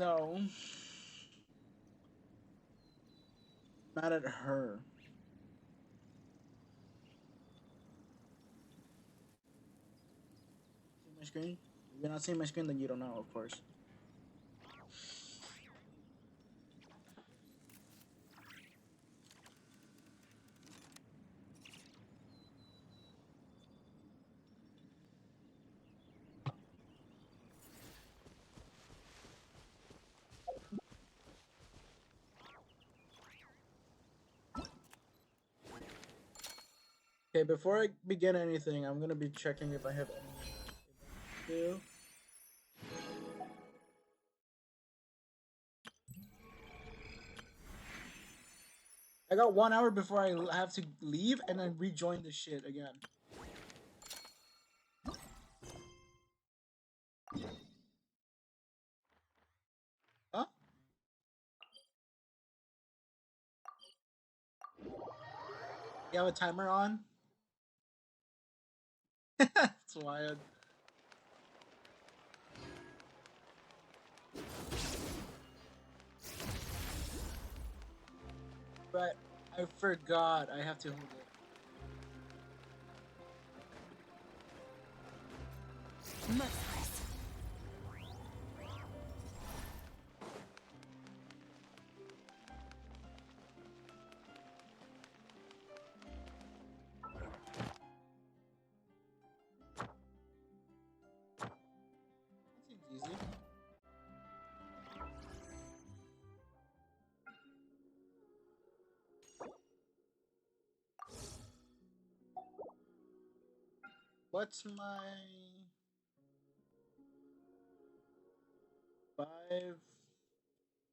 No, mad at her. See my screen? If you're not seeing my screen, then you don't know, of course. Okay, before I begin anything, I'm gonna be checking if I have any events to do. I got 1 hour before I have to leave and then rejoin the shit again. Huh? You have a timer on? That's wild. But I forgot I have to hold it. Merciless. That seems easy. What's my 5,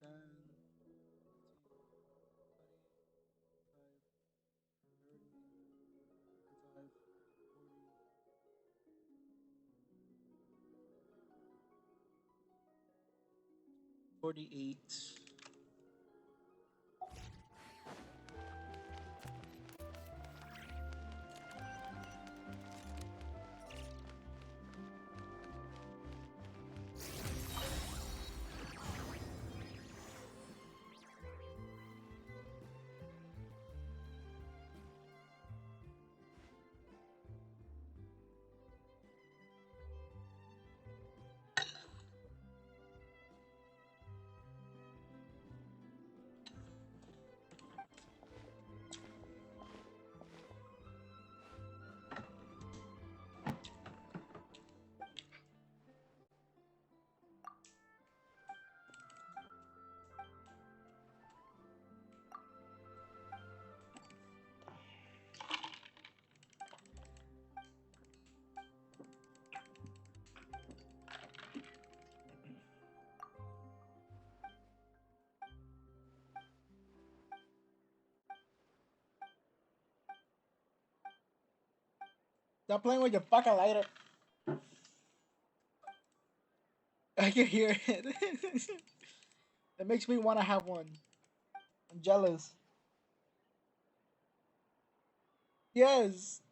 10, 48. Stop playing with your fucking lighter. I can hear it. It makes me want to have one. I'm jealous. Yes.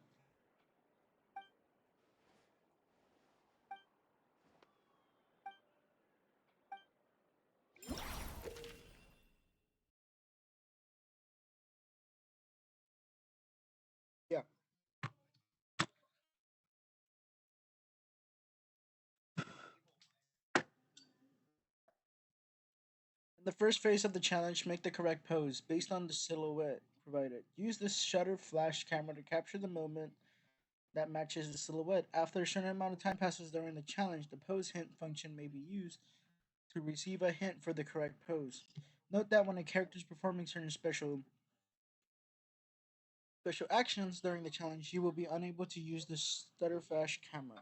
Yeah. In the first phase of the challenge, make the correct pose based on the silhouette provided. Use the shutter flash camera to capture the moment that matches the silhouette. After a certain amount of time passes during the challenge, the pose hint function may be used to receive a hint for the correct pose. Note that when a character is performing certain special actions during the challenge, you will be unable to use the stutter flash camera.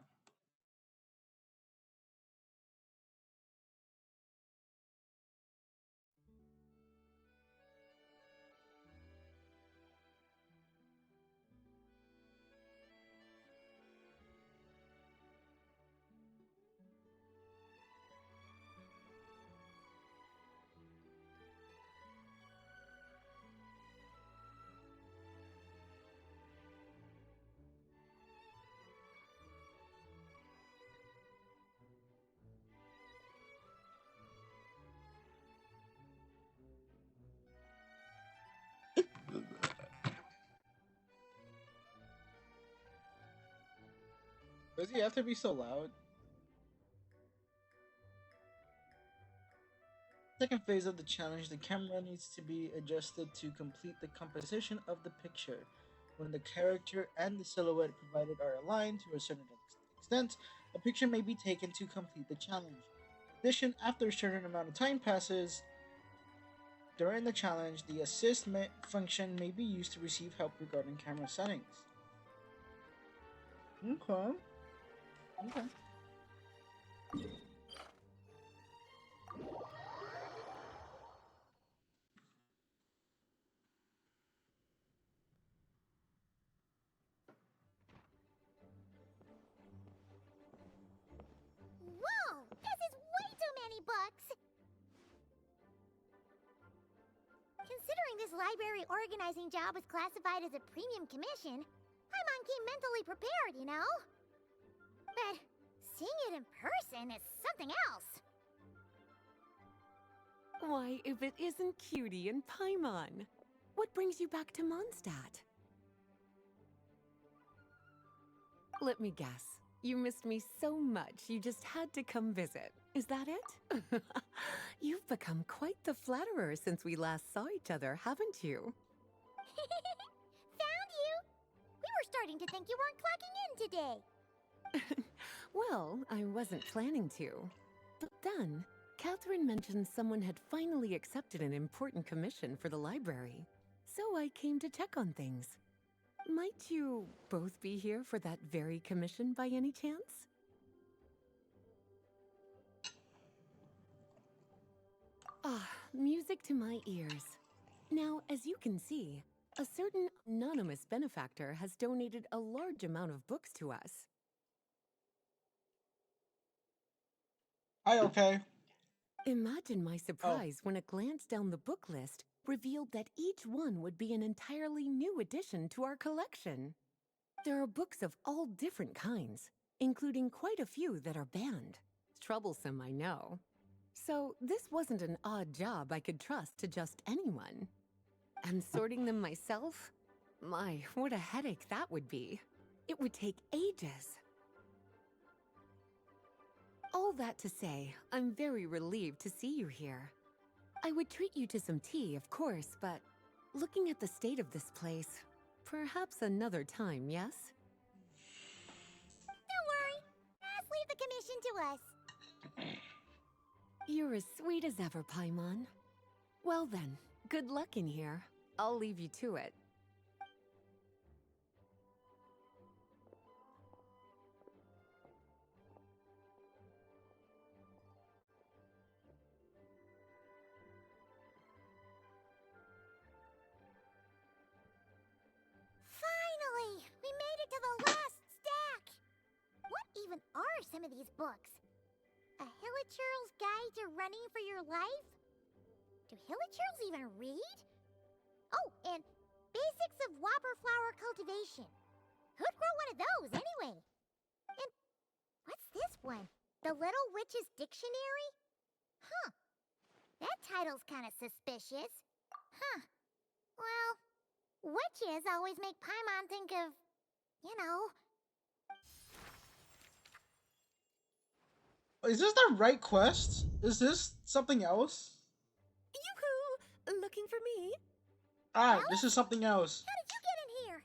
Does he have to be so loud? Second phase of the challenge, the camera needs to be adjusted to complete the composition of the picture. When the character and the silhouette provided are aligned to a certain extent, a picture may be taken to complete the challenge. In addition, after a certain amount of time passes during the challenge, the function may be used to receive help regarding camera settings. Okay. Okay. Whoa! This is way too many books! Considering this library organizing job was classified as a premium commission, Paimon came mentally prepared, you know? But seeing it in person is something else. Why, if it isn't Cutie and Paimon? What brings you back to Mondstadt? Let me guess. You missed me so much you just had to come visit. Is that it? You've become quite the flatterer since we last saw each other, haven't you? Found you! We were starting to think you weren't clocking in today. Well, I wasn't planning to. But then, Catherine mentioned someone had finally accepted an important commission for the library. So I came to check on things. Might you both be here for that very commission by any chance? Ah, music to my ears. Now, as you can see, a certain anonymous benefactor has donated a large amount of books to us. Hi, okay. Imagine my surprise when a glance down the book list revealed that each one would be an entirely new addition to our collection. There are books of all different kinds, including quite a few that are banned. Troublesome, I know. So this wasn't an odd job I could trust to just anyone. And sorting them myself? My, what a headache that would be. It would take ages. All that to say, I'm very relieved to see you here. I would treat you to some tea, of course, but looking at the state of this place, perhaps another time, yes? Don't worry. Just leave the commission to us. You're as sweet as ever, Paimon. Well then, good luck in here. I'll leave you to it. Finally! We made it to the last stack! What even are some of these books? A Hilichurl's Guide to Running for Your Life? Do Hilichurls even read? Oh, and Basics of Whopper Flower Cultivation. Who'd grow one of those, anyway? And what's this one? The Little Witch's Dictionary? Huh. That title's kind of suspicious. Huh. Well, witches always make Paimon think of, you know. Is this the right quest? Is this something else? Yoo-hoo! Looking for me? Ah, this is something else. How did you get in here?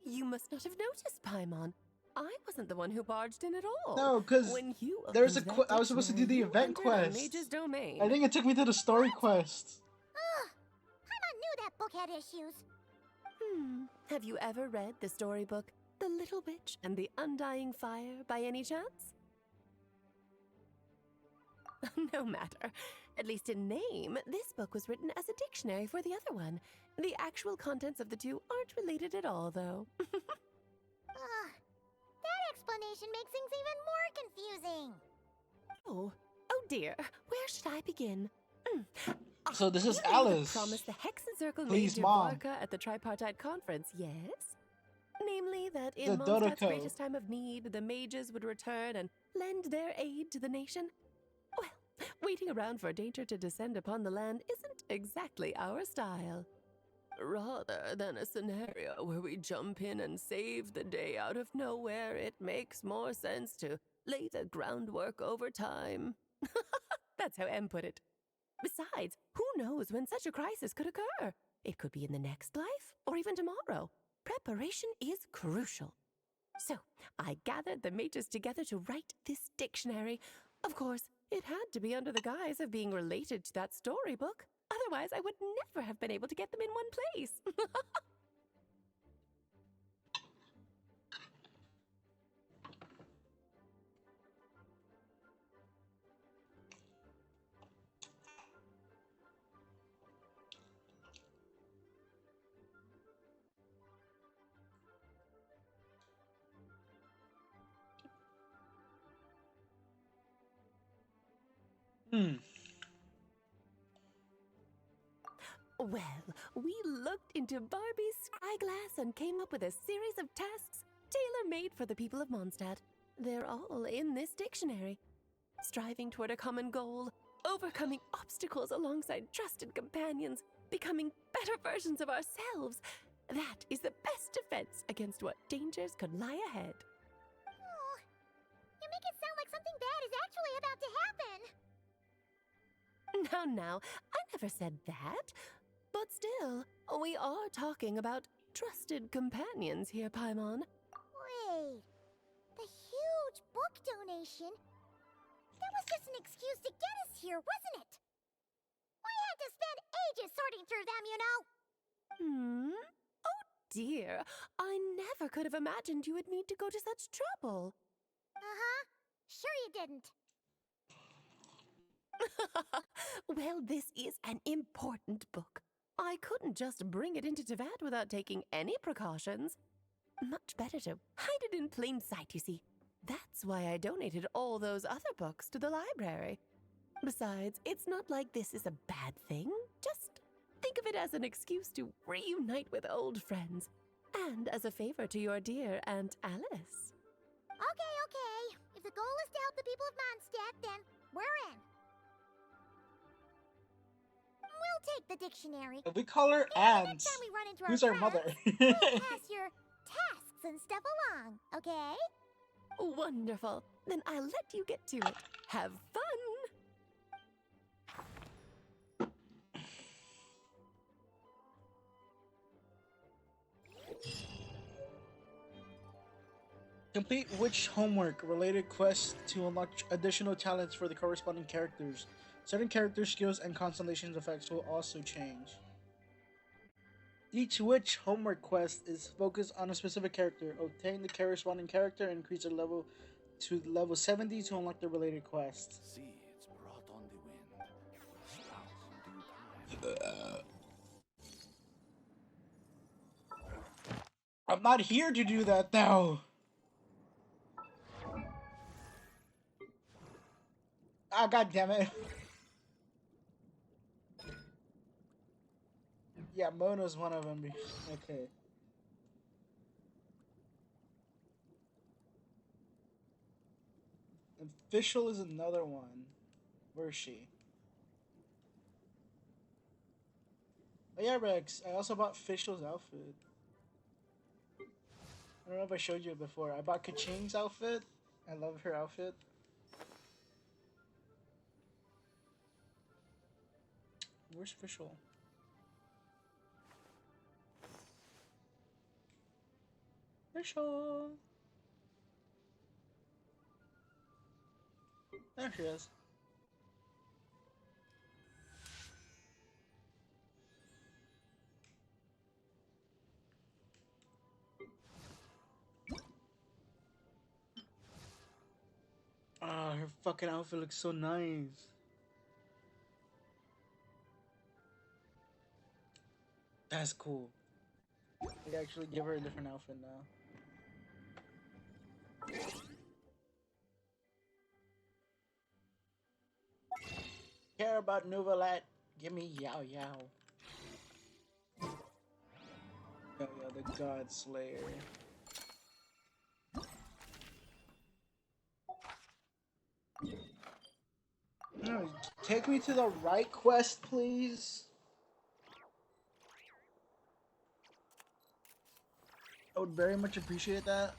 You must not have noticed, Paimon. I wasn't the one who barged in at all. No, because when you there's opened a that I was supposed to do the dictionary, event you entered a quest. Mage's domain. I think it took me to the story quest. Ugh. Paimon knew that book had issues. Have you ever read the storybook, The Little Witch and the Undying Fire, by any chance? No matter. At least in name, this book was written as a dictionary for the other one. The actual contents of the two aren't related at all, though. Ugh. That explanation makes things even more confusing. Oh dear. Where should I begin? So this is You know the Alice. promise the Hexen Circle Please, made Mom. Varka at the Tripartite Conference, yes? Namely, that The in Mondstadt's Dodoko. greatest time of need, the mages would return and lend their aid to the nation. Well, waiting around for danger to descend upon the land isn't exactly our style. Rather than a scenario where we jump in and save the day out of nowhere, it makes more sense to lay the groundwork over time. That's how Em put it. Besides, who knows when such a crisis could occur? It could be in the next life, or even tomorrow. Preparation is crucial. So, I gathered the mages together to write this dictionary. Of course, it had to be under the guise of being related to that storybook. Otherwise, I would never have been able to get them in one place. Hmm. Well, we looked into Barbie's spyglass and came up with a series of tasks tailor-made for the people of Mondstadt. They're all in this dictionary. Striving toward a common goal, overcoming obstacles alongside trusted companions, becoming better versions of ourselves. That is the best defense against what dangers could lie ahead. Oh, you make it sound like something bad is actually about to happen. Now, I never said that. But still, we are talking about trusted companions here, Paimon. Wait, the huge book donation? That was just an excuse to get us here, wasn't it? We had to spend ages sorting through them, you know. Oh dear, I never could have imagined you would need to go to such trouble. Uh-huh. Sure you didn't. Well, this is an important book. I couldn't just bring it into Teyvat without taking any precautions. Much better to hide it in plain sight, you see. That's why I donated all those other books to the library. Besides, it's not like this is a bad thing. Just think of it as an excuse to reunite with old friends. And as a favor to your dear Aunt Alice. Okay. If the goal is to help the people of Mondstadt, then we're in. We'll take the dictionary. If we call her And Ants, next time we run into who's our our mother? friends, we'll pass your tasks and stuff along, okay? Wonderful. Then I'll let you get to it. Have fun! Complete which homework related quests to unlock additional talents for the corresponding characters. Certain character skills and constellations effects will also change. Each witch homework quest is focused on a specific character. Obtain the corresponding character and increase their level to level 70 to unlock the related quest. See, it's brought on the wind. Sprouts in due time. I'm not here to do that now. Ah, god damn it. Yeah, Mona's one of them. Okay. Official is another one. Where is she? Oh yeah, Rex. I also bought Official's outfit. I don't know if I showed you it before. I bought Kaching's outfit. I love her outfit. Where's Official? Official. There she is. Ah, her fucking outfit looks so nice. That's cool. I could actually give her a different outfit now. Care about Novelat? Give me Yao Yao. Yao Yao, the God Slayer. No, take me to the right quest, please. would very much appreciate that.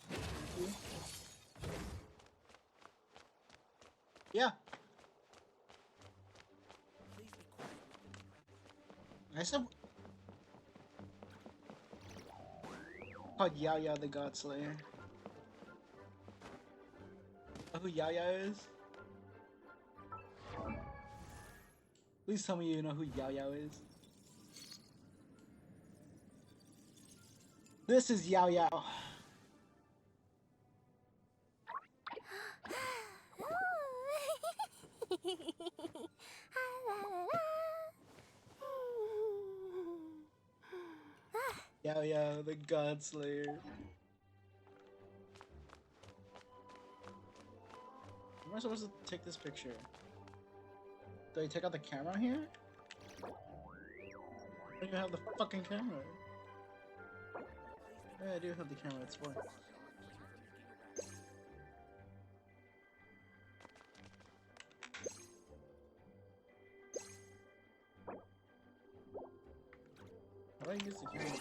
Thank you. Yeah. I said called Yao Yao the God Slayer. Know who Yao Yao is? Please tell me you know who Yao Yao is. This is Yao Yao. Yao Yao the God Slayer. How am I supposed to take this picture? Do I take out the camera here? I don't even have the fucking camera. Yeah, I do have the camera, it's fine. How do I use the camera?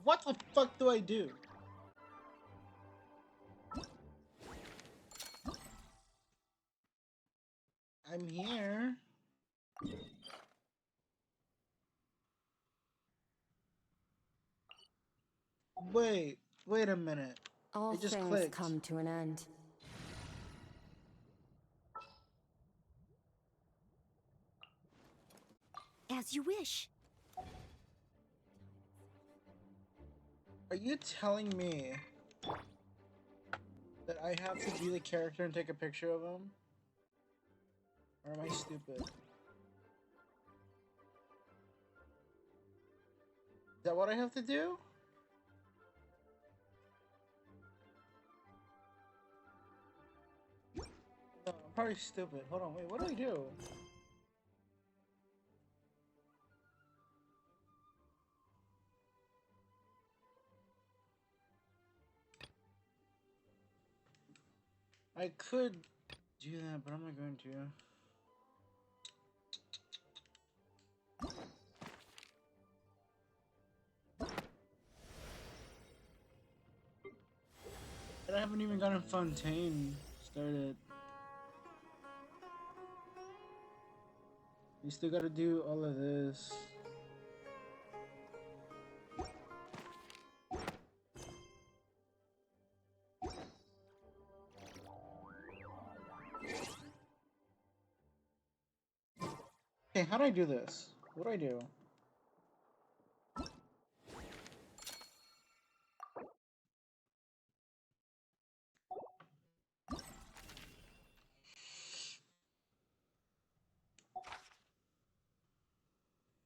What the fuck do I do? I'm here. Wait a minute. All It just things clicked. come to an end. As you wish. Are you telling me that I have to be the character and take a picture of him? Or am I stupid? Is that what I have to do? No, I'm probably stupid. Hold on, wait, what do I do? I could do that, but I'm not going to. And I haven't even gotten Fontaine started. We still gotta do all of this. Okay, how do I do this? What do I do?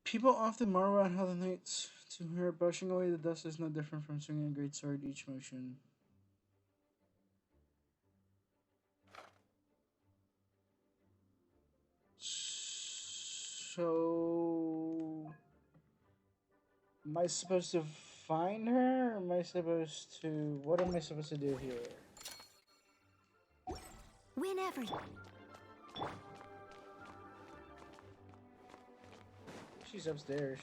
People often marvel at how the knights to her brushing away the dust is no different from swinging a great sword each motion. So, am I supposed to find her? Or am I supposed to? What am I supposed to do here? Whenever. She's upstairs.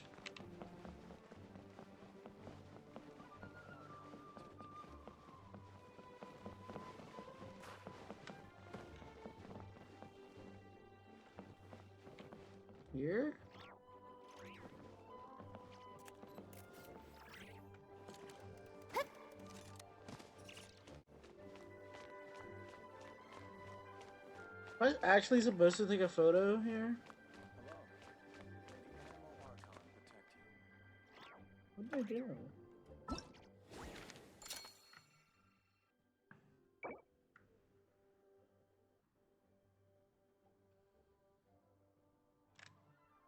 Here? Am I actually supposed to take a photo here? What did I do?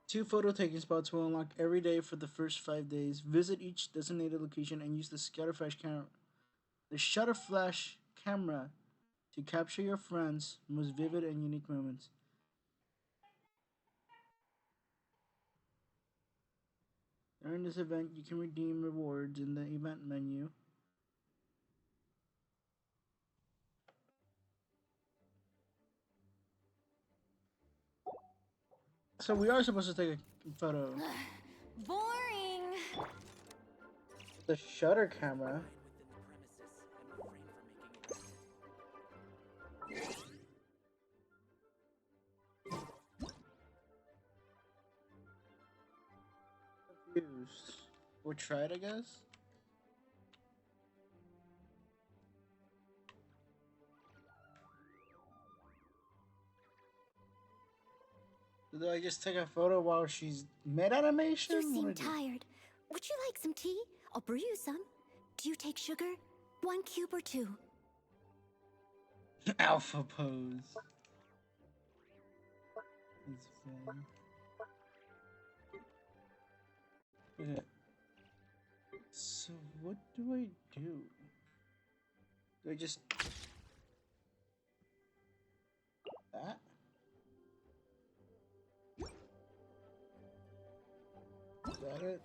Two photo taking spots will unlock every day for the first 5 days. Visit each designated location and use the shutter flash camera to capture your friends' most vivid and unique moments. During this event, you can redeem rewards in the event menu. So we are supposed to take a photo. Boring! The shutter camera. Confused. We'll try it, I guess. Do I just take a photo while she's mid animation? You seem What do I do? tired. Would you like some tea? I'll brew you some. Do you take sugar? 1 cube or 2? Alpha pose. It's fun. Okay. So what do I do? Do I just that? Is that it?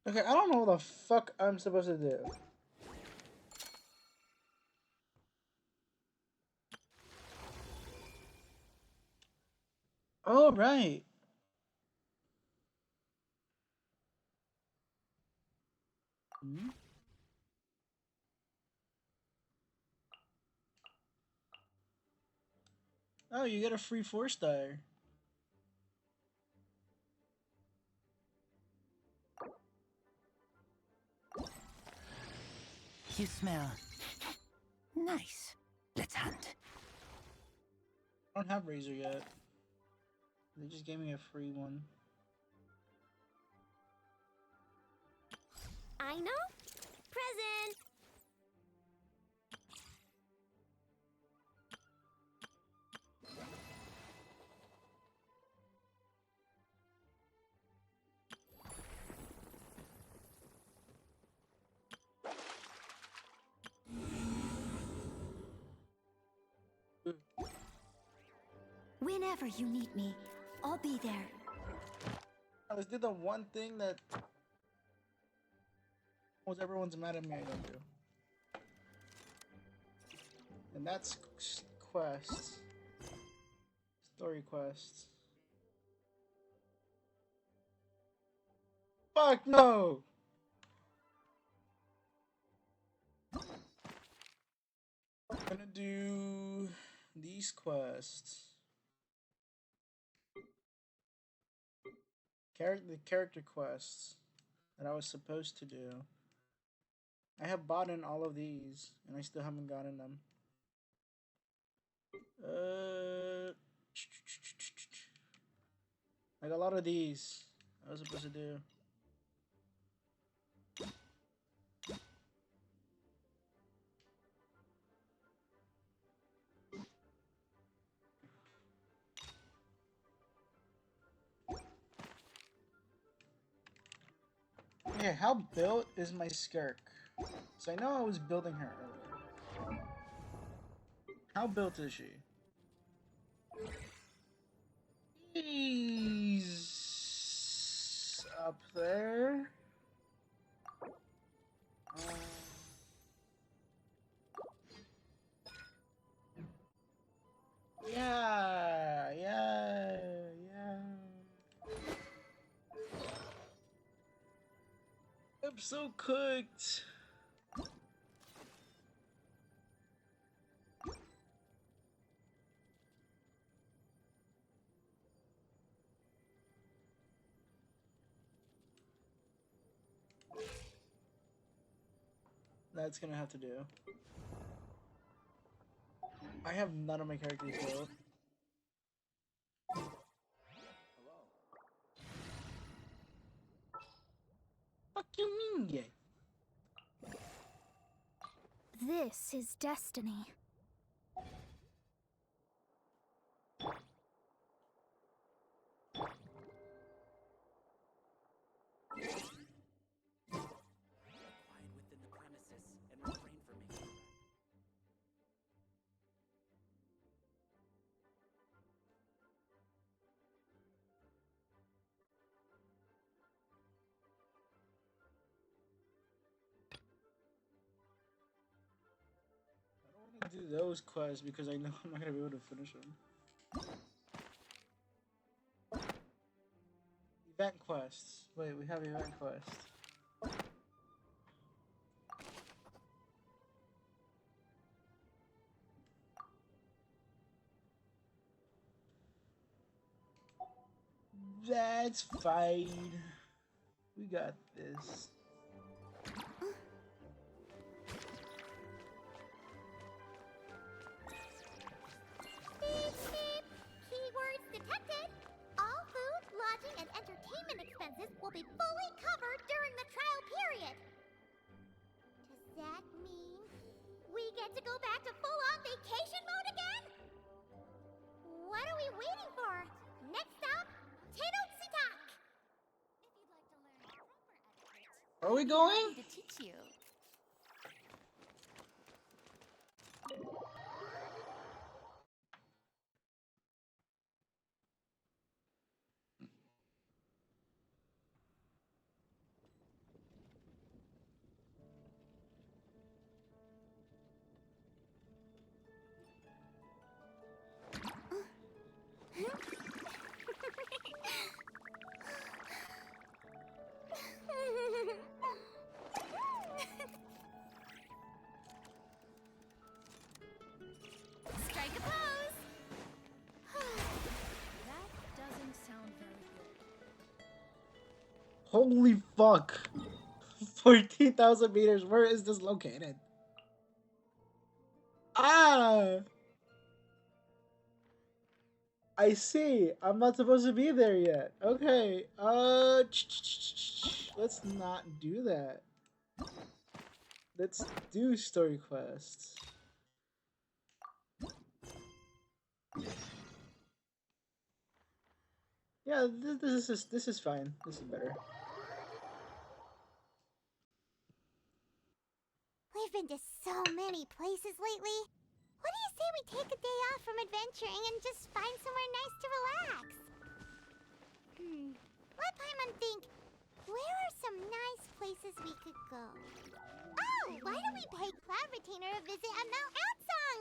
Okay, I don't know what the fuck I'm supposed to do. Oh, right. Hmm? Oh, you get a free 4-star. You smell nice. Let's hunt. I don't have Razor yet. They just gave me a free one. I know. Present. Whenever you need me, I'll be there. Let's do the one thing that almost everyone's mad at me I don't do. And that's quests. Story quests. Fuck no! I'm gonna do these quests. The character quests that I was supposed to do. I have bought in all of these, and I still haven't gotten them. Like a lot of these, I was supposed to do. Okay, how built is my Skirk? So I know I was building her earlier. How built is she? He's up there. Yeah, yeah, yeah. I'm so cooked. That's gonna have to do. I have none of my characters built. Fuck you mean, gay? This is destiny. Quiet within the premises and refrain from making. I don't want to do those quests because I know I'm not gonna be able to finish them. Event quests. Wait, we have event quests. That's fine. We got this. Beep, beep. Keywords detected. All food, lodging, and entertainment expenses will be fully covered during the trial period. Does that mean we get to go back to full-on vacation mode again? What are we waiting for? Next stop, Tenochtitlan. If you'd like to learn proper etiquette, Are we I'd be going? happy to teach you. Strike a pose. That doesn't sound very good. Holy fuck. 14,000 meters. Where is this located? Ah! I see. I'm not supposed to be there yet. Okay. Let's not do that. Let's do story quests. Yeah, this is fine. This is better. We've been to so many places lately. What do you say we take a day off from adventuring and just find somewhere nice to relax? Let Paimon think. Where are some nice places we could go? Oh, why don't we pay Cloud Retainer a visit at Mount Outsong?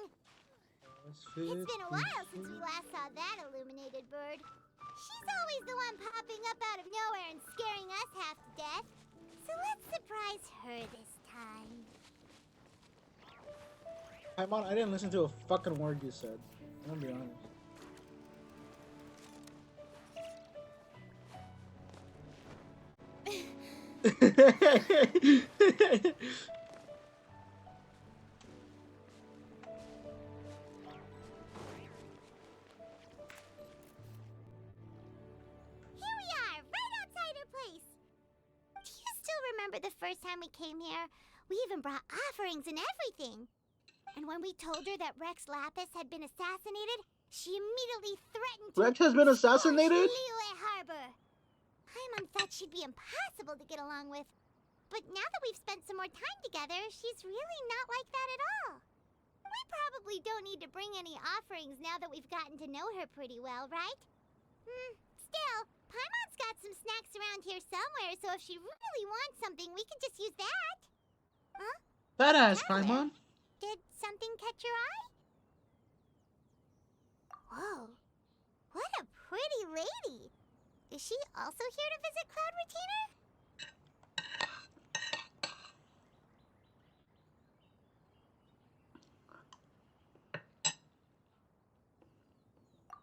It's been a while since we last saw that illuminated bird. She's always the one popping up out of nowhere and scaring us half to death. So let's surprise her this time. Paimon, I didn't listen to a fucking word you said. I'm gonna be honest. Here we are, right outside her place. Do you still remember the first time we came here? We even brought offerings and everything. And when we told her that Rex Lapis had been assassinated, she immediately threatened to Rex has been assassinated? scorch Liyue Harbor. Paimon thought she'd be impossible to get along with. But now that we've spent some more time together, she's really not like that at all. We probably don't need to bring any offerings now that we've gotten to know her pretty well, right? Still, Paimon's got some snacks around here somewhere, so if she really wants something, we can just use that. Huh? Badass, Tyler, Paimon. Did something catch your eye? Whoa. What a pretty lady. Is she also here to visit Cloud Retainer?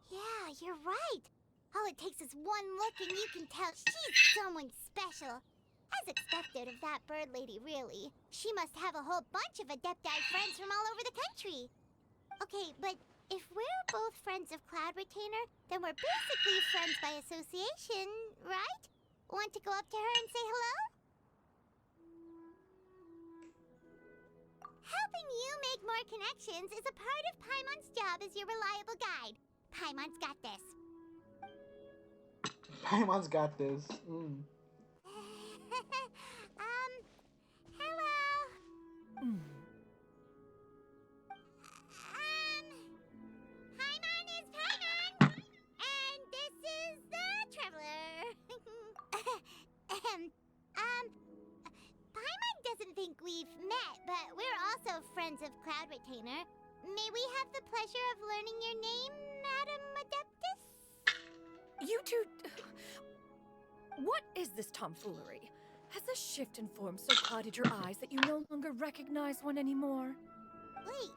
Yeah, you're right. All it takes is one look and you can tell she's someone special. As expected of that bird lady, really. She must have a whole bunch of Adepti friends from all over the country. Okay, but if we're both friends of Cloud Retainer, then we're basically friends by association, right? Want to go up to her and say hello? Helping you make more connections is a part of Paimon's job as your reliable guide. Paimon's got this. Paimon's got this. Hello. Paimon is Paimon, and this is the Traveler. Paimon doesn't think we've met, but we're also friends of Cloud Retainer. May we have the pleasure of learning your name, Madam Adeptus? You two. What is this tomfoolery? Has a shift in form so clouded your eyes that you no longer recognize one anymore? Wait,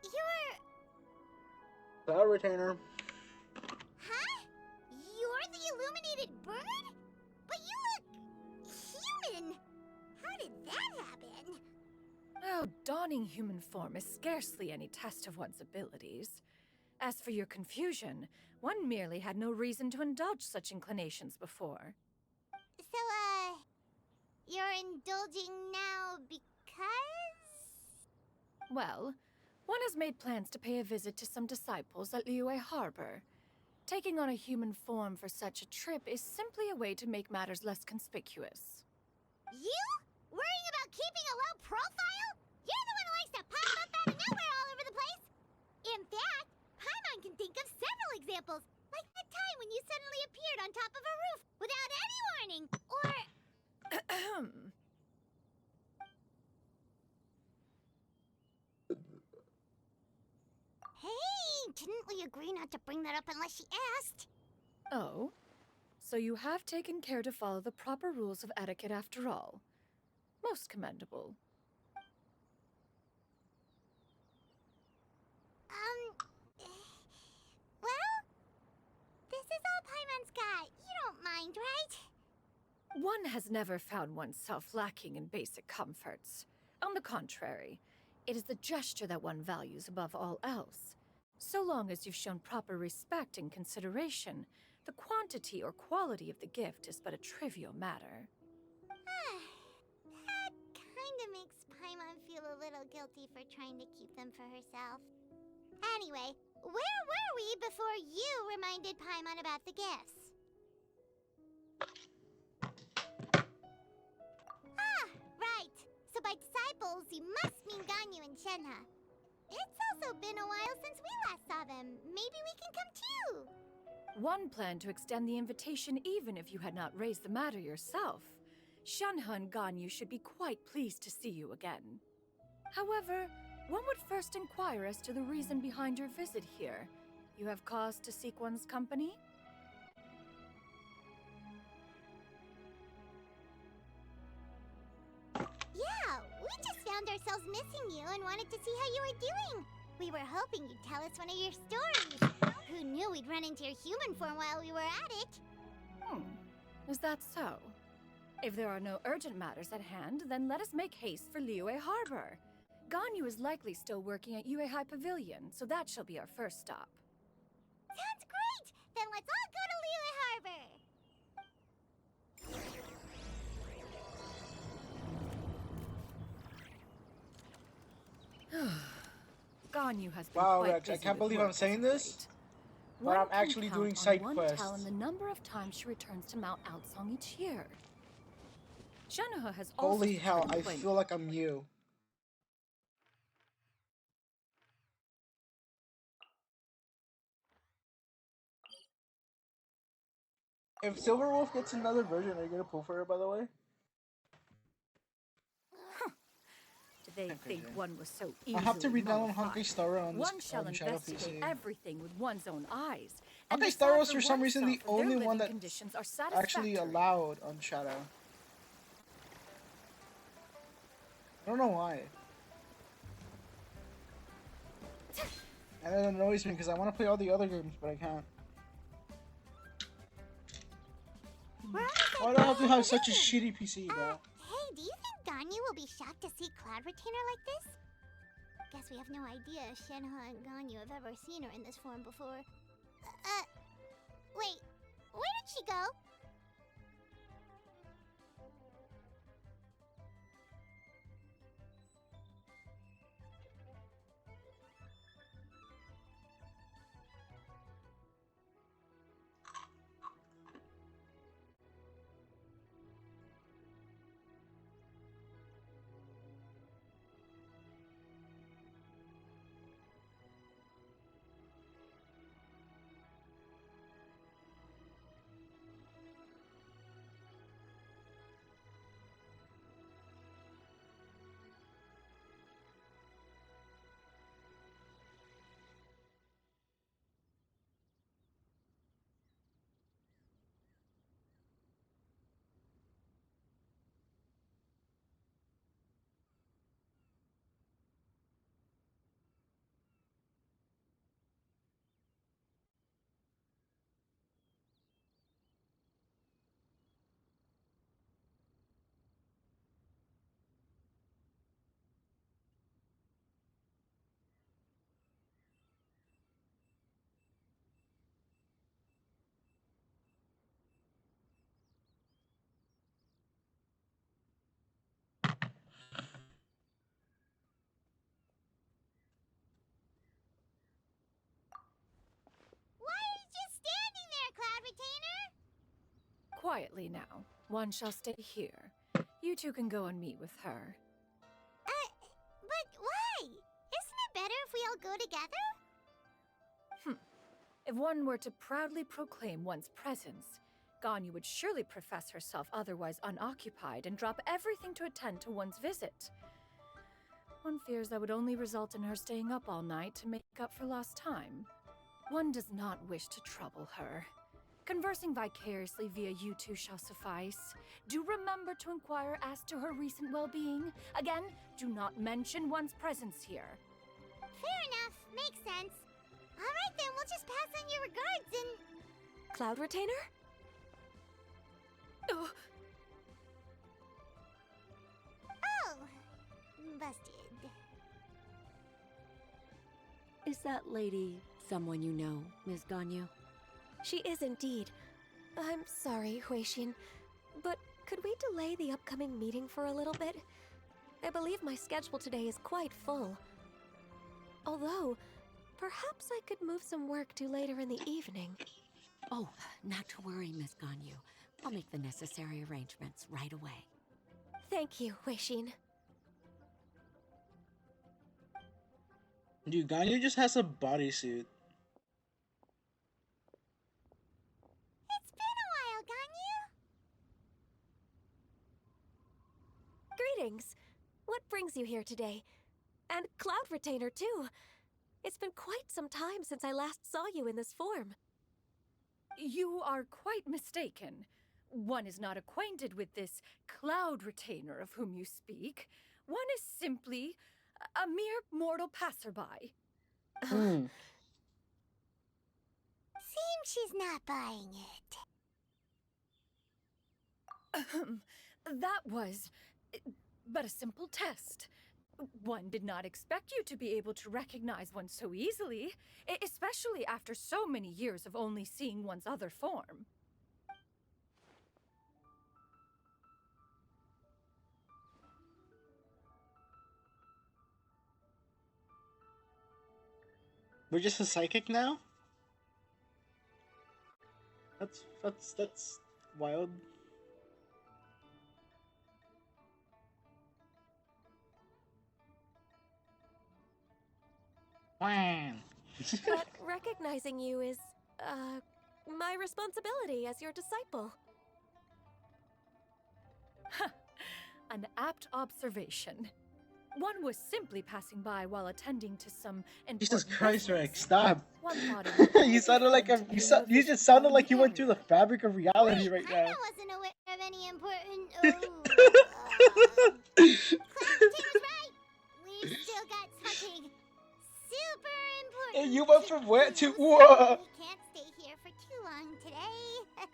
you're... Cloud retainer. Huh? You're the illuminated bird? But you look... human! How did that happen? Oh, donning human form is scarcely any test of one's abilities. As for your confusion, one merely had no reason to indulge such inclinations before. So, you're indulging now because? Well, one has made plans to pay a visit to some disciples at Liyue Harbor. Taking on a human form for such a trip is simply a way to make matters less conspicuous. You? Worrying about keeping a low profile? You're the one who likes to pop up out of nowhere all over the place! In fact, Paimon can think of several examples, like the time when you suddenly appeared on top of a roof without any warning, or... Ahem. Hey, didn't we agree not to bring that up unless she asked? Oh? So you have taken care to follow the proper rules of etiquette after all. Most commendable. Well, this is all Paimon's got. You don't mind, right? One has never found oneself lacking in basic comforts. On the contrary, it is the gesture that one values above all else. So long as you've shown proper respect and consideration, the quantity or quality of the gift is but a trivial matter. That kinda makes Paimon feel a little guilty for trying to keep them for herself. Anyway, where were we before you reminded Paimon about the gifts? Ah, right. So by disciples, you must mean Ganyu and Shenhe. It's also been a while since we last saw them. Maybe we can come too. One planned to extend the invitation even if you had not raised the matter yourself. Shenhe and Ganyu should be quite pleased to see you again. However, one would first inquire as to the reason behind your visit here. You have cause to seek one's company? Yeah, we just found ourselves missing you and wanted to see how you were doing. We were hoping you'd tell us one of your stories. Who knew we'd run into your human form while we were at it? Is that so? If there are no urgent matters at hand, then let us make haste for Liyue Harbor. Ganyu is likely still working at Yuehai Pavilion, so that shall be our first stop. Sounds great! Then let's all go to Liyue Harbor! Ganyu has been Wow, quite Rex, I busy can't with believe work I'm saying as of this, late. but One I'm can actually count doing on side one quests. tell in the number of times she returns to Mount Aocang each year. Shenhe has also Holy hell, secured I employment. feel like I'm you. If Silverwolf gets another version, are you gonna pull for her, by the way? Do they think one was so I easily have to read down on mollified? Honkai Star Rail on this One shall Shadow investigate PC. everything with one's own eyes. And Honkai Star decide Rail is for for some reason the oneself if their only living one that's conditions are actually satisfactory. allowed on Shadow. I don't know why. And it annoys me because I want to play all the other games, but I can't. Why do I have to have such a shitty PC, bro? Hey, do you think Ganyu will be shocked to see Cloud Retainer like this? Guess we have no idea if Shenhe and Ganyu have ever seen her in this form before. Wait, where did she go? Retainer? Quietly now. One shall stay here. You two can go and meet with her. But why? Isn't it better if we all go together? If one were to proudly proclaim one's presence, Ganyu would surely profess herself otherwise unoccupied and drop everything to attend to one's visit. One fears that would only result in her staying up all night to make up for lost time. One does not wish to trouble her. Conversing vicariously via you two shall suffice. Do remember to inquire as to her recent well-being. Again, do not mention one's presence here. Fair enough. Makes sense. Alright then, we'll just pass on your regards and... Cloud Retainer? Ugh. Oh, busted. Is that lady someone you know, Ms. Ganyu? She is indeed. I'm sorry, Huixin, but could we delay the upcoming meeting for a little bit? I believe my schedule today is quite full. Although, perhaps I could move some work to later in the evening. Oh, not to worry, Miss Ganyu. I'll make the necessary arrangements right away. Thank you, Huixin. Dude, Ganyu just has a bodysuit. It's been a while, Ganyu. Greetings. What brings you here today? And Cloud Retainer, too. It's been quite some time since I last saw you in this form. You are quite mistaken. One is not acquainted with this Cloud Retainer of whom you speak. One is simply a mere mortal passerby. Hmm. Seems she's not buying it. That was but a simple test. One did not expect you to be able to recognize one so easily, especially after so many years of only seeing one's other form. We're just a psychic now? That's wild. Wham! But recognizing you is, my responsibility as your disciple. An apt observation. One was simply passing by while attending to some important Jesus Christ, business. Rex, stop! One thought it would You be sounded like fun a to you, gain so, a you vision just sounded on like the you went through the area. fabric of reality right I now. wasn't aware of any important... Cloud Retainer's right. We've still got something super important. And you went from where to do, so what? we can't stay here for too long today.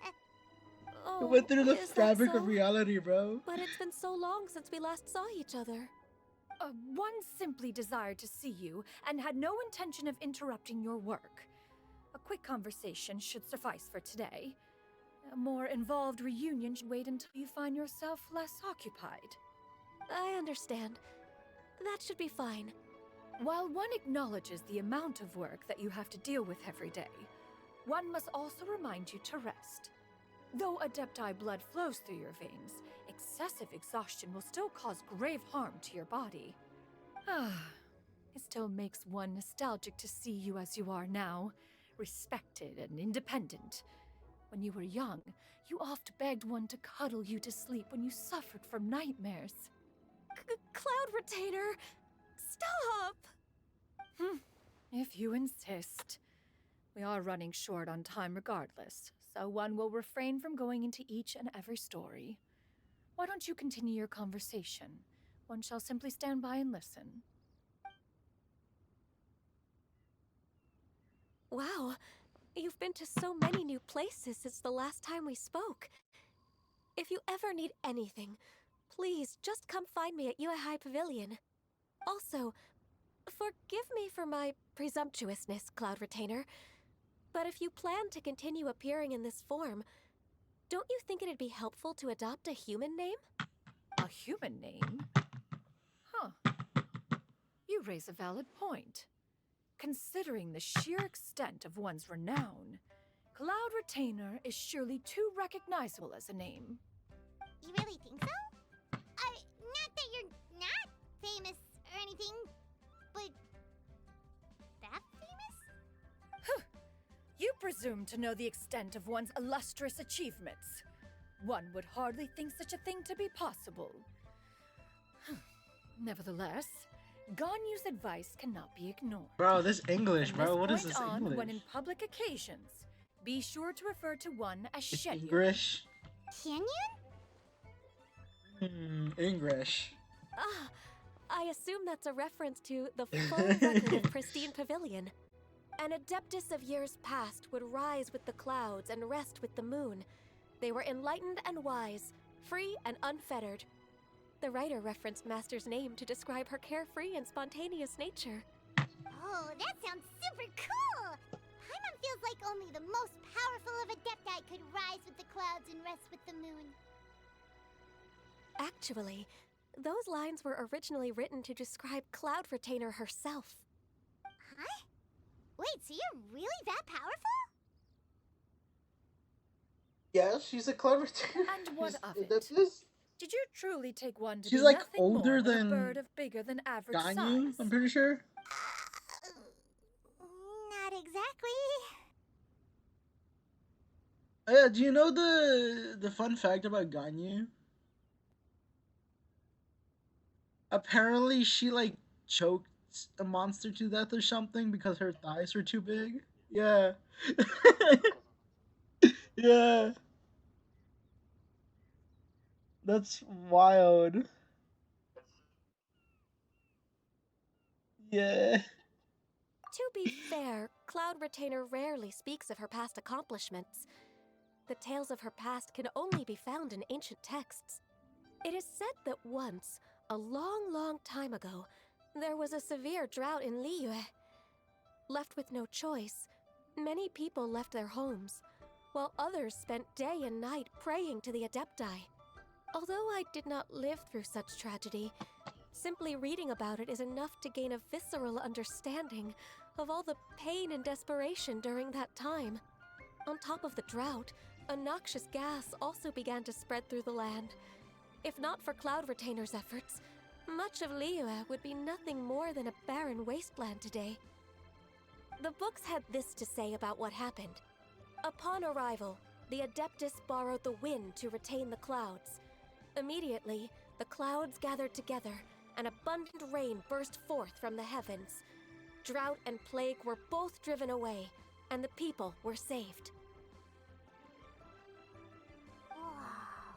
Oh, You went through the is that fabric so? of reality, bro. But it's been so long since we last saw each other. One simply desired to see you and had no intention of interrupting your work. A quick conversation should suffice for today. A more involved reunion should wait until you find yourself less occupied. I understand. That should be fine. While one acknowledges the amount of work that you have to deal with every day, one must also remind you to rest. Though Adepti blood flows through your veins, excessive exhaustion will still cause grave harm to your body. It still makes one nostalgic to see you as you are now, respected and independent. When you were young, you oft begged one to cuddle you to sleep when you suffered from nightmares. Cloud Retainer! Stop! If you insist. We are running short on time regardless, so one will refrain from going into each and every story. Why don't you continue your conversation? One shall simply stand by and listen. Wow, you've been to so many new places since the last time we spoke. If you ever need anything, please just come find me at Uehai Pavilion. Also, forgive me for my presumptuousness, Cloud Retainer, but if you plan to continue appearing in this form, don't you think it'd be helpful to adopt a human name? A human name? Huh. You raise a valid point. Considering the sheer extent of one's renown, Cloud Retainer is surely too recognizable as a name. You really think so? Not that you're not famous or anything, but that famous? You presume to know the extent of one's illustrious achievements. One would hardly think such a thing to be possible. Nevertheless, Ganyu's advice cannot be ignored. Bro, this English, From bro. What is point this on, English? when in public occasions, be sure to refer to one as It's Shenyun. English. Canyon? English. Ah, I assume that's a reference to the full record of Pristine Pavilion. An adeptus of years past would rise with the clouds and rest with the moon. They were enlightened and wise, free and unfettered. The writer referenced Master's name to describe her carefree and spontaneous nature. Oh, that sounds super cool! Paimon feels like only the most powerful of Adepti could rise with the clouds and rest with the moon. Actually, those lines were originally written to describe Cloud Retainer herself. Huh? Wait, so you're really that powerful? Yeah, she's a clever And what of it? That's this. Did you truly take one to She's be like nothing older more than than a bird of bigger than average Ganyu, size? I'm pretty sure. Not exactly. Oh, yeah, do you know the fun fact about Ganyu? Apparently, she like choked a monster to death or something because her thighs were too big. Yeah. Yeah. That's wild. Yeah. To be fair, Cloud Retainer rarely speaks of her past accomplishments. The tales of her past can only be found in ancient texts. It is said that once, a long, long time ago, there was a severe drought in Liyue. Left with no choice, many people left their homes, while others spent day and night praying to the Adepti. Although I did not live through such tragedy, simply reading about it is enough to gain a visceral understanding of all the pain and desperation during that time. On top of the drought, a noxious gas also began to spread through the land. If not for Cloud Retainer's efforts, much of Liyue would be nothing more than a barren wasteland today. The books had this to say about what happened. Upon arrival, the Adeptus borrowed the wind to retain the clouds. Immediately, the clouds gathered together, and abundant rain burst forth from the heavens. Drought and plague were both driven away, and the people were saved. Wow.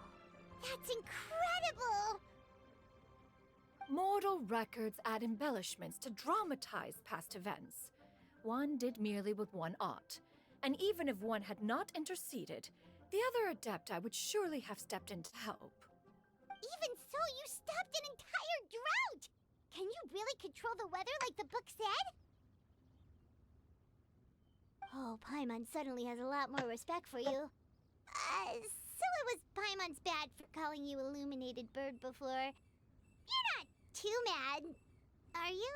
That's incredible! Mortal records add embellishments to dramatize past events. One did merely with one ought, and even if one had not interceded, the other Adepti would surely have stepped in to help. Even so, you stopped an entire drought! Can you really control the weather like the book said? Oh, Paimon suddenly has a lot more respect for you. So it was Paimon's bad for calling you Illuminated Bird before. You're not too mad, are you?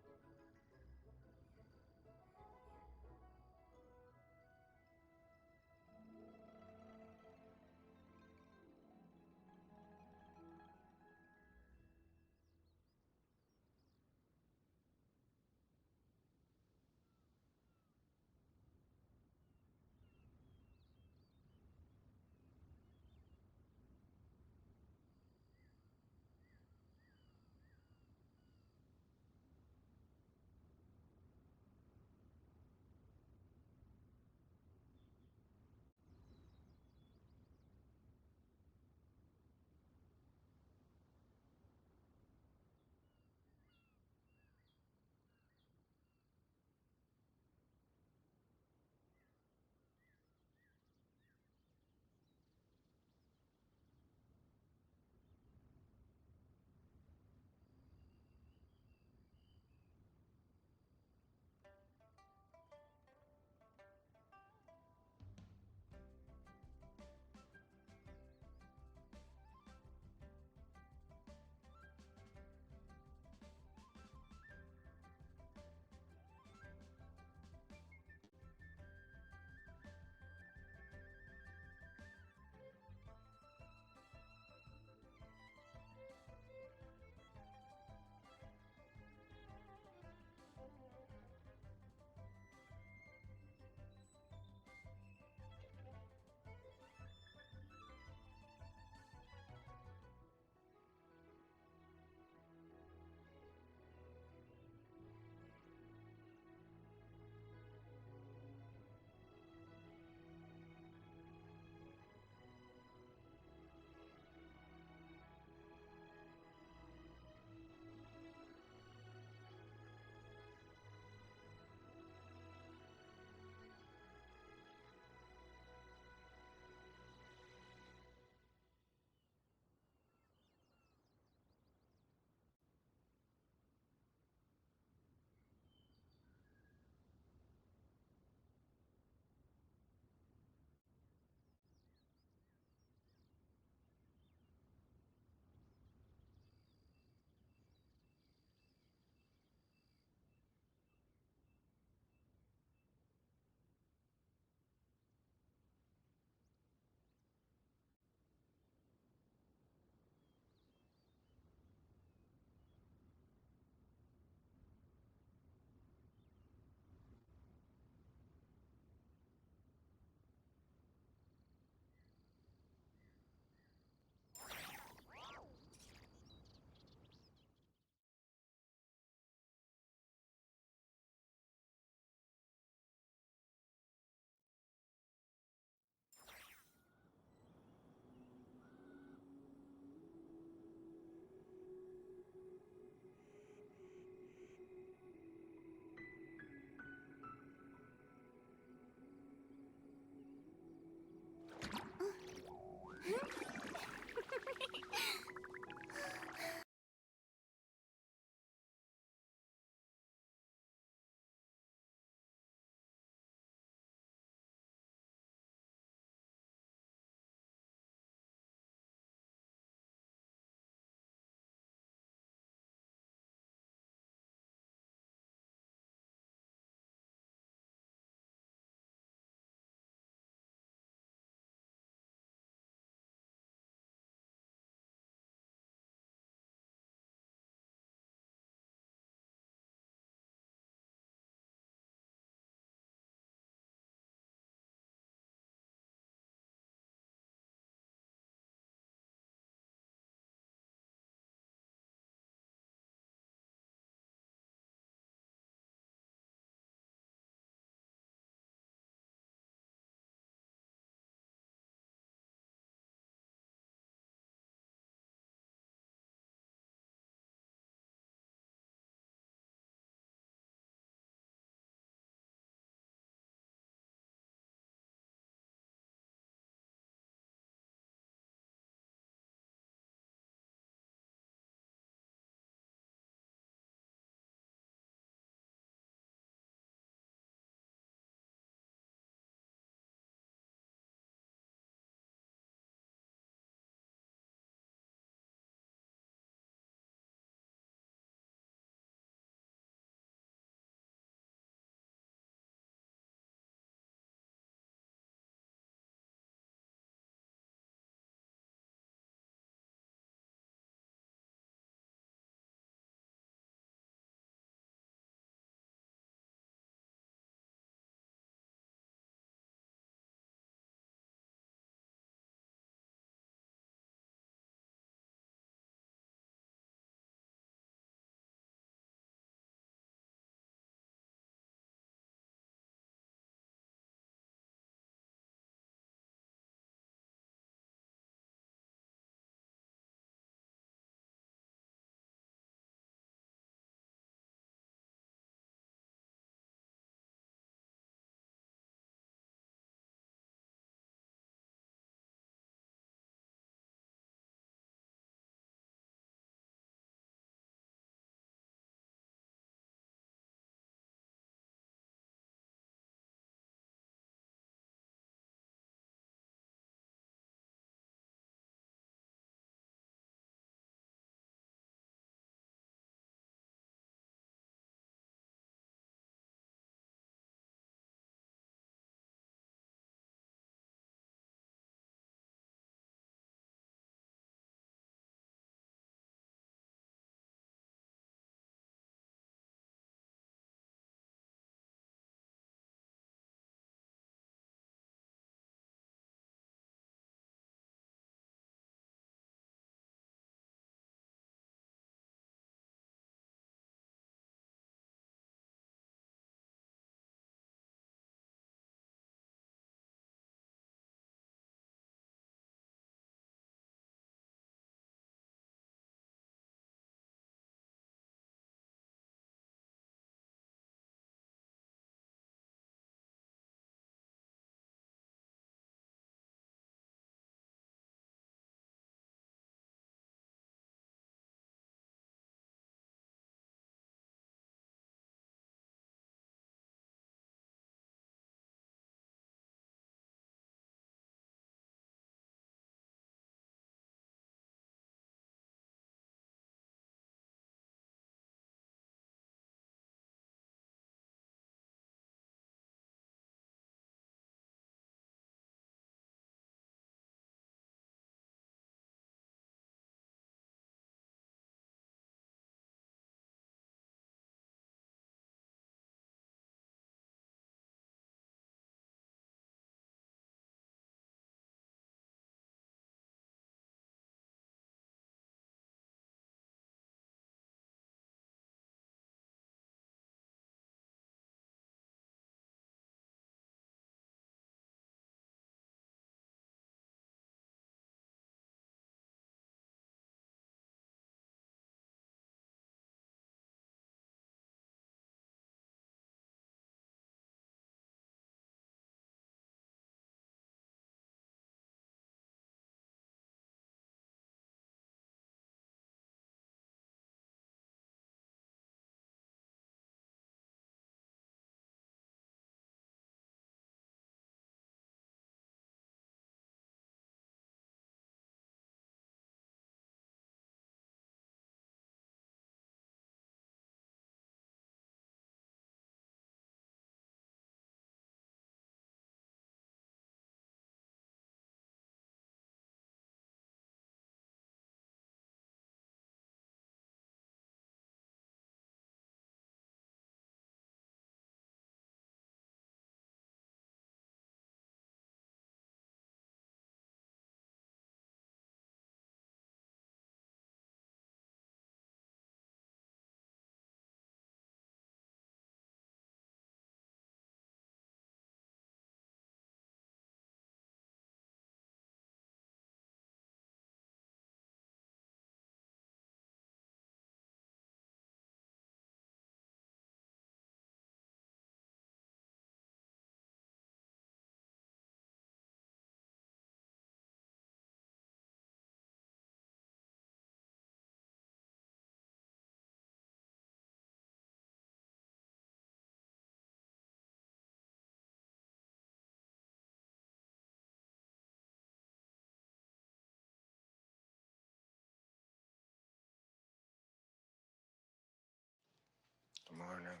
learning.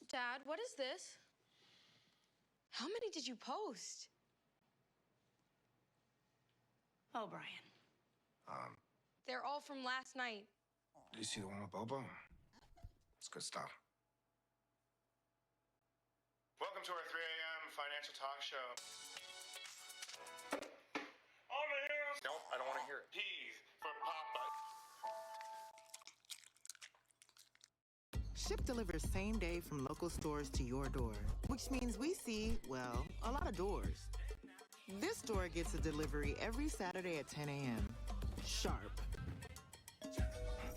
Dad, what is this? How many did you post? Oh, Brian. They're all from last night. Do you see the one with Bobo? It's good stuff. Welcome to our 3 a.m. financial talk show. On the hills. No, I don't want to hear it. P's for Papa. Ship delivers same day from local stores to your door, which means we see, well, a lot of doors. This store gets a delivery every Saturday at 10 a.m. Sharp.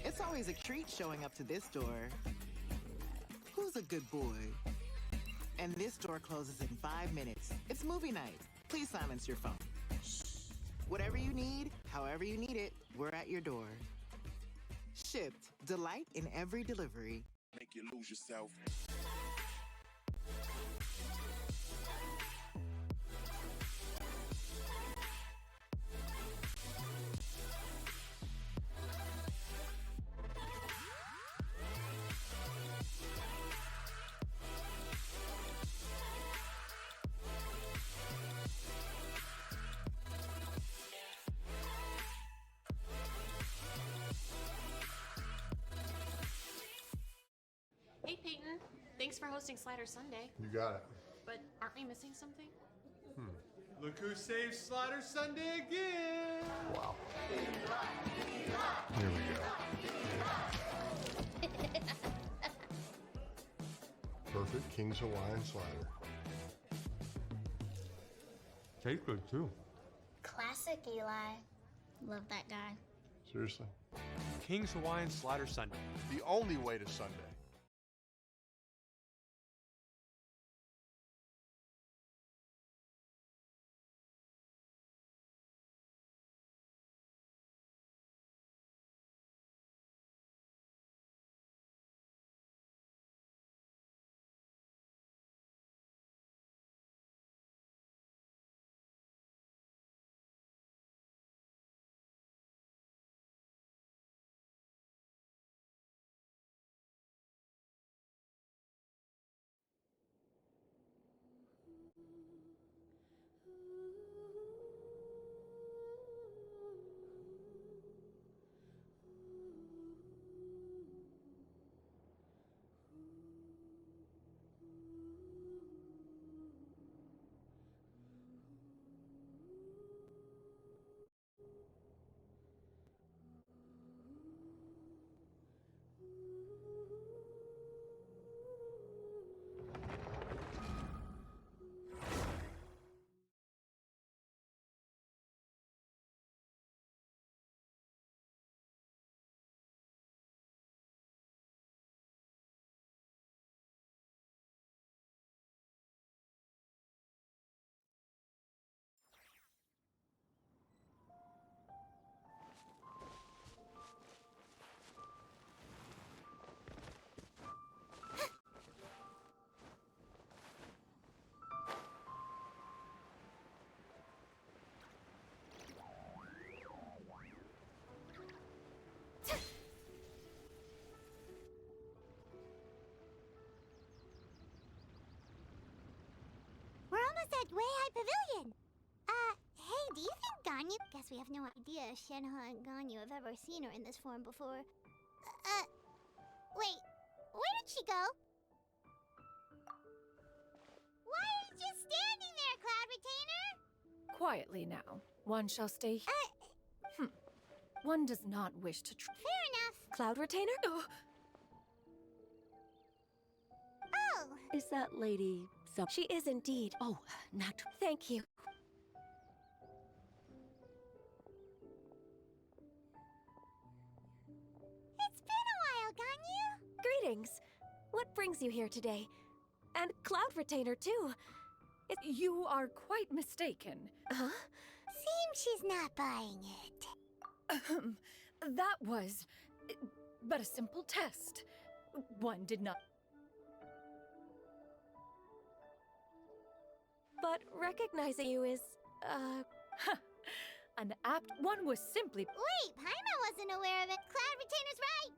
It's always a treat showing up to this door. Who's a good boy? And this door closes in 5 minutes. It's movie night. Please silence your phone. Whatever you need, however you need it, we're at your door. Shipped. Delight in every delivery. Make you lose yourself. Hey, Peyton. Thanks for hosting Slider Sunday. You got it. But aren't we missing something? Look who saved Slider Sunday again! Wow. Here we go. Perfect King's Hawaiian slider. Tastes good too. Classic Eli. Love that guy. Seriously. King's Hawaiian Slider Sunday. The only way to Sunday. We're almost at Way High Pavilion. Hey, do you think Ganyu? Guess we have no idea if Shenhe and Ganyu have ever seen her in this form before. Wait, where did she go? Why are you just standing there, Cloud Retainer? Quietly now. One shall stay here. One does not wish to Fair enough. Cloud Retainer? Oh, Is that lady some? She is indeed. Oh, not. Thank you. it's been a while, Ganyu. Greetings. What brings you here today? And Cloud Retainer, too. You are quite mistaken. Huh? Seems she's not buying it. That was but a simple test. One did not. But recognizing you is, an apt one was simply. Wait, Paimon wasn't aware of it. Cloud Retainer's right.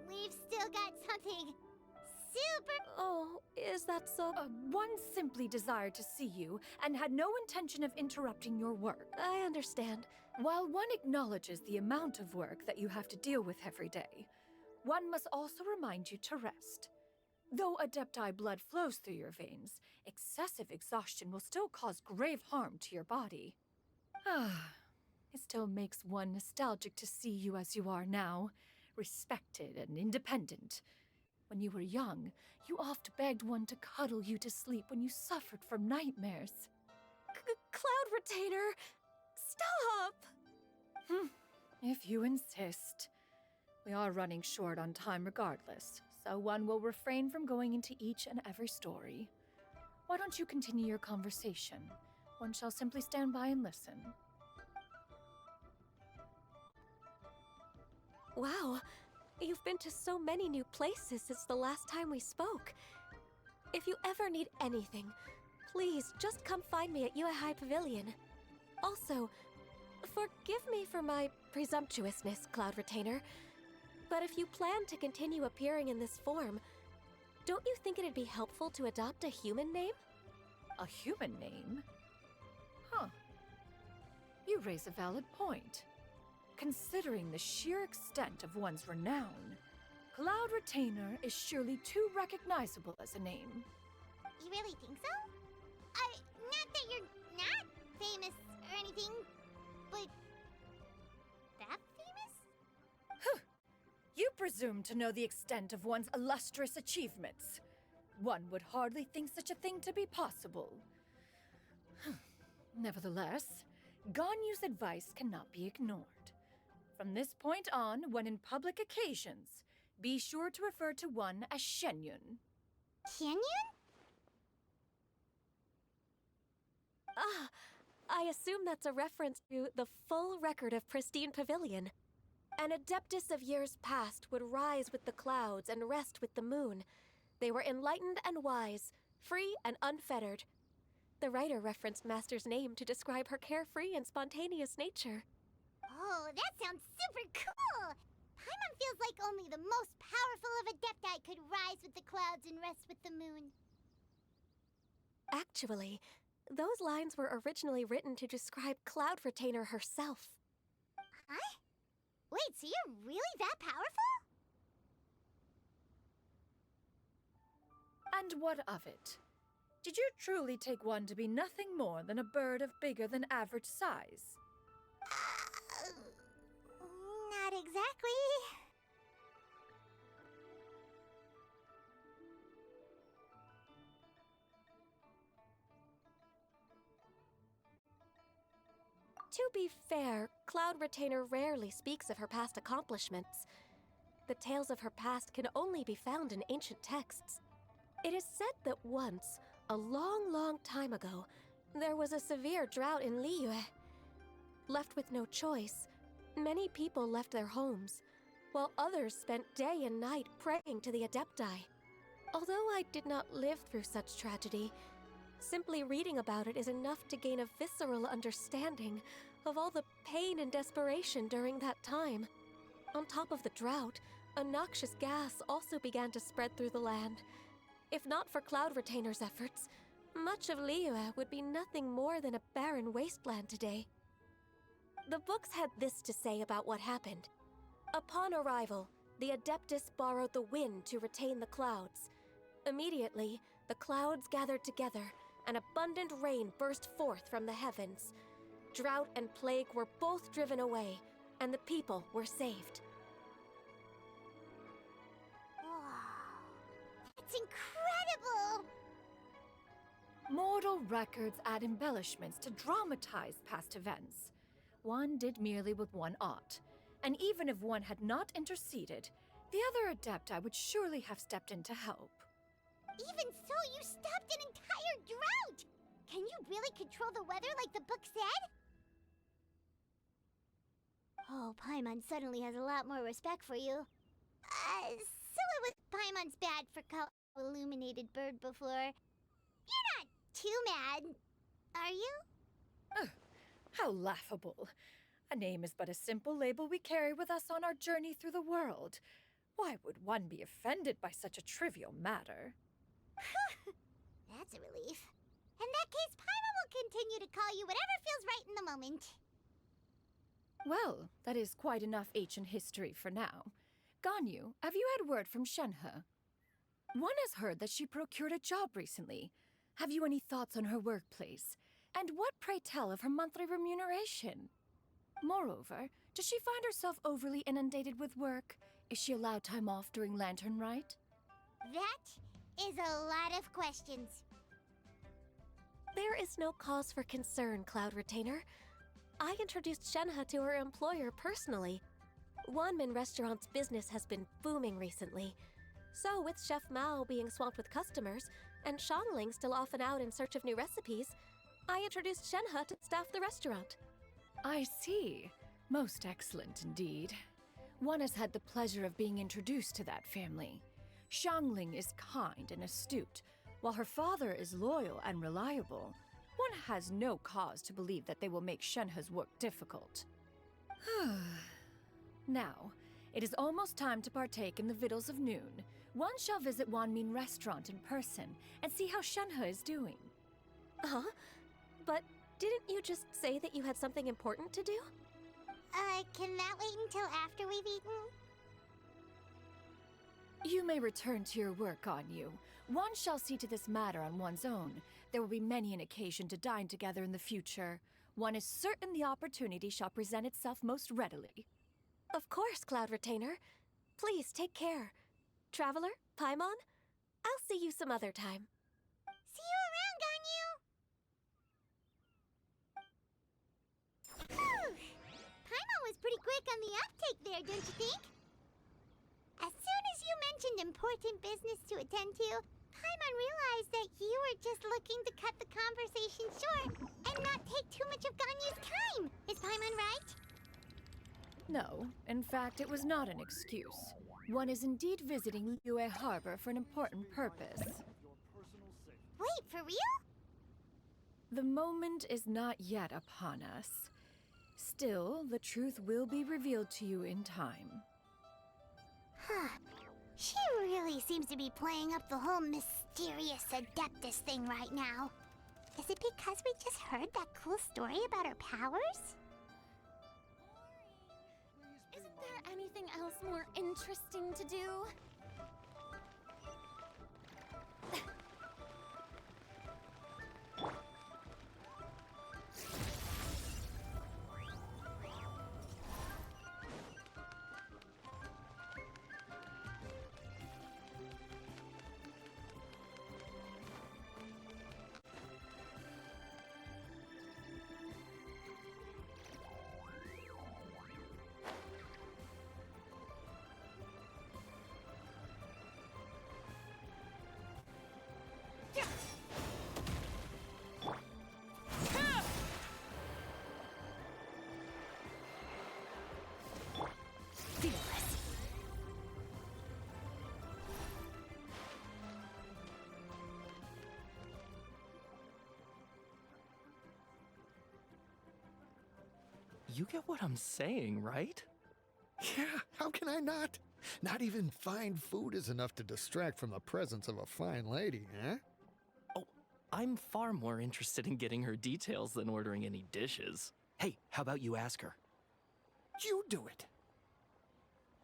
We've still got something super... Oh, is that so? One simply desired to see you and had no intention of interrupting your work. I understand. While one acknowledges the amount of work that you have to deal with every day, one must also remind you to rest. Though Adepti blood flows through your veins, excessive exhaustion will still cause grave harm to your body. It still makes one nostalgic to see you as you are now, respected and independent. When you were young, you oft begged one to cuddle you to sleep when you suffered from nightmares. Cloud Retainer! Stop! If you insist. We are running short on time regardless, so one will refrain from going into each and every story. Why don't you continue your conversation? One shall simply stand by and listen. Wow, you've been to so many new places since the last time we spoke. If you ever need anything, please just come find me at High Pavilion. Also, forgive me for my presumptuousness, Cloud Retainer, but if you plan to continue appearing in this form, don't you think it'd be helpful to adopt a human name? A human name? Huh. You raise a valid point. Considering the sheer extent of one's renown, Cloud Retainer is surely too recognizable as a name. You really think so? Not that you're not famous or anything, but that famous? You presume to know the extent of one's illustrious achievements. One would hardly think such a thing to be possible. Nevertheless, Ganyu's advice cannot be ignored. From this point on, when in public occasions, be sure to refer to one as Shenyun. Canyon? I assume that's a reference to the full record of Pristine Pavilion. An adeptus of years past would rise with the clouds and rest with the moon. They were enlightened and wise, free and unfettered. The writer referenced Master's name to describe her carefree and spontaneous nature. Oh, that sounds super cool! Paimon feels like only the most powerful of Adepti could rise with the clouds and rest with the moon. Actually, those lines were originally written to describe Cloud Retainer herself. Huh? Wait, so you're really that powerful? And what of it? Did you truly take one to be nothing more than a bird of bigger than average size? Not exactly. To be fair, Cloud Retainer rarely speaks of her past accomplishments. The tales of her past can only be found in ancient texts. It is said that once, a long, long time ago, there was a severe drought in Liyue. Left with no choice, many people left their homes, while others spent day and night praying to the Adepti. Although I did not live through such tragedy, simply reading about it is enough to gain a visceral understanding of all the pain and desperation during that time. On top of the drought, a noxious gas also began to spread through the land. If not for Cloud Retainer's efforts, much of Liyue would be nothing more than a barren wasteland today. The books had this to say about what happened. Upon arrival, the Adeptus borrowed the wind to retain the clouds. Immediately, the clouds gathered together, and abundant rain burst forth from the heavens. Drought and plague were both driven away, and the people were saved. Wow. It's incredible! Mortal records add embellishments to dramatize past events. One did merely with one ought, and even if one had not interceded, the other Adepti would surely have stepped in to help. Even so, you stopped an entire drought! Can you really control the weather like the book said? Oh, Paimon suddenly has a lot more respect for you. So it was Paimon's bad for illuminated bird before. You're not too mad, are you? How laughable. A name is but a simple label we carry with us on our journey through the world. Why would one be offended by such a trivial matter? That's a relief. In that case, Paimon will continue to call you whatever feels right in the moment. Well, that is quite enough ancient history for now. Ganyu, have you had word from Shenhe? One has heard that she procured a job recently. Have you any thoughts on her workplace? And what, pray tell, of her monthly remuneration? Moreover, does she find herself overly inundated with work? Is she allowed time off during Lantern Rite? That is a lot of questions. There is no cause for concern, Cloud Retainer. I introduced Shenhe to her employer personally. Wanmin Restaurant's business has been booming recently. So, with Chef Mao being swamped with customers, and Shangling still off and out in search of new recipes, I introduced Shenhe to staff the restaurant. I see. Most excellent indeed. One has had the pleasure of being introduced to that family. Shangling is kind and astute, while her father is loyal and reliable. One has no cause to believe that they will make Shenhe's work difficult. Now, it is almost time to partake in the victuals of noon. One shall visit Wanmin Restaurant in person and see how Shenhe is doing. Huh? But didn't you just say that you had something important to do? Can that wait until after we've eaten? You may return to your work, Ganyu. One shall see to this matter on one's own. There will be many an occasion to dine together in the future. One is certain the opportunity shall present itself most readily. Of course, Cloud Retainer. Please take care. Traveler, Paimon, I'll see you some other time. See you around, Ganyu! Whew! Paimon was pretty quick on the uptake there, don't you think? As soon as you mentioned important business to attend to, Paimon realized that you were just looking to cut the conversation short and not take too much of Ganyu's time. Is Paimon right? No, in fact, it was not an excuse. One is indeed visiting Liyue Harbor for an important purpose. Wait, for real? The moment is not yet upon us. Still, the truth will be revealed to you in time. Huh. She really seems to be playing up the whole mysterious Adeptus thing right now. Is it because we just heard that cool story about her powers? Isn't there anything else more interesting to do? You get what I'm saying, right? Yeah, how can I not? Not even fine food is enough to distract from the presence of a fine lady, eh? Oh, I'm far more interested in getting her details than ordering any dishes. Hey, how about you ask her? You do it.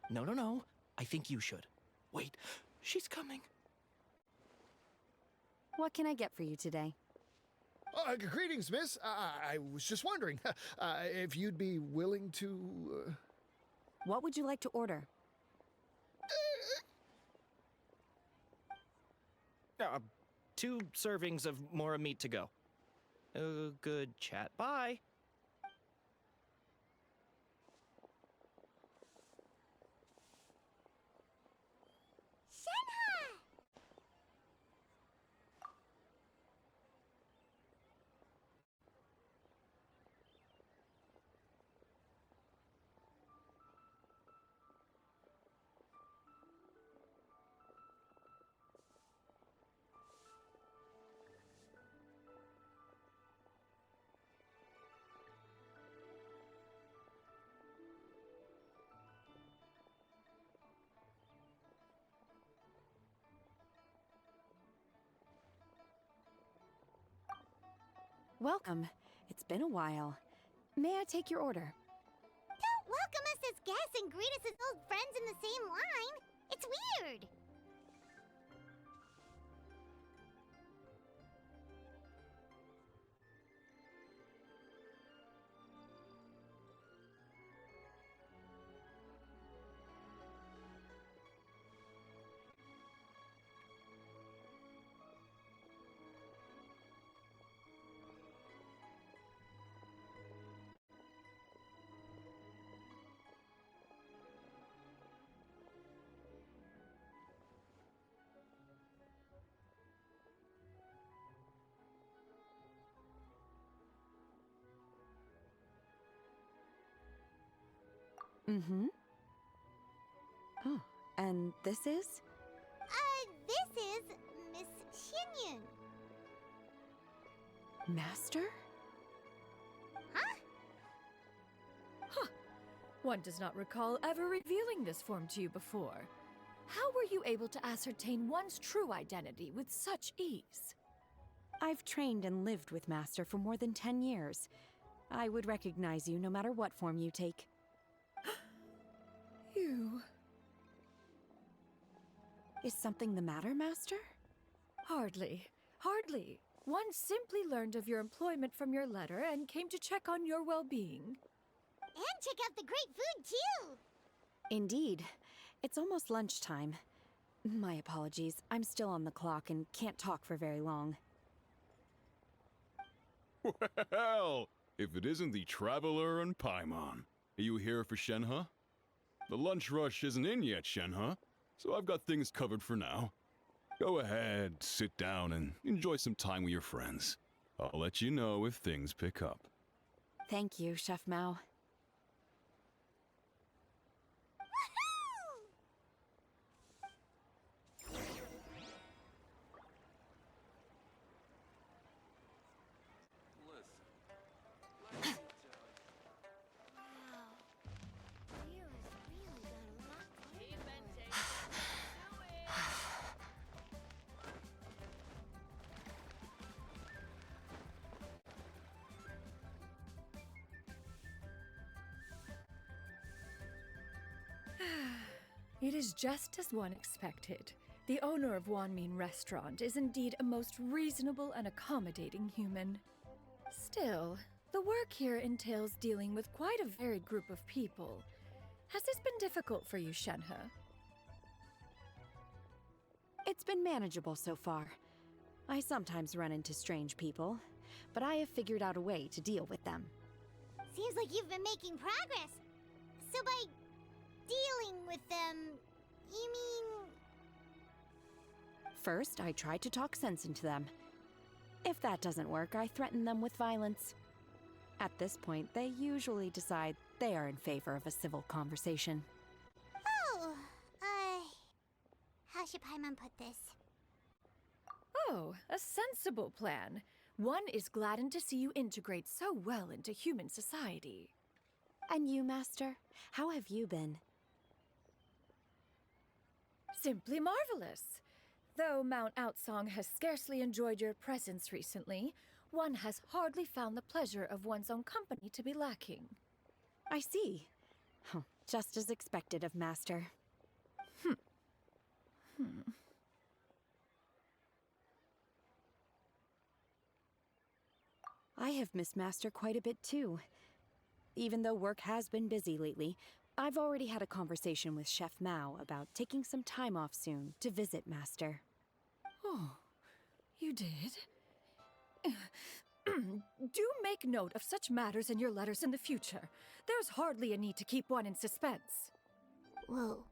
No. I think you should. Wait, she's coming. What can I get for you today? Greetings, miss. I was just wondering if you'd be willing to... What would you like to order? 2 servings of Mora meat to go. Good chat. Bye. Welcome. It's been a while. May I take your order? Don't welcome us as guests and greet us as old friends in the same line. It's weird. Mm-hmm. Oh, and this is? This is Miss Xinyun. Master? Huh? Huh. One does not recall ever revealing this form to you before. How were you able to ascertain one's true identity with such ease? I've trained and lived with Master for more than 10 years. I would recognize you no matter what form you take. You... Is something the matter, Master? Hardly. Hardly. One simply learned of your employment from your letter and came to check on your well-being. And check out the great food, too! Indeed. It's almost lunchtime. My apologies. I'm still on the clock and can't talk for very long. Well, if it isn't the Traveler and Paimon. Are you here for Shenhe? The lunch rush isn't in yet, Shenhe, so I've got things covered for now. Go ahead, sit down, and enjoy some time with your friends. I'll let you know if things pick up. Thank you, Chef Mao. It is just as one expected. The owner of Wanmin Restaurant is indeed a most reasonable and accommodating human. Still, the work here entails dealing with quite a varied group of people. Has this been difficult for you, Shenhe? It's been manageable so far. I sometimes run into strange people, but I have figured out a way to deal with them. Seems like you've been making progress. So by dealing with them, you mean... First, I try to talk sense into them. If that doesn't work, I threaten them with violence. At this point, they usually decide they are in favor of a civil conversation. Oh, how should Paimon put this? Oh, a sensible plan. One is gladdened to see you integrate so well into human society. And you, Master? How have you been? Simply marvelous. Though Mount Outsong has scarcely enjoyed your presence recently, one has hardly found the pleasure of one's own company to be lacking. I see. Oh, just as expected of Master. I have missed Master quite a bit too. Even though work has been busy lately, I've already had a conversation with Chef Mao about taking some time off soon to visit Master. Oh, you did? Do make note of such matters in your letters in the future. There's hardly a need to keep one in suspense. Whoa,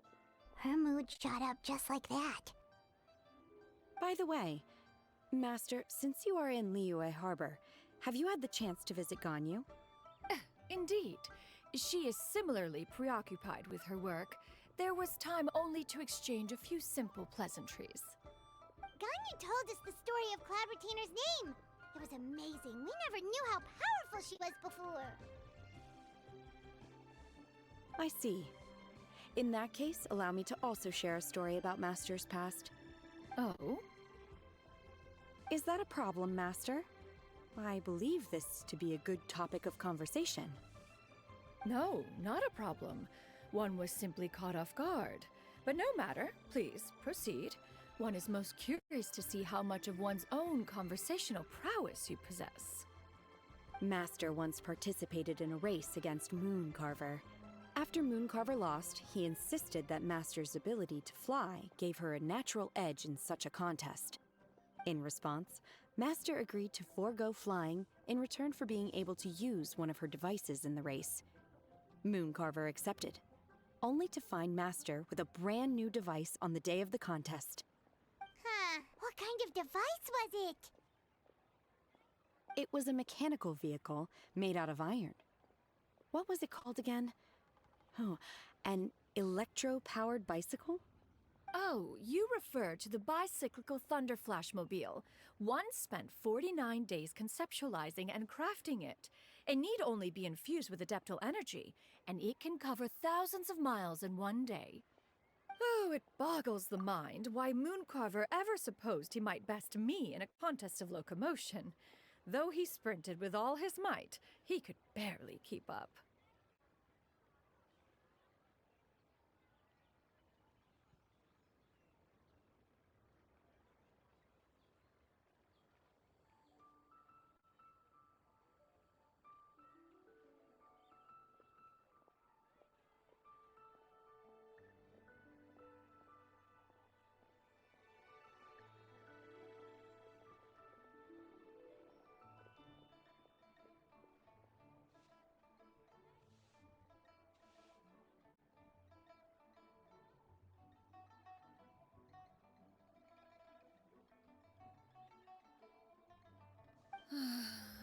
her mood shot up just like that. By the way, Master, since you are in Liyue Harbor, have you had the chance to visit Ganyu? Indeed. She is similarly preoccupied with her work. There was time only to exchange a few simple pleasantries. Ganyu told us the story of Cloud Retainer's name. It was amazing. We never knew how powerful she was before. I see. In that case, allow me to also share a story about Master's past. Oh? Is that a problem, Master? I believe this to be a good topic of conversation. No, not a problem. One was simply caught off guard. But no matter, please, proceed. One is most curious to see how much of one's own conversational prowess you possess. Master once participated in a race against Mooncarver. After Mooncarver lost, he insisted that Master's ability to fly gave her a natural edge in such a contest. In response, Master agreed to forego flying in return for being able to use one of her devices in the race. Mooncarver accepted, only to find Master with a brand new device on the day of the contest. Huh, what kind of device was it? It was a mechanical vehicle made out of iron. What was it called again? Oh, an electro-powered bicycle? Oh, you refer to the bicyclical Thunder Flashmobile. One spent 49 days conceptualizing and crafting it. It need only be infused with adeptal energy, and it can cover thousands of miles in one day. Oh, it boggles the mind why Mooncarver ever supposed he might best me in a contest of locomotion. Though he sprinted with all his might, he could barely keep up.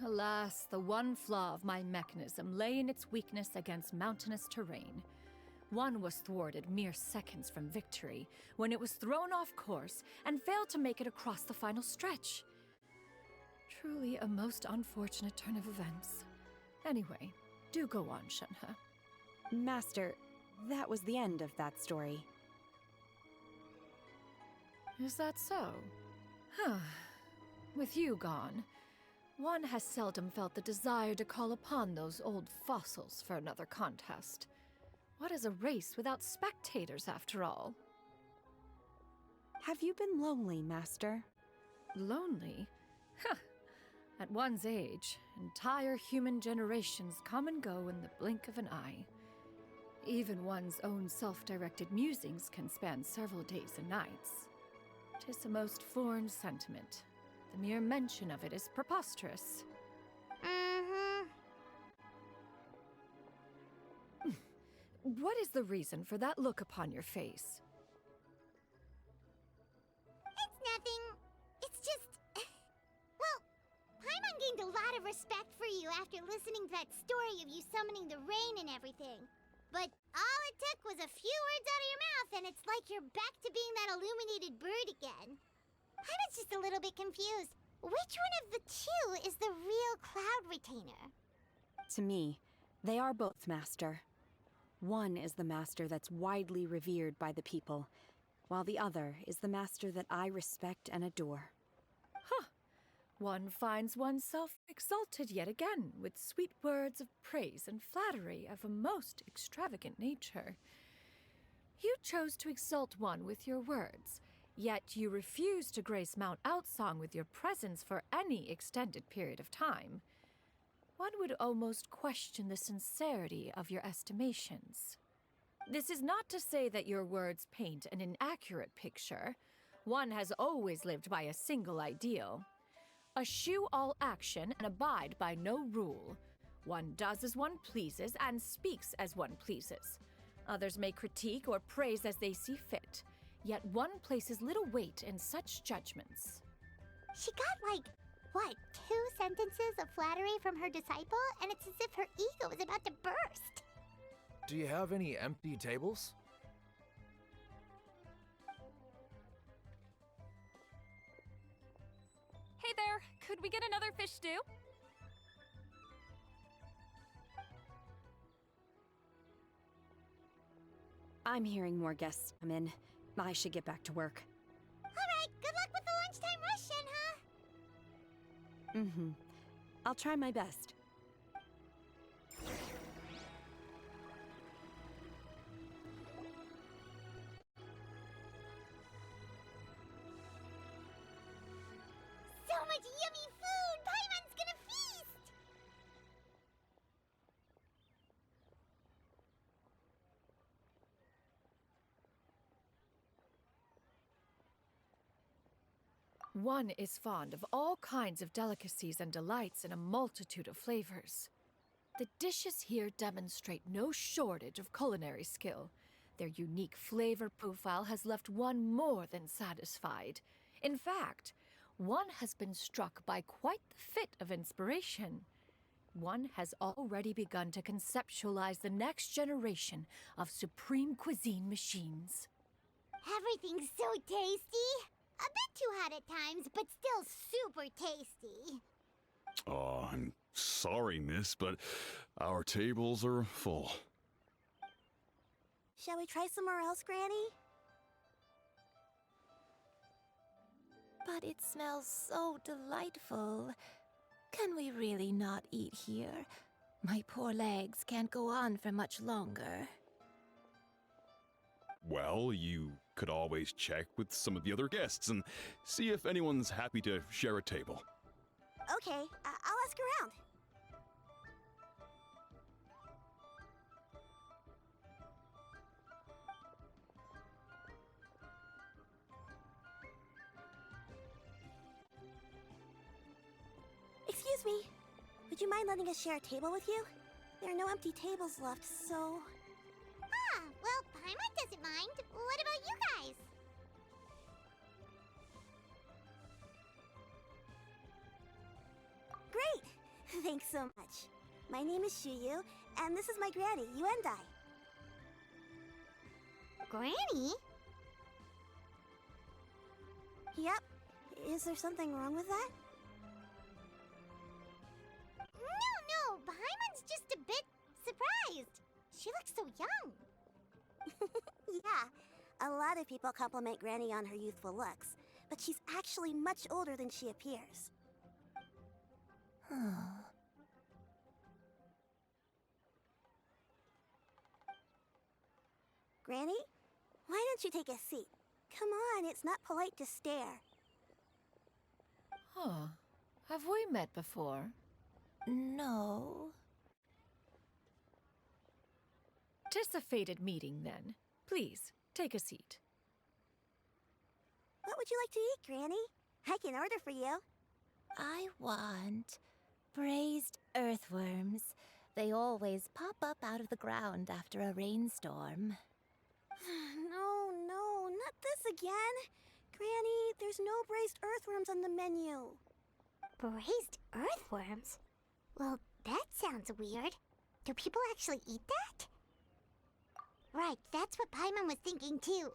Alas, the one flaw of my mechanism lay in its weakness against mountainous terrain. One was thwarted mere seconds from victory, when it was thrown off course and failed to make it across the final stretch. Truly a most unfortunate turn of events. Anyway, do go on, Shenhe. Master, that was the end of that story. Is that so? Huh. With you gone, one has seldom felt the desire to call upon those old fossils for another contest. What is a race without spectators, after all? Have you been lonely, Master? Lonely? Huh. At one's age, entire human generations come and go in the blink of an eye. Even one's own self-directed musings can span several days and nights. 'Tis a most foreign sentiment. The mere mention of it is preposterous. What is the reason for that look upon your face? It's nothing. It's just... Well, Paimon gained a lot of respect for you after listening to that story of you summoning the rain and everything. But all it took was a few words out of your mouth and it's like you're back to being that illuminated bird again. Paimon's just a little bit confused. Which one of the two is the real Cloud Retainer? To me, they are both, Master. One is the master that's widely revered by the people, while the other is the master that I respect and adore. Huh. One finds oneself exalted yet again with sweet words of praise and flattery of a most extravagant nature. You chose to exalt one with your words, yet you refuse to grace Mount Outsong with your presence for any extended period of time. One would almost question the sincerity of your estimations. This is not to say that your words paint an inaccurate picture. One has always lived by a single ideal. Eschew all action and abide by no rule. One does as one pleases and speaks as one pleases. Others may critique or praise as they see fit, yet one places little weight in such judgments. She got like... what, 2 sentences of flattery from her disciple, and it's as if her ego is about to burst. Do you have any empty tables? Hey there, could we get another fish stew? I'm hearing more guests come in. I should get back to work. Alright, good luck with the lunchtime rush, Shenhe! I'll try my best. So much yummy food! Paimon's gonna feast! One is fond of all kinds of delicacies and delights in a multitude of flavors. The dishes here demonstrate no shortage of culinary skill. Their unique flavor profile has left one more than satisfied. In fact, one has been struck by quite the fit of inspiration. One has already begun to conceptualize the next generation of supreme cuisine machines. Everything's so tasty! A bit too hot at times, but still super tasty. Oh, I'm sorry, miss, but our tables are full. Shall we try somewhere else, Granny? But it smells so delightful. Can we really not eat here? My poor legs can't go on for much longer. Well, you could always check with some of the other guests and see if anyone's happy to share a table. Okay, I'll ask around. Excuse me. Would you mind letting us share a table with you? There are no empty tables left, so... Ah, well, Paimon doesn't mind. What about you guys? Great! Thanks so much. My name is Shuyu, and this is my granny, Yuendai. Granny? Yep. Is there something wrong with that? No, Paimon's just a bit surprised. She looks so young. Yeah, a lot of people compliment Granny on her youthful looks, but she's actually much older than she appears. Granny, why don't you take a seat? Come on, it's not polite to stare. Huh. Have we met before? No. 'Tis a fated meeting, then. Please, take a seat. What would you like to eat, Granny? I can order for you. I want braised earthworms. They always pop up out of the ground after a rainstorm. No, not this again. Granny, there's no braised earthworms on the menu. Braised earthworms? Well, that sounds weird. Do people actually eat that? Right, that's what Paimon was thinking too.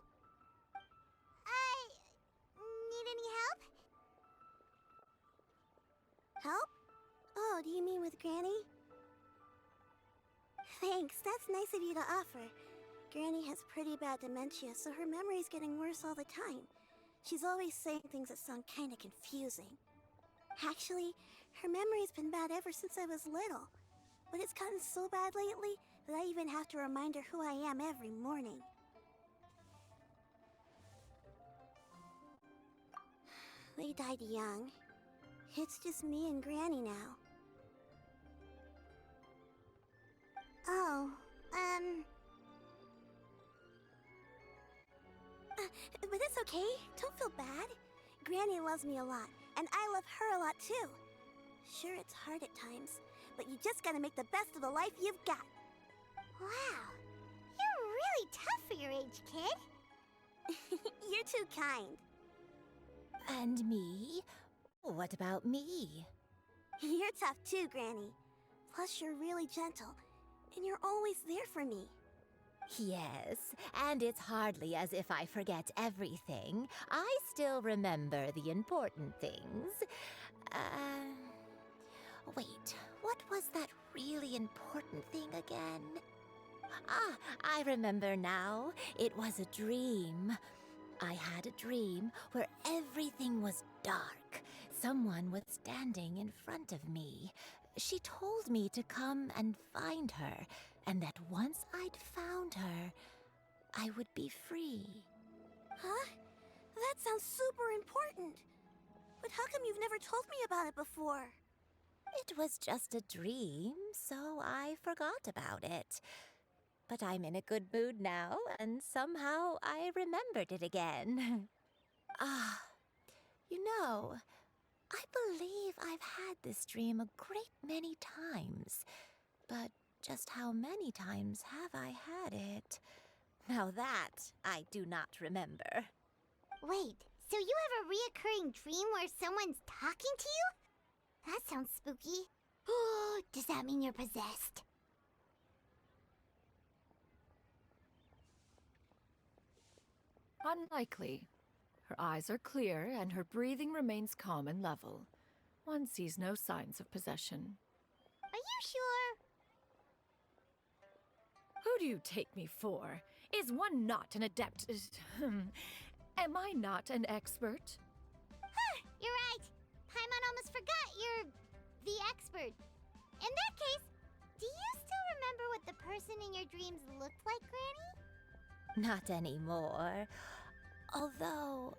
Need any help? Help? Oh, do you mean with Granny? Thanks, that's nice of you to offer. Granny has pretty bad dementia, so her memory's getting worse all the time. She's always saying things that sound kinda confusing. Actually, her memory's been bad ever since I was little. But it's gotten so bad lately that I even have to remind her who I am every morning. They died young. It's just me and Granny now. Oh, but it's okay. Don't feel bad. Granny loves me a lot, and I love her a lot too. Sure, it's hard at times, but you just gotta make the best of the life you've got. Wow, you're really tough for your age, kid. You're too kind. And me? What about me? You're tough too, Granny. Plus, you're really gentle, and you're always there for me. Yes, and it's hardly as if I forget everything. I still remember the important things. Wait, what was that really important thing again? Ah, I remember now. It was a dream. I had a dream where everything was dark. Someone was standing in front of me. She told me to come and find her, and that once I'd found her, I would be free. Huh? That sounds super important. But how come you've never told me about it before? It was just a dream, so I forgot about it. But I'm in a good mood now, and somehow I remembered it again. Ah, you know, I believe I've had this dream a great many times. But just how many times have I had it? Now that I do not remember. Wait, so you have a reoccurring dream where someone's talking to you? That sounds spooky. Oh, does that mean you're possessed? Unlikely. Her eyes are clear and her breathing remains calm and level. One sees no signs of possession. Are you sure? Who do you take me for? Is one not an adept? Am I not an expert? Huh, you're right. Paimon almost forgot you're the expert. In that case, do you still remember what the person in your dreams looked like, Granny? Not anymore. Although,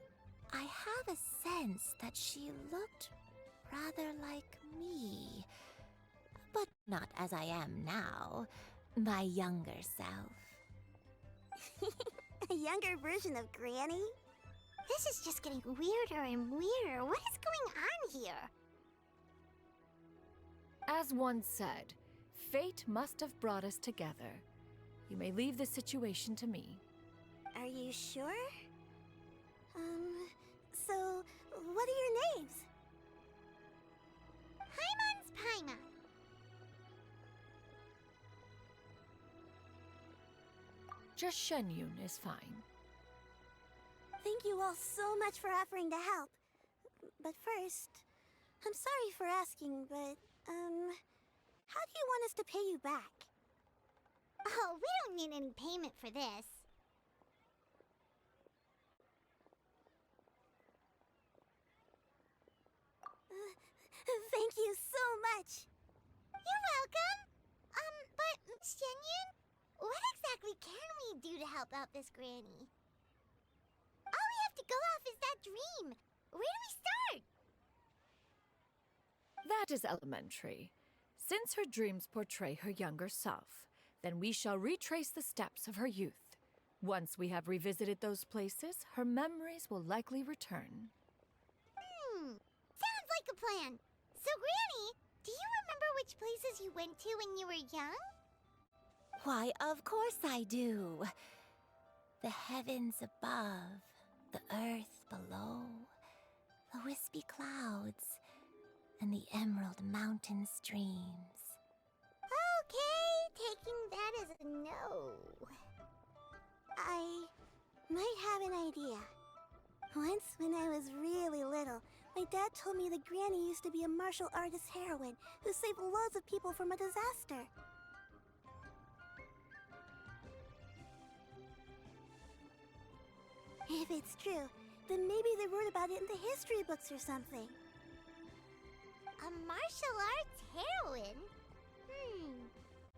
I have a sense that she looked rather like me. But not as I am now. My younger self. A younger version of Granny? This is just getting weirder and weirder. What is going on here? As one said, fate must have brought us together. You may leave the situation to me. Are you sure? So, what are your names? Paimon's Paimon. Just Shenyun is fine. Thank you all so much for offering to help. But first, I'm sorry for asking, but, how do you want us to pay you back? Oh, we don't need any payment for this. Thank you so much. You're welcome. But Shenyun, what exactly can we do to help out this granny? All we have to go off is that dream. Where do we start? That is elementary. Since her dreams portray her younger self, then we shall retrace the steps of her youth. Once we have revisited those places, her memories will likely return. Sounds like a plan. So, Granny, do you remember which places you went to when you were young? Why, of course I do. The heavens above, the earth below, the wispy clouds, and the emerald mountain streams. Okay, taking that as a no. I might have an idea. Once, when I was really little, my dad told me that Granny used to be a martial artist heroine who saved loads of people from a disaster. If it's true, then maybe they wrote about it in the history books or something. A martial arts heroine?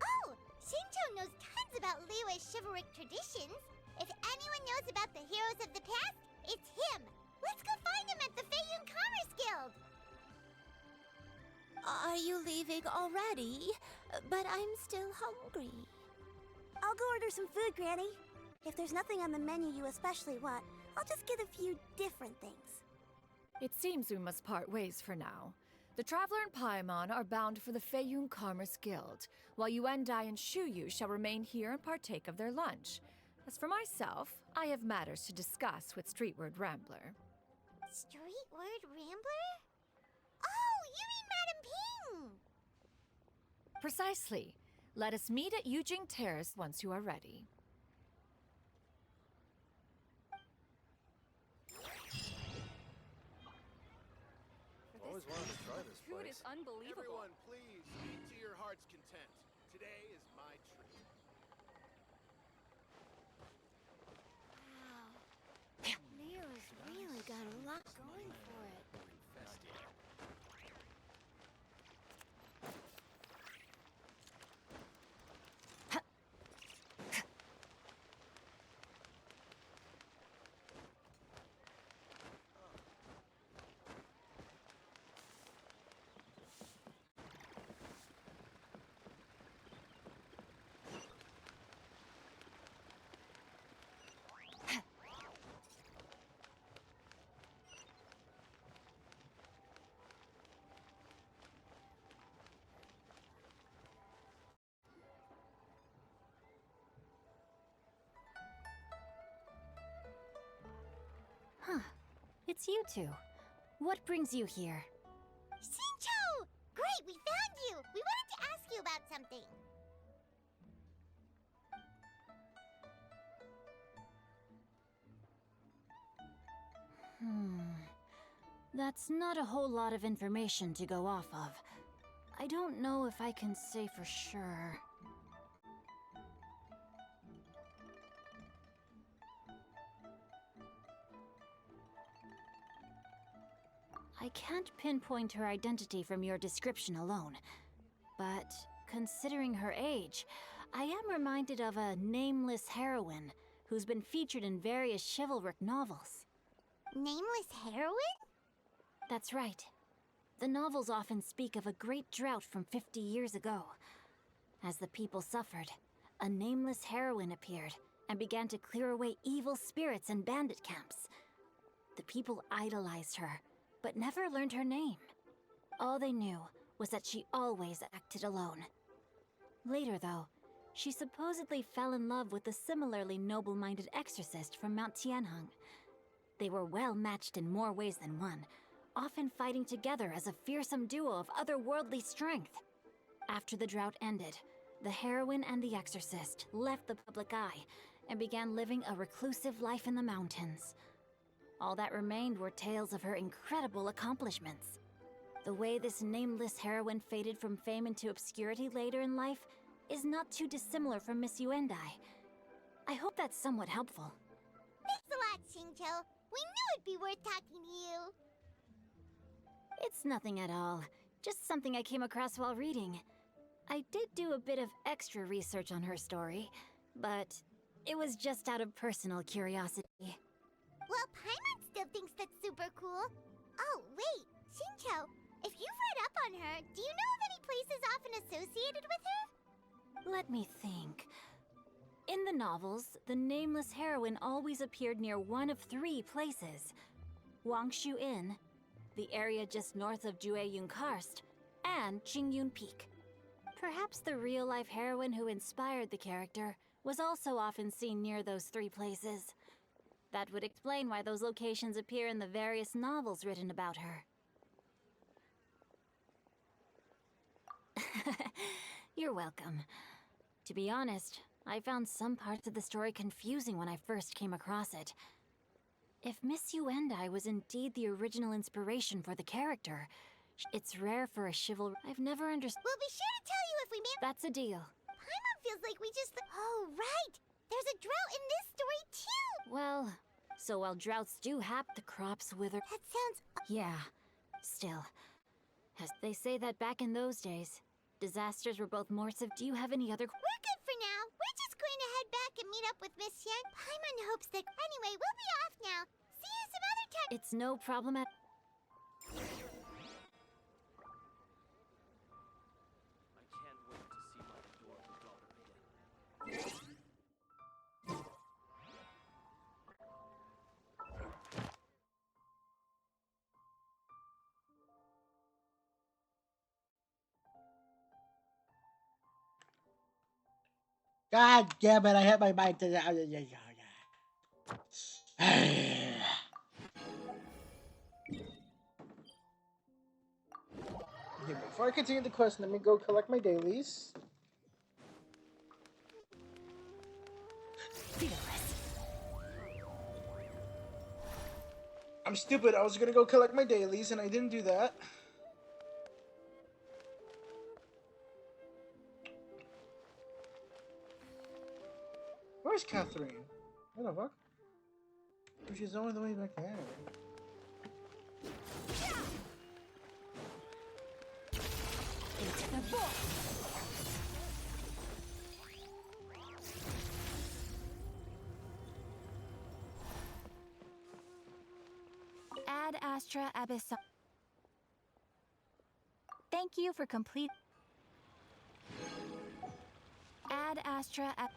Oh, Shinjo knows tons about Liyue's chivalric traditions. If anyone knows about the heroes of the past, it's him. Let's go find him at the Feiyun Commerce Guild. Are you leaving already? But I'm still hungry. I'll go order some food, Granny. If there's nothing on the menu you especially want, I'll just get a few different things. It seems we must part ways for now. The Traveler and Paimon are bound for the Feiyun Commerce Guild, while Yuendai and Shuyu shall remain here and partake of their lunch. As for myself, I have matters to discuss with Streetward Rambler. Streetward Rambler? Oh, you mean Madam Ping! Precisely. Let us meet at Yujing Terrace once you are ready. Always wanted to try this Food place. is unbelievable. Everyone, please eat to your heart's content. Today is my treat. Wow. Liyue's really got a lot going for it. It's you two. What brings you here? Shincho! Great, we found you! We wanted to ask you about something. That's not a whole lot of information to go off of. I don't know if I can say for sure. I can't pinpoint her identity from your description alone, but considering her age, I am reminded of a nameless heroine who's been featured in various chivalric novels. Nameless heroine? That's right. The novels often speak of a great drought from 50 years ago. As the people suffered, a nameless heroine appeared and began to clear away evil spirits and bandit camps. The people idolized her, but never learned her name. All they knew was that she always acted alone. Later, though, she supposedly fell in love with a similarly noble-minded exorcist from Mount Tianheng. They were well matched in more ways than one, often fighting together as a fearsome duo of otherworldly strength. After the drought ended, the heroine and the exorcist left the public eye and began living a reclusive life in the mountains. All that remained were tales of her incredible accomplishments. The way this nameless heroine faded from fame into obscurity later in life is not too dissimilar from Miss Yuendai. I hope that's somewhat helpful. Thanks a lot, Shincho. We knew it'd be worth talking to you. It's nothing at all. Just something I came across while reading. I did do a bit of extra research on her story, but it was just out of personal curiosity. Well, Paimon still thinks that's super cool. Oh, wait, Shincho, if you've read up on her, do you know of any places often associated with her? Let me think. In the novels, the nameless heroine always appeared near one of 3 places. Wangshu Inn, the area just north of Jueyun Karst, and Qingyun Peak. Perhaps the real-life heroine who inspired the character was also often seen near those 3 places. That would explain why those locations appear in the various novels written about her. You're welcome. To be honest, I found some parts of the story confusing when I first came across it. If Miss Yuendai was indeed the original inspiration for the character, it's rare for a chivalry. I've never understood. We'll be sure to tell you if we may. That's a deal. Paimon feels like we just. Oh, right! There's a drought in this story, too! Well, so while droughts do happen, the crops wither. That sounds. Yeah, still. As they say that back in those days, disasters were both more severe. Do you have any other? We're good for now. We're just going to head back and meet up with Miss Yen. Paimon hopes that. Anyway, we'll be off now. See you some other time. It's no problem at. God damn it, I hit my mic. Okay, before I continue the quest, let me go collect my dailies. I'm stupid. I was gonna go collect my dailies and I didn't do that. Where's Catherine? What the fuck? She's only the way back there. Into the book. Ad Astra Abyssal. Thank you for complete. Ad Astra Ab.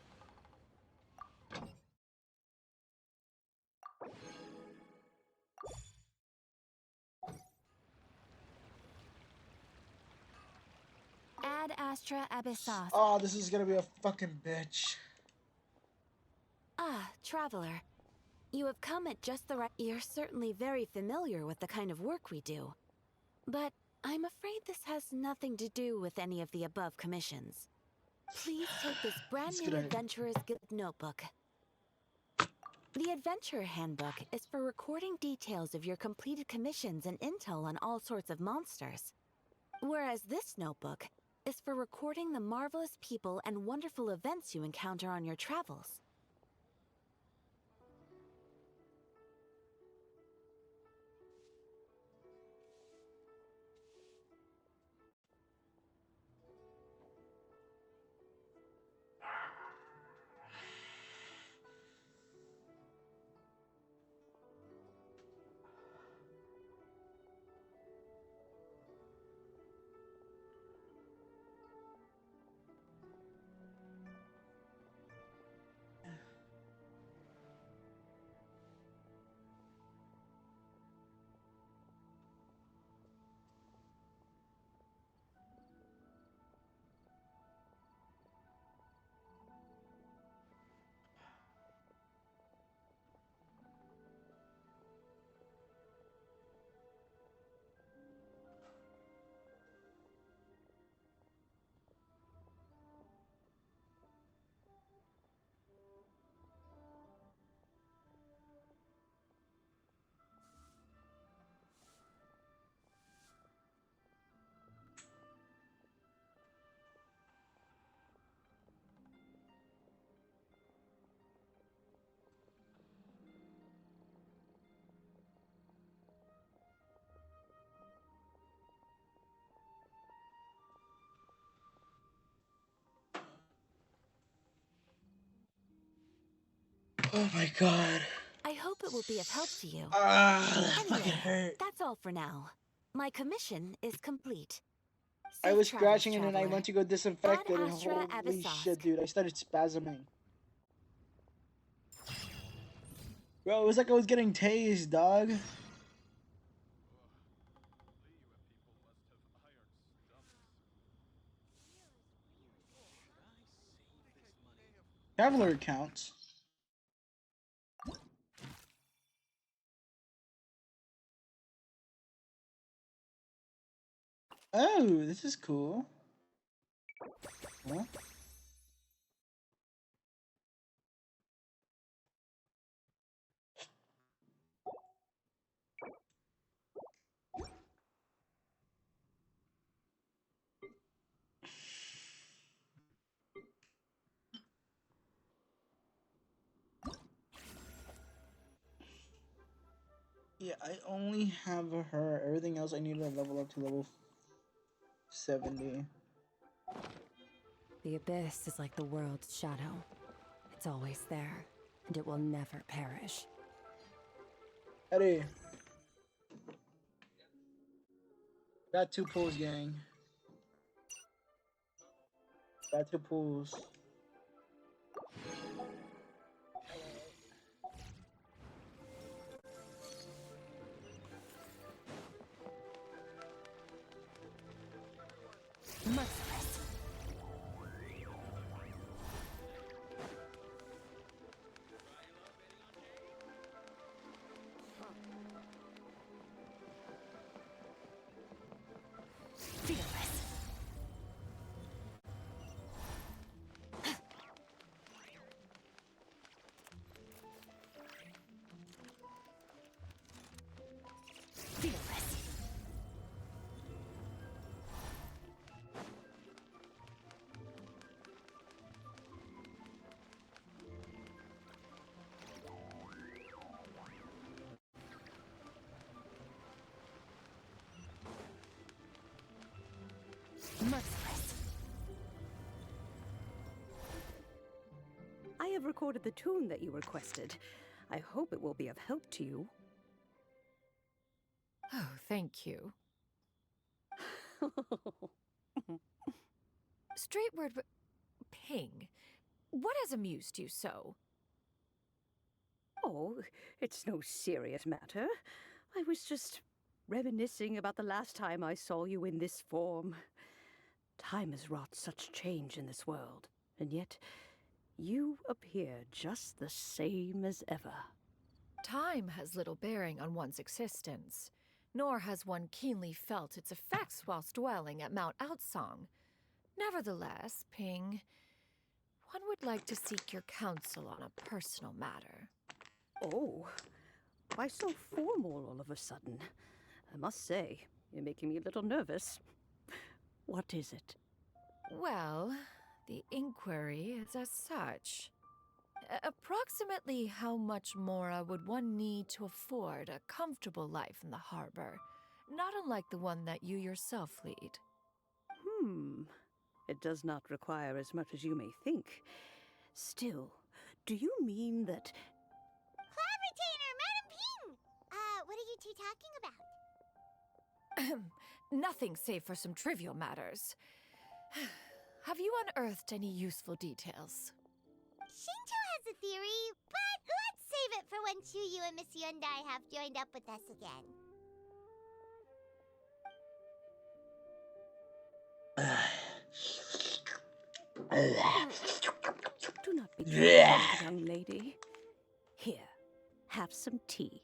Ad Astra Abyssal. Oh, this is gonna be a fucking bitch. Ah, traveler. You have come at just the right. You're certainly very familiar with the kind of work we do. But I'm afraid this has nothing to do with any of the above commissions. Please take this brand Let's new get ahead. Adventurer's Guild notebook. The Adventurer Handbook is for recording details of your completed commissions and intel on all sorts of monsters. Whereas this notebook is for recording the marvelous people and wonderful events you encounter on your travels. Oh my god. I hope it will be of help to you. That fucking Anyway, hurt. that's all for now. My commission is complete. I Safe was travels, scratching it and I traveler. went to go disinfect Ad it and Astra holy Abyssosque. shit, dude. I started spasming. Bro, it was like I was getting tased, dog. Traveler accounts. Oh, this is cool. Huh? Yeah, I only have her. Everything else I need to level up to level 70. The abyss is like the world's shadow. It's always there, and it will never perish. Eddie. Got 2 pulls, gang. Got 2 pulls. Merciless. Fearless. Fearless. Merciless. I have recorded the tune that you requested. I hope it will be of help to you. Oh, thank you. Straightward ping. What has amused you so? Oh, it's no serious matter. I was just reminiscing about the last time I saw you in this form. Time has wrought such change in this world, and yet you appear just the same as ever. Time has little bearing on one's existence, nor has one keenly felt its effects whilst dwelling at Mount Outsong. Nevertheless, Ping, one would like to seek your counsel on a personal matter. Oh, why so formal all of a sudden? I must say, you're making me a little nervous. What is it? Well, the inquiry is as such. Approximately how much more would one need to afford a comfortable life in the harbor, not unlike the one that you yourself lead? It does not require as much as you may think. Still, do you mean that... Clavitainer, Madam Ping! What are you two talking about? Nothing save for some trivial matters. Have you unearthed any useful details? Shinto has a theory, but let's save it for when Chuyu and Miss Yundai have joined up with us again. Do not be careful, young lady. Here, have some tea.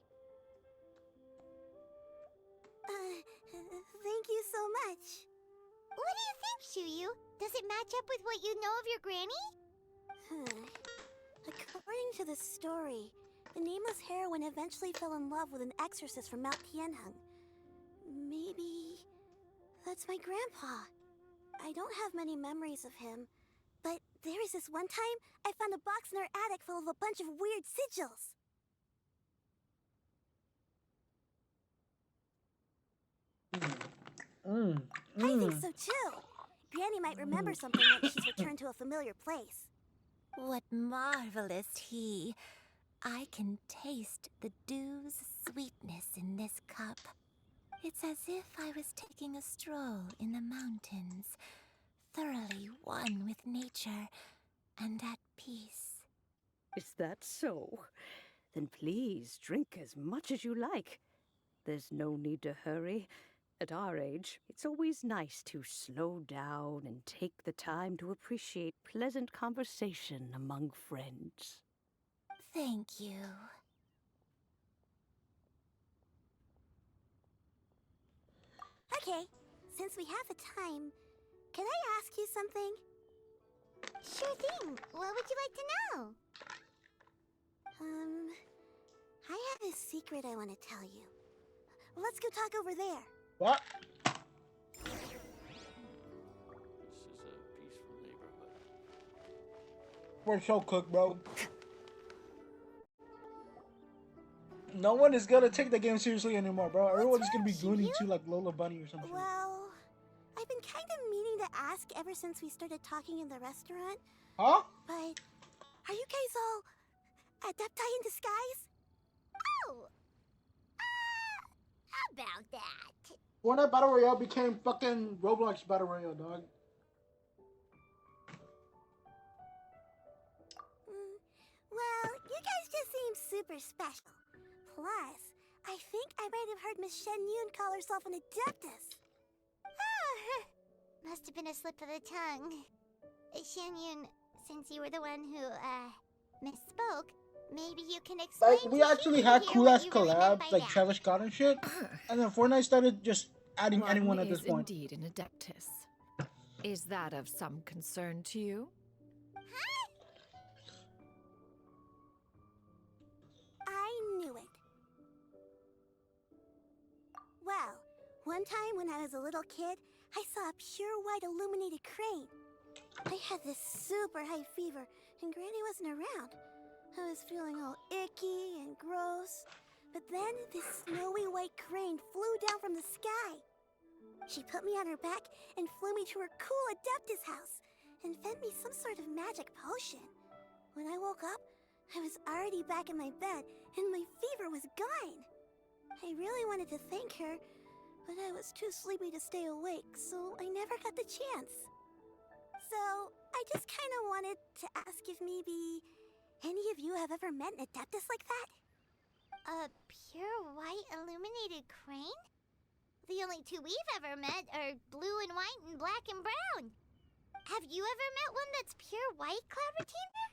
Thank you so much. What do you think, Chuyu? Does it match up with what you know of your granny? According to the story, the nameless heroine eventually fell in love with an exorcist from Mount Tianheng. Maybe that's my grandpa. I don't have many memories of him, but there was this one time I found a box in our attic full of a bunch of weird sigils. I think so too. Granny might remember something once she's returned to a familiar place. What marvelous tea. I can taste the dew's sweetness in this cup. It's as if I was taking a stroll in the mountains, thoroughly one with nature and at peace. Is that so? Then please drink as much as you like. There's no need to hurry. At our age, it's always nice to slow down and take the time to appreciate pleasant conversation among friends. Thank you. Okay, since we have the time, can I ask you something? Sure thing. What would you like to know? I have a secret I want to tell you. Let's go talk over there. What? This is a peaceful neighborhood. We're so cooked, bro. No one is gonna take the game seriously anymore, bro. Everyone's gonna be gooning to like Lola Bunny or something. Well, I've been kind of meaning to ask ever since we started talking in the restaurant. Huh? But are you guys all adepti in disguise? Oh! About that. Fortnite Battle Royale became fucking Roblox Battle Royale, dog. Well, you guys just seem super special. Plus, I think I might have heard Miss Shen Yun call herself an adeptus. Must have been a slip of the tongue. Shen Yun, since you were the one who, misspoke, maybe you can explain Like, we actually had cool ass collabs, like Travis Scott and shit. And then Fortnite started just adding anyone at this point. Indeed an adeptus. Is that of some concern to you? I knew it. Well, one time when I was a little kid, I saw a pure white illuminated crane. I had this super high fever, and Granny wasn't around. I was feeling all icky and gross. But then this snowy white crane flew down from the sky. She put me on her back and flew me to her cool Adeptus house and fed me some sort of magic potion. When I woke up, I was already back in my bed and my fever was gone. I really wanted to thank her, but I was too sleepy to stay awake, so I never got the chance. So, I just kind of wanted to ask if maybe any of you have ever met an Adeptus like that? A pure white illuminated crane? The only two we've ever met are blue and white and black and brown. Have you ever met one that's pure white, Clavitainer?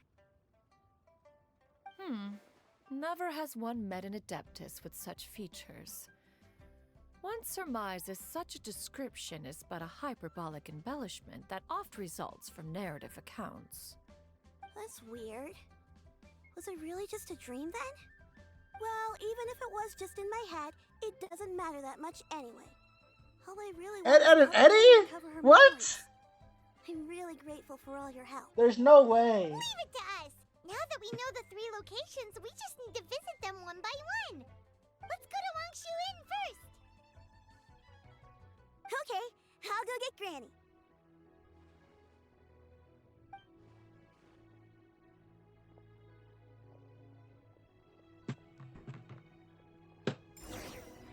never has one met an Adeptus with such features. One surmises such a description is but a hyperbolic embellishment that oft results from narrative accounts. That's weird. Was it really just a dream then? Well, even if it was just in my head, it doesn't matter that much anyway. All I really want is Eddie? cover her What? memories. I'm really grateful for all your help. There's no way. Leave it to us! Now that we know the 3 locations, we just need to visit them one by one. Let's go to Wangshu Inn first. Okay, I'll go get Granny.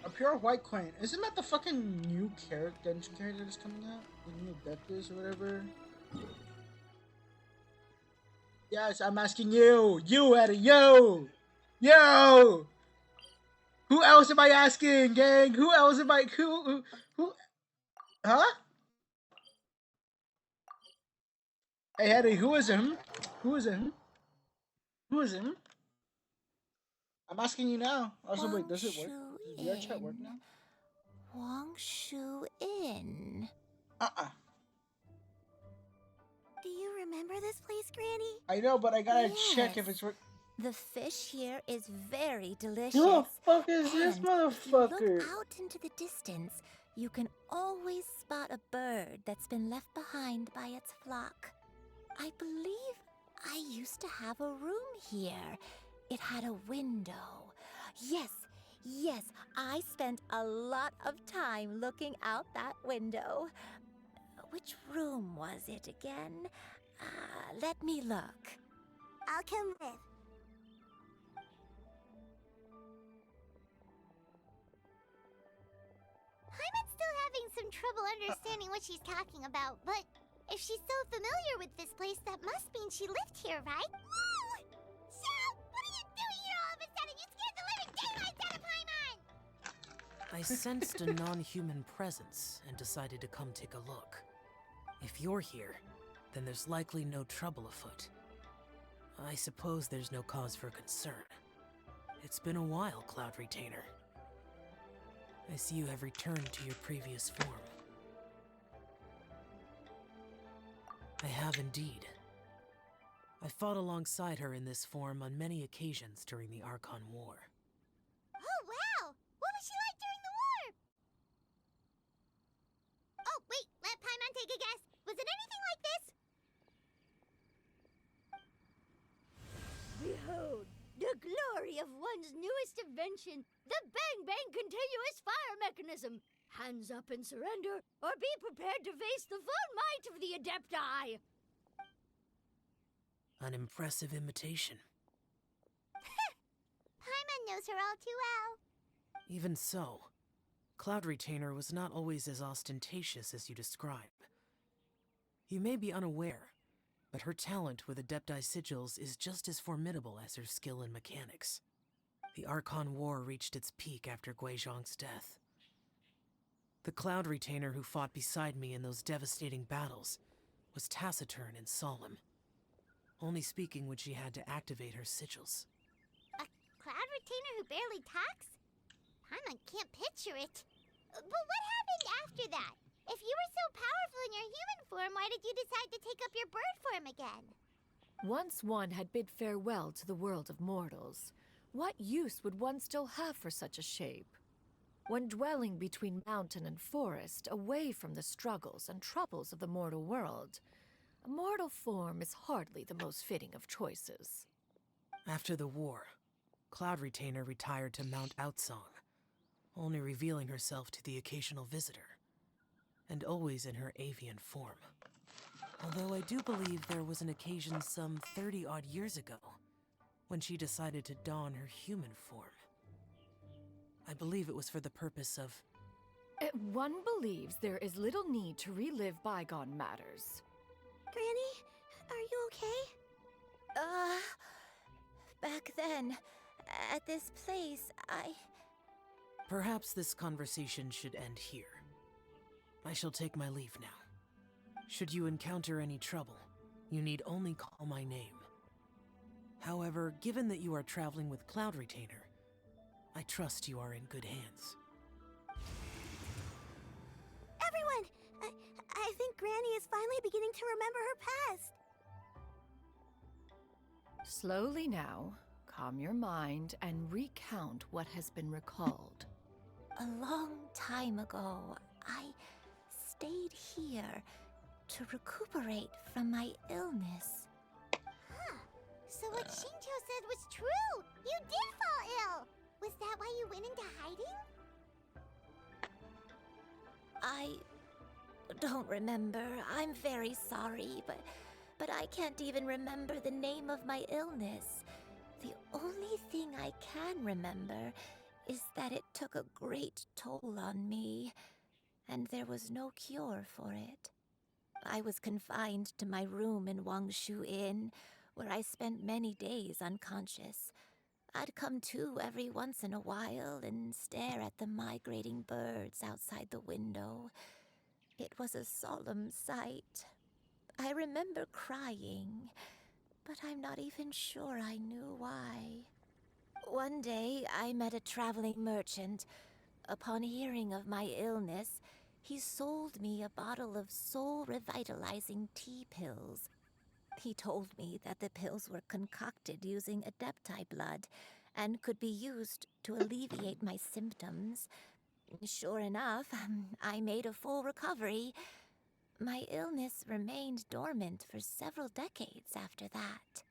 A pure white coin. Isn't that the fucking new genshin character that's coming out? The new Adeptus or whatever? Yes, I'm asking you! You, Eddie! You! Yo! Who else am I asking, gang? Who else am I... Who? Huh? Hey, Eddie, who is him? Who is him? Who is him? I'm asking you now. Also, wait, does it work? Does VR chat work now? Wangshu Inn. Do you remember this place, Granny? I know, but I gotta check if it's work. The fish here is very delicious. Who the fuck is this And motherfucker? if you look out into the distance, you can always spot a bird that's been left behind by its flock. I believe I used to have a room here. It had a window. Yes, I spent a lot of time looking out that window. Which room was it again? Let me look. I'll come with. Paimon's still having some trouble understanding what she's talking about, but if she's so familiar with this place, that must mean she lived here, right? Whoa! Shell, what are you doing here all of a sudden? You scared the living daylights out of Paimon! I sensed a non-human presence and decided to come take a look. If you're here, then there's likely no trouble afoot. I suppose there's no cause for concern. It's been a while, Cloud Retainer. I see you have returned to your previous form. I have indeed. I fought alongside her in this form on many occasions during the Archon War. Oh, wow! What was she like during the war? Oh, wait, let Paimon take a guess. Was it anything like this? Behold, the glory of one's newest invention, the Bang Bang Continuous Fire Mechanism. Hands up and surrender, or be prepared to face the full might of the Adepti. An impressive imitation. Paimon knows her all too well. Even so, Cloud Retainer was not always as ostentatious as you describe. You may be unaware, but her talent with Adepti sigils is just as formidable as her skill in mechanics. The Archon War reached its peak after Guizhong's death. The Cloud Retainer who fought beside me in those devastating battles was taciturn and solemn, only speaking when she had to activate her sigils. A Cloud Retainer who barely talks? Paimon can't picture it. But what happened after that? If you were so powerful in your human form, why did you decide to take up your bird form again? Once one had bid farewell to the world of mortals, what use would one still have for such a shape? When dwelling between mountain and forest, away from the struggles and troubles of the mortal world, a mortal form is hardly the most fitting of choices. After the war, Cloud Retainer retired to Mount Outsong, only revealing herself to the occasional visitor, and always in her avian form. Although I do believe there was an occasion some 30-odd years ago when she decided to don her human form. I believe it was for the purpose of... One believes there is little need to relive bygone matters. Granny, are you okay? Back then, at this place, Perhaps this conversation should end here. I shall take my leave now. Should you encounter any trouble, you need only call my name. However, given that you are traveling with Cloud Retainer, I trust you are in good hands. Everyone! I think Granny is finally beginning to remember her past. Slowly now, calm your mind and recount what has been recalled. A long time ago, I stayed here to recuperate from my illness. Huh. So what Shinto said was true! You did fall ill! Was that why you went into hiding? I don't remember. I'm very sorry, but I can't even remember the name of my illness. The only thing I can remember is that it took a great toll on me, and there was no cure for it. I was confined to my room in Wangshu Inn, where I spent many days unconscious. I'd come to every once in a while and stare at the migrating birds outside the window. It was a solemn sight. I remember crying, but I'm not even sure I knew why. One day, I met a traveling merchant. Upon hearing of my illness, he sold me a bottle of soul-revitalizing tea pills. He told me that the pills were concocted using Adepti blood and could be used to alleviate my symptoms. Sure enough, I made a full recovery. My illness remained dormant for several decades after that.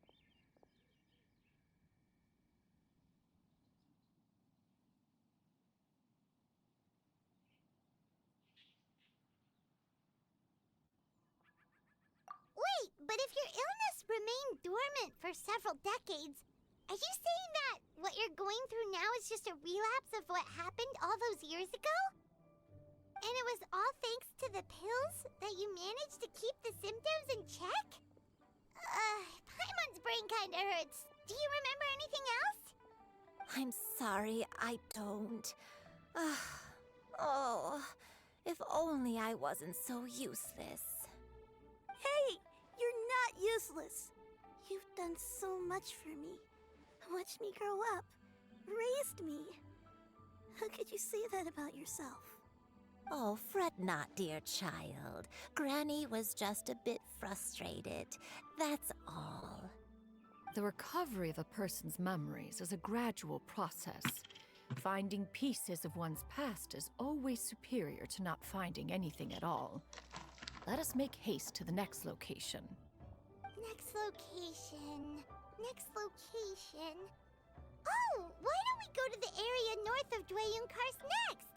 Wait, but if your illness remained dormant for several decades, are you saying that what you're going through now is just a relapse of what happened all those years ago? And it was all thanks to the pills that you managed to keep the symptoms in check? Paimon's brain kinda hurts. Do you remember anything else? I'm sorry, I don't. Oh, if only I wasn't so useless. Hey, you're not useless. You've done so much for me. Watched me grow up. Raised me. How could you say that about yourself? Oh, fret not, dear child. Granny was just a bit frustrated. That's all. The recovery of a person's memories is a gradual process. Finding pieces of one's past is always superior to not finding anything at all. Let us make haste to the next location. Next location. Next location. Oh, why don't we go to the area north of Dwayunkars next?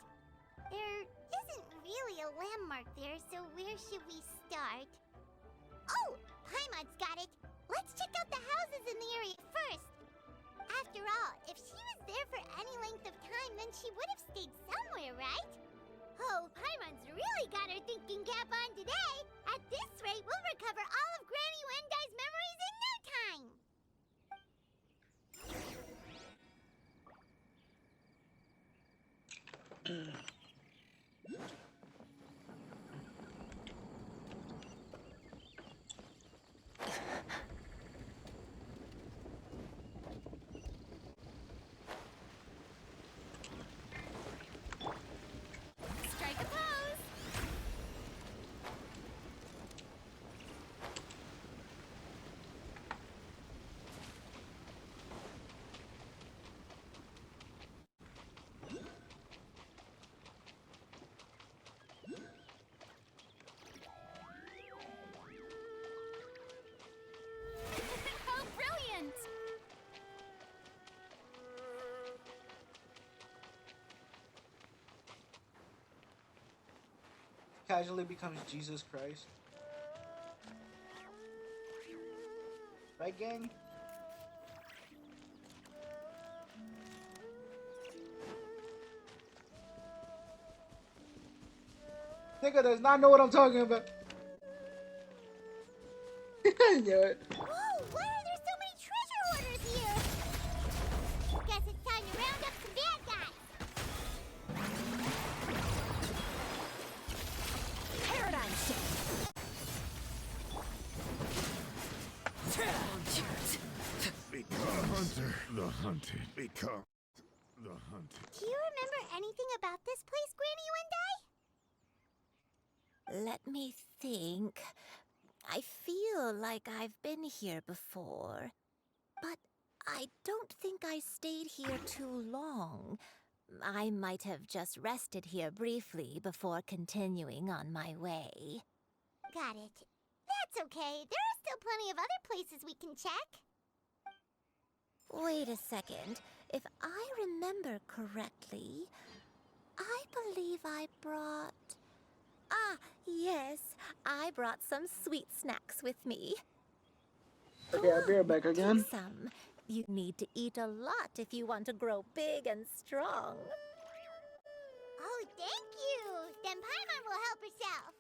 There isn't really a landmark there, so where should we start? Oh, Paimon's got it. Let's check out the houses in the area first. After all, if she was there for any length of time, then she would have stayed somewhere, right? Oh, Paimon's really got her thinking cap on today. At this rate, we'll recover all of Granny Wendai's memories in no time. Strike a pose! How brilliant! Casually becomes Jesus Christ. Right, gang? Nigga does not know what I'm talking about. I knew it. Whoa, why are there so many treasure hoarders here? Guess it's time to round up some bad guys. Paradigm shift! hunter, the hunted, become the hunted. Do you remember anything about this place, Granny One Day? Let me think. I feel like I've been here before, but I don't think I stayed here too long. I might have just rested here briefly before continuing on my way. Got it. That's okay. There are still plenty of other places we can check. Wait a second. If I remember correctly, I believe I brought... Ah, yes. I brought some sweet snacks with me. Okay, I'll be right back again. Take some. You need to eat a lot if you want to grow big and strong. Oh, thank you. Then Paimon will help herself.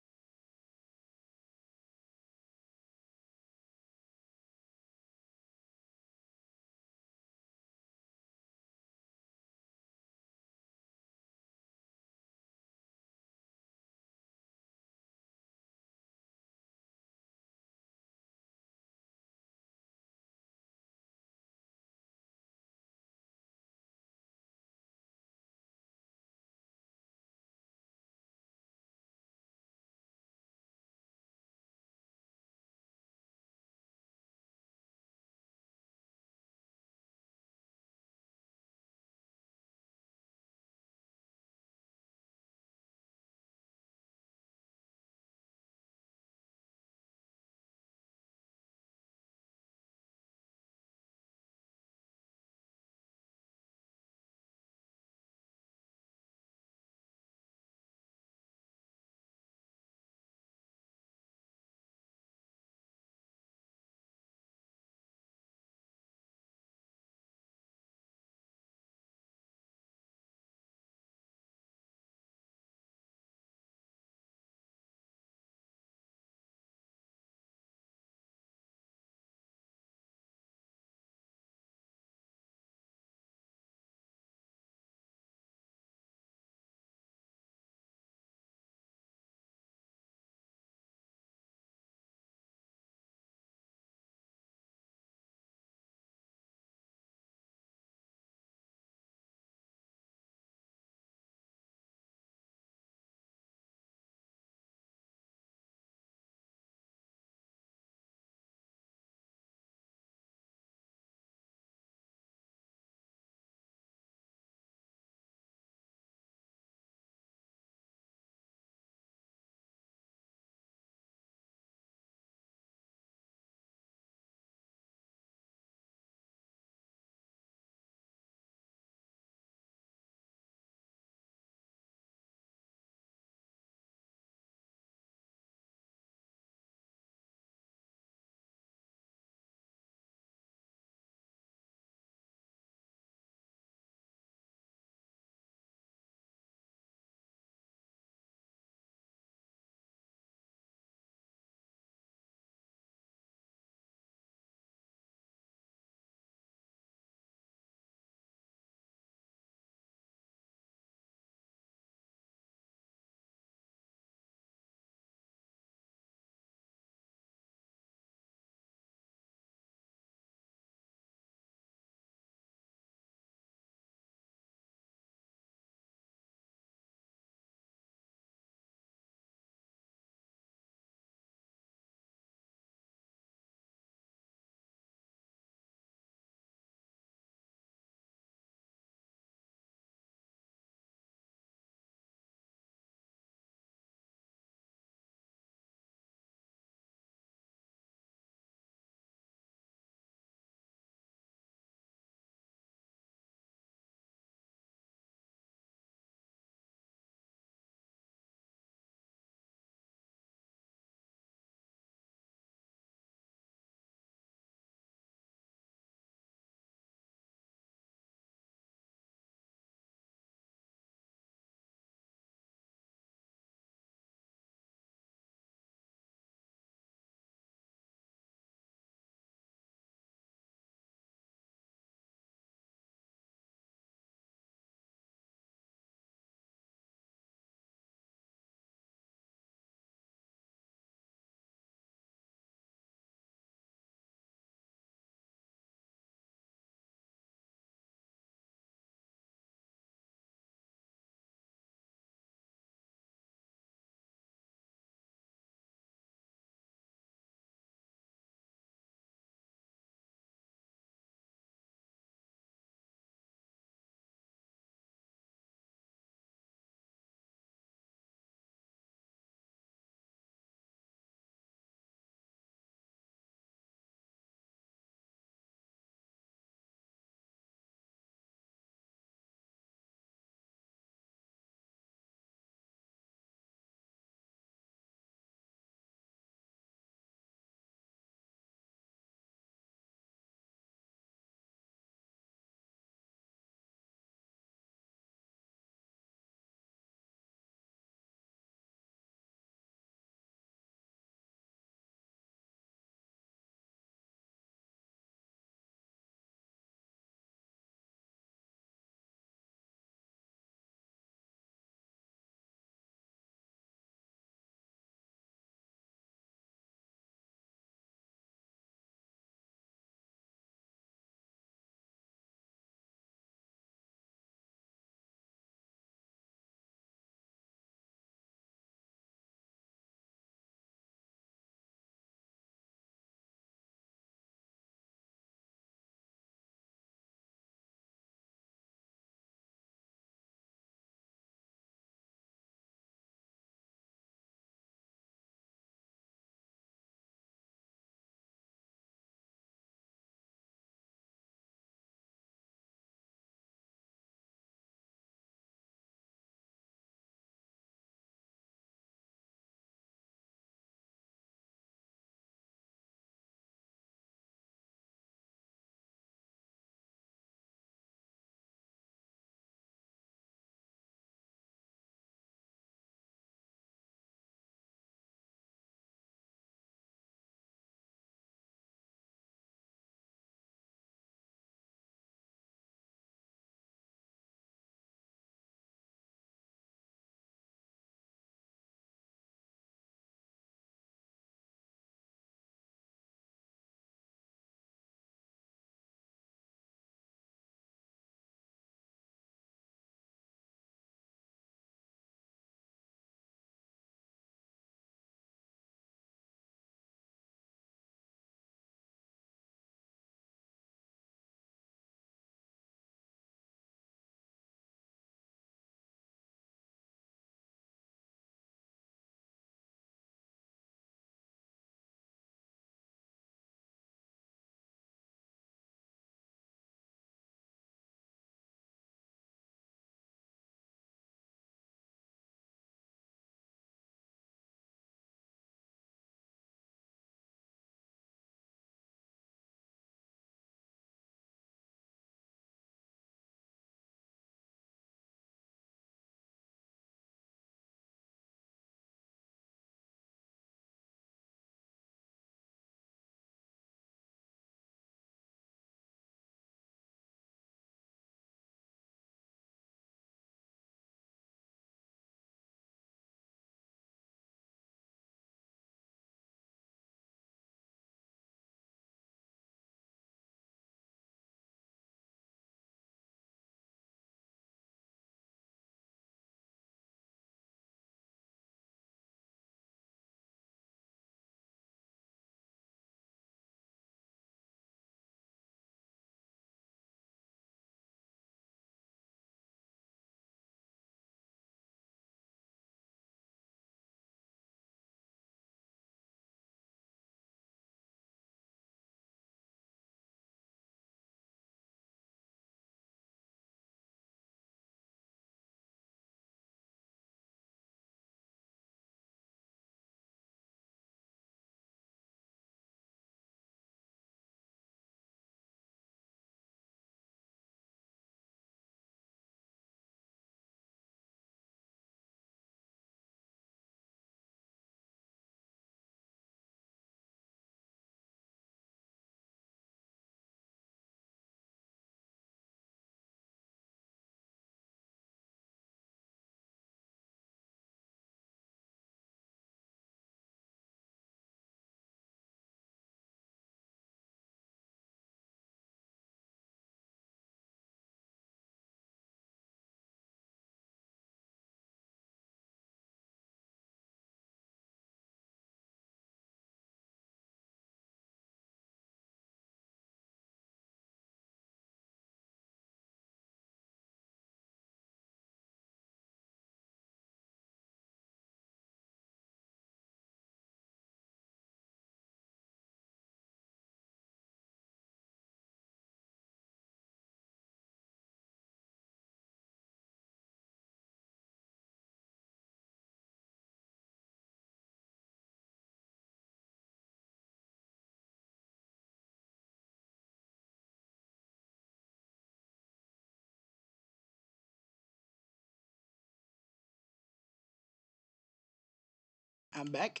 I'm back.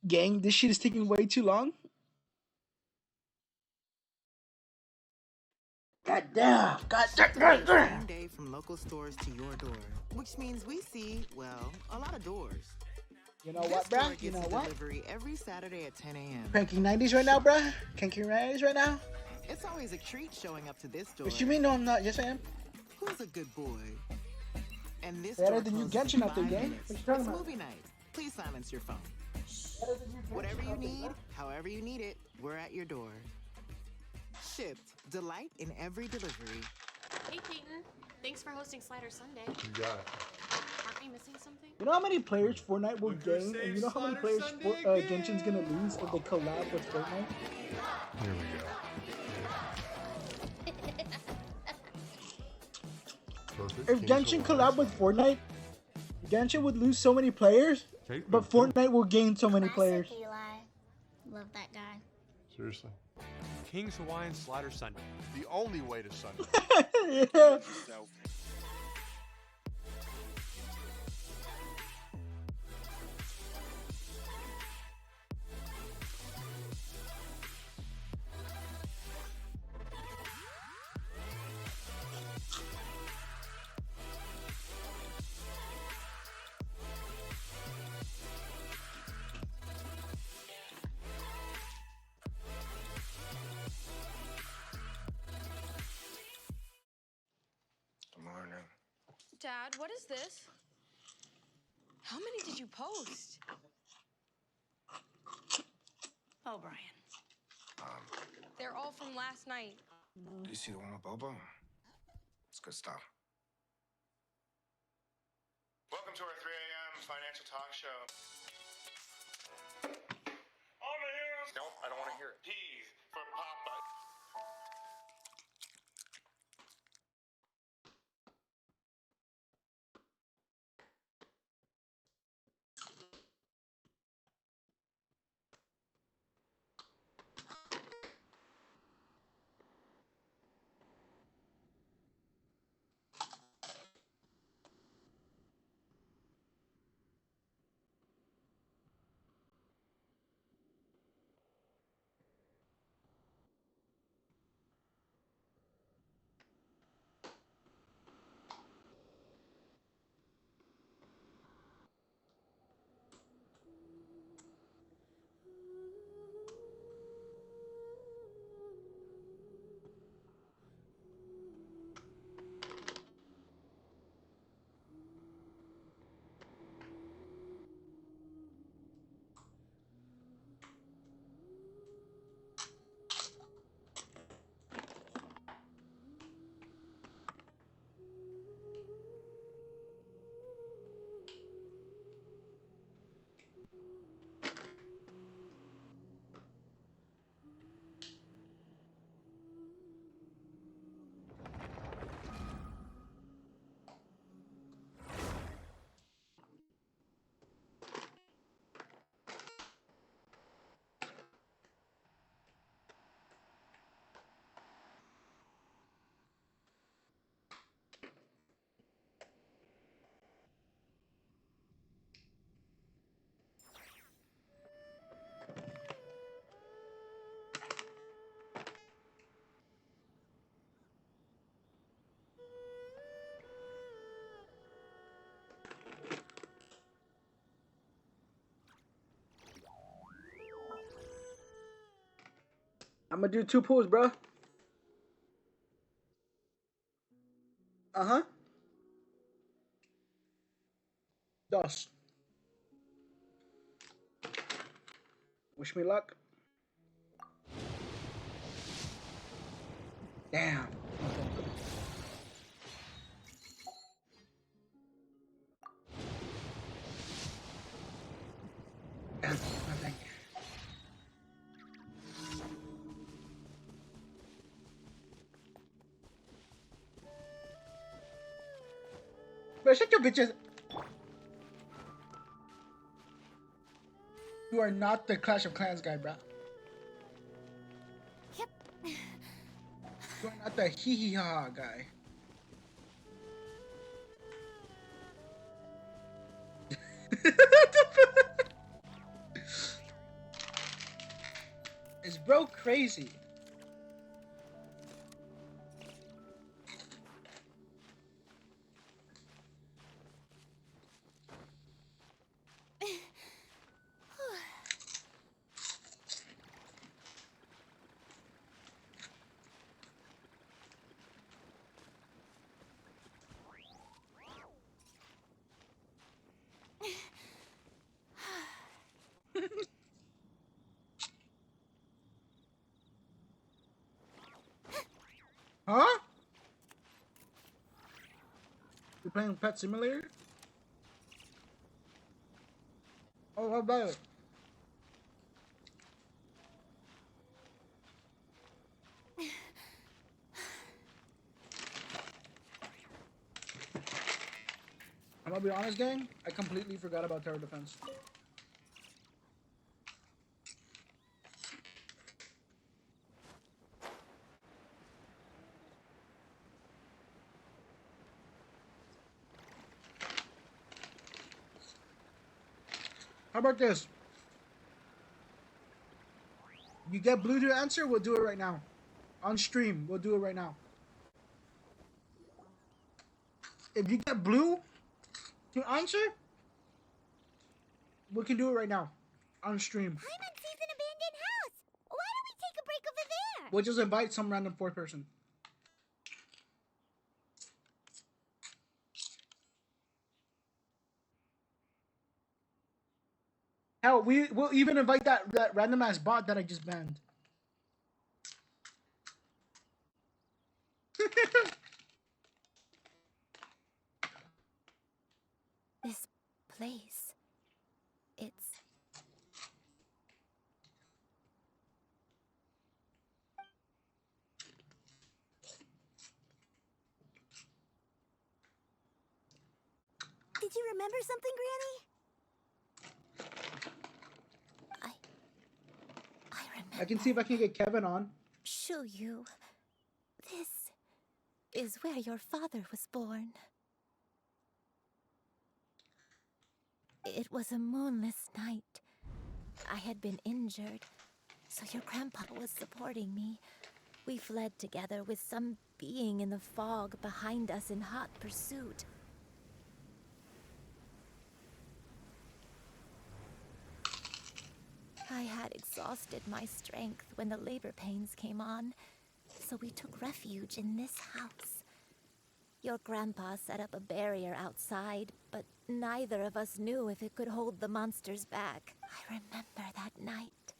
Gang, this shit is taking way too long. God damn! God damn! Same day from local stores to your door, which means we see, well, a lot of doors. You know This what, store bruh? You gets know a what? delivery every Saturday at 10 a.m. Cranking 90s right now, bruh? Cranking 90s right now? It's always a treat showing up to this door. What you mean? No, I'm not. Yes, I am. Who's a good boy? And this Better door than you closes Genshin in out there, 5 gang. minutes. What you talking It's about? movie night. Please silence your phone. Whatever you need, however you need it, we're at your door. Shipped. Delight in every delivery. Hey, Peyton. Thanks for hosting Slider Sunday. You got it. Aren't we missing something? You know how many players Fortnite will Look who gain, and you know saved how many Slider players Sunday Genshin's gonna lose if they collab with Fortnite? Here we go. Perfect. If King's Genshin Hawaii collab with Fortnite, Genshin would lose so many players, Okay, but Fortnite will gain so many players. Eli. Love that guy. Seriously. King's Hawaiian Slider Sunday. The only way to Sunday. Yeah. Good morning. Dad, what is this? How many did you post? Oh, Brian. They're all from last night. Do you see the one with Bobo? It's good stuff. Welcome to our 3 a.m. financial talk show. On the news. No, I don't want to hear it. P's for Papa. I'm gonna do 2 pulls, bro. Uh-huh. Dos. Wish me luck. Damn. Damn, nothing. Bro, shut your bitches. You are not the Clash of Clans guy, bro. Yep. You are not the hee hee ha ha guy. Is bro crazy? Huh? You playing Pet Simulator? Oh, what about it? I'm gonna be honest, gang. I completely forgot about tower defense. How about this? You get blue to answer, we'll do it right now. On stream, we'll do it right now. If you get blue to answer, we can do it right now. On stream. Paimon sees an abandoned house. Why don't we take a break over there? We'll just invite some random fourth person. Hell, we'll even invite that random ass bot that I just banned. This place. It's... Did you remember something, Granny? I can see if I can get Kevin on. Shuyu, this is where your father was born. It was a moonless night. I had been injured, so your grandpa was supporting me. We fled together with some being in the fog behind us in hot pursuit. I had exhausted my strength when the labor pains came on, so we took refuge in this house. Your grandpa set up a barrier outside, but neither of us knew if it could hold the monsters back. I remember that night.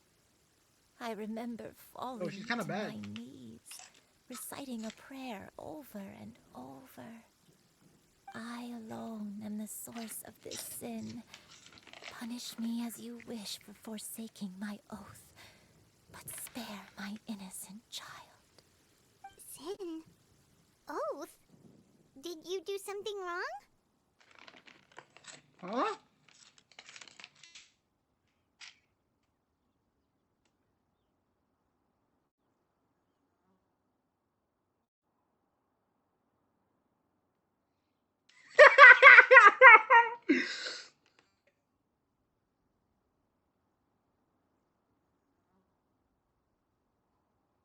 I remember falling she's kinda to bad. my knees, reciting a prayer over and over. I alone am the source of this sin. Punish me as you wish for forsaking my oath, but spare my innocent child. Sin? Oath? Did you do something wrong? Huh?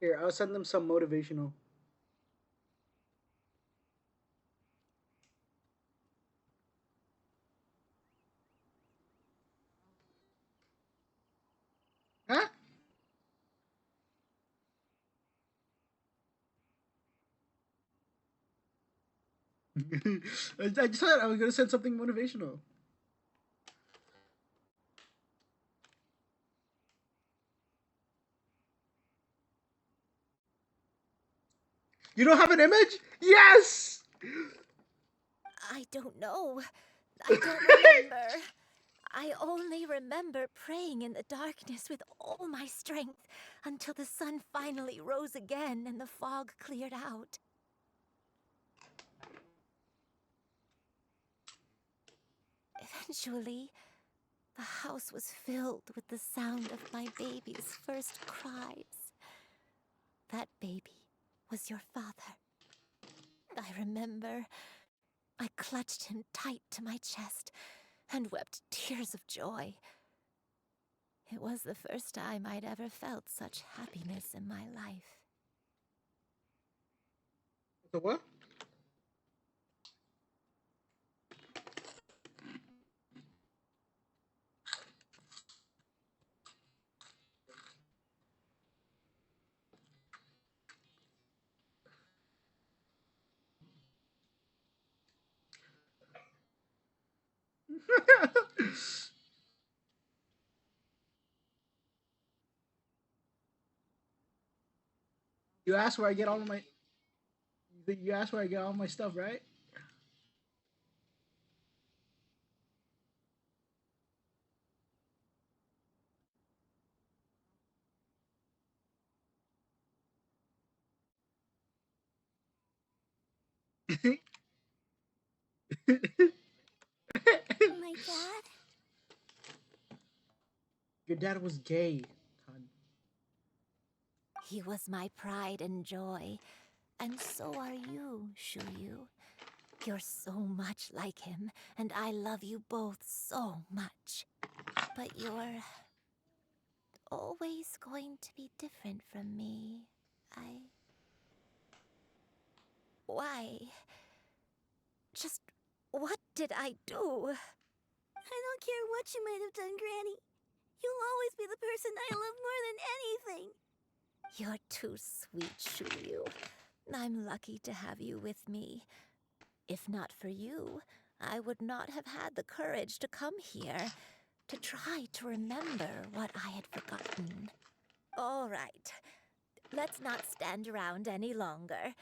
Here, I'll send them some motivational. Huh? I just thought I was gonna send something motivational. You don't have an image? Yes! I don't know. I don't remember. I only remember praying in the darkness with all my strength until the sun finally rose again and the fog cleared out. Eventually, the house was filled with the sound of my baby's first cries. That baby was your father. I remember I clutched him tight to my chest, and wept tears of joy. It was the first time I'd ever felt such happiness in my life. The what? You asked where I get all of my. You asked where I get all my stuff, right? My dad? Your dad was gay. God. He was my pride and joy, and so are you, Shuyu. You're so much like him, and I love you both so much. But you're always going to be different from me. Why? Just what did I do? I don't care what you might have done, Granny. You'll always be the person I love more than anything. You're too sweet, Shuyu. I'm lucky to have you with me. If not for you, I would not have had the courage to come here, to try to remember what I had forgotten. All right, let's not stand around any longer.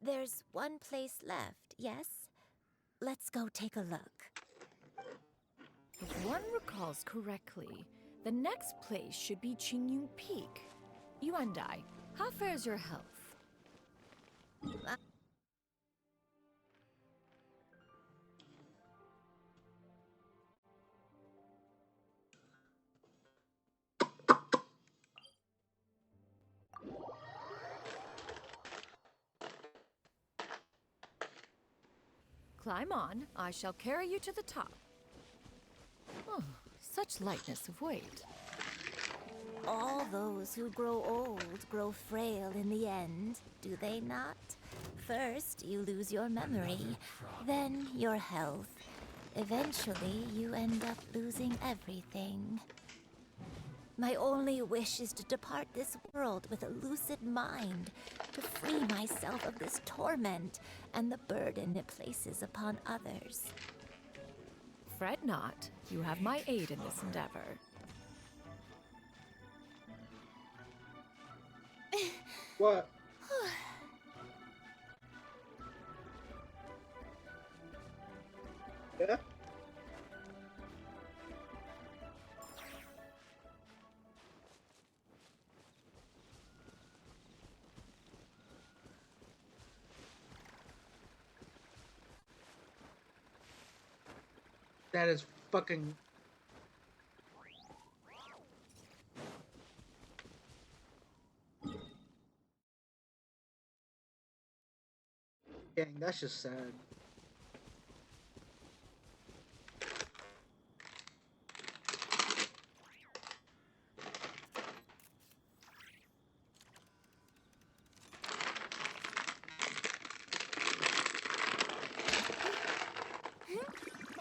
There's one place left, yes? Let's go take a look. If one recalls correctly, the next place should be Qingyun Peak. Yuandai, how fares your health? Climb on. I shall carry you to the top. Oh, such lightness of weight. All those who grow old grow frail in the end, do they not? First, you lose your memory, then your health. Eventually, you end up losing everything. My only wish is to depart this world with a lucid mind, to free myself of this torment and the burden it places upon others. Fret not. You have my aid in this endeavor. What? Yeah? That is fucking. Dang, that's just sad.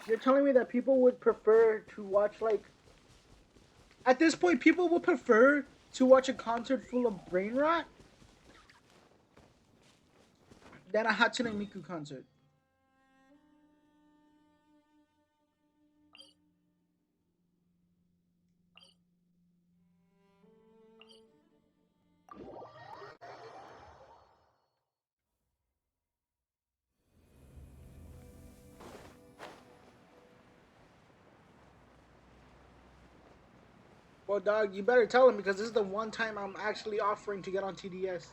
You're telling me that people would prefer to watch, like, at this point, people would prefer to watch a concert full of brain rot than a Hatsune Miku concert. Well, dog, you better tell him because this is the one time I'm actually offering to get on TDS.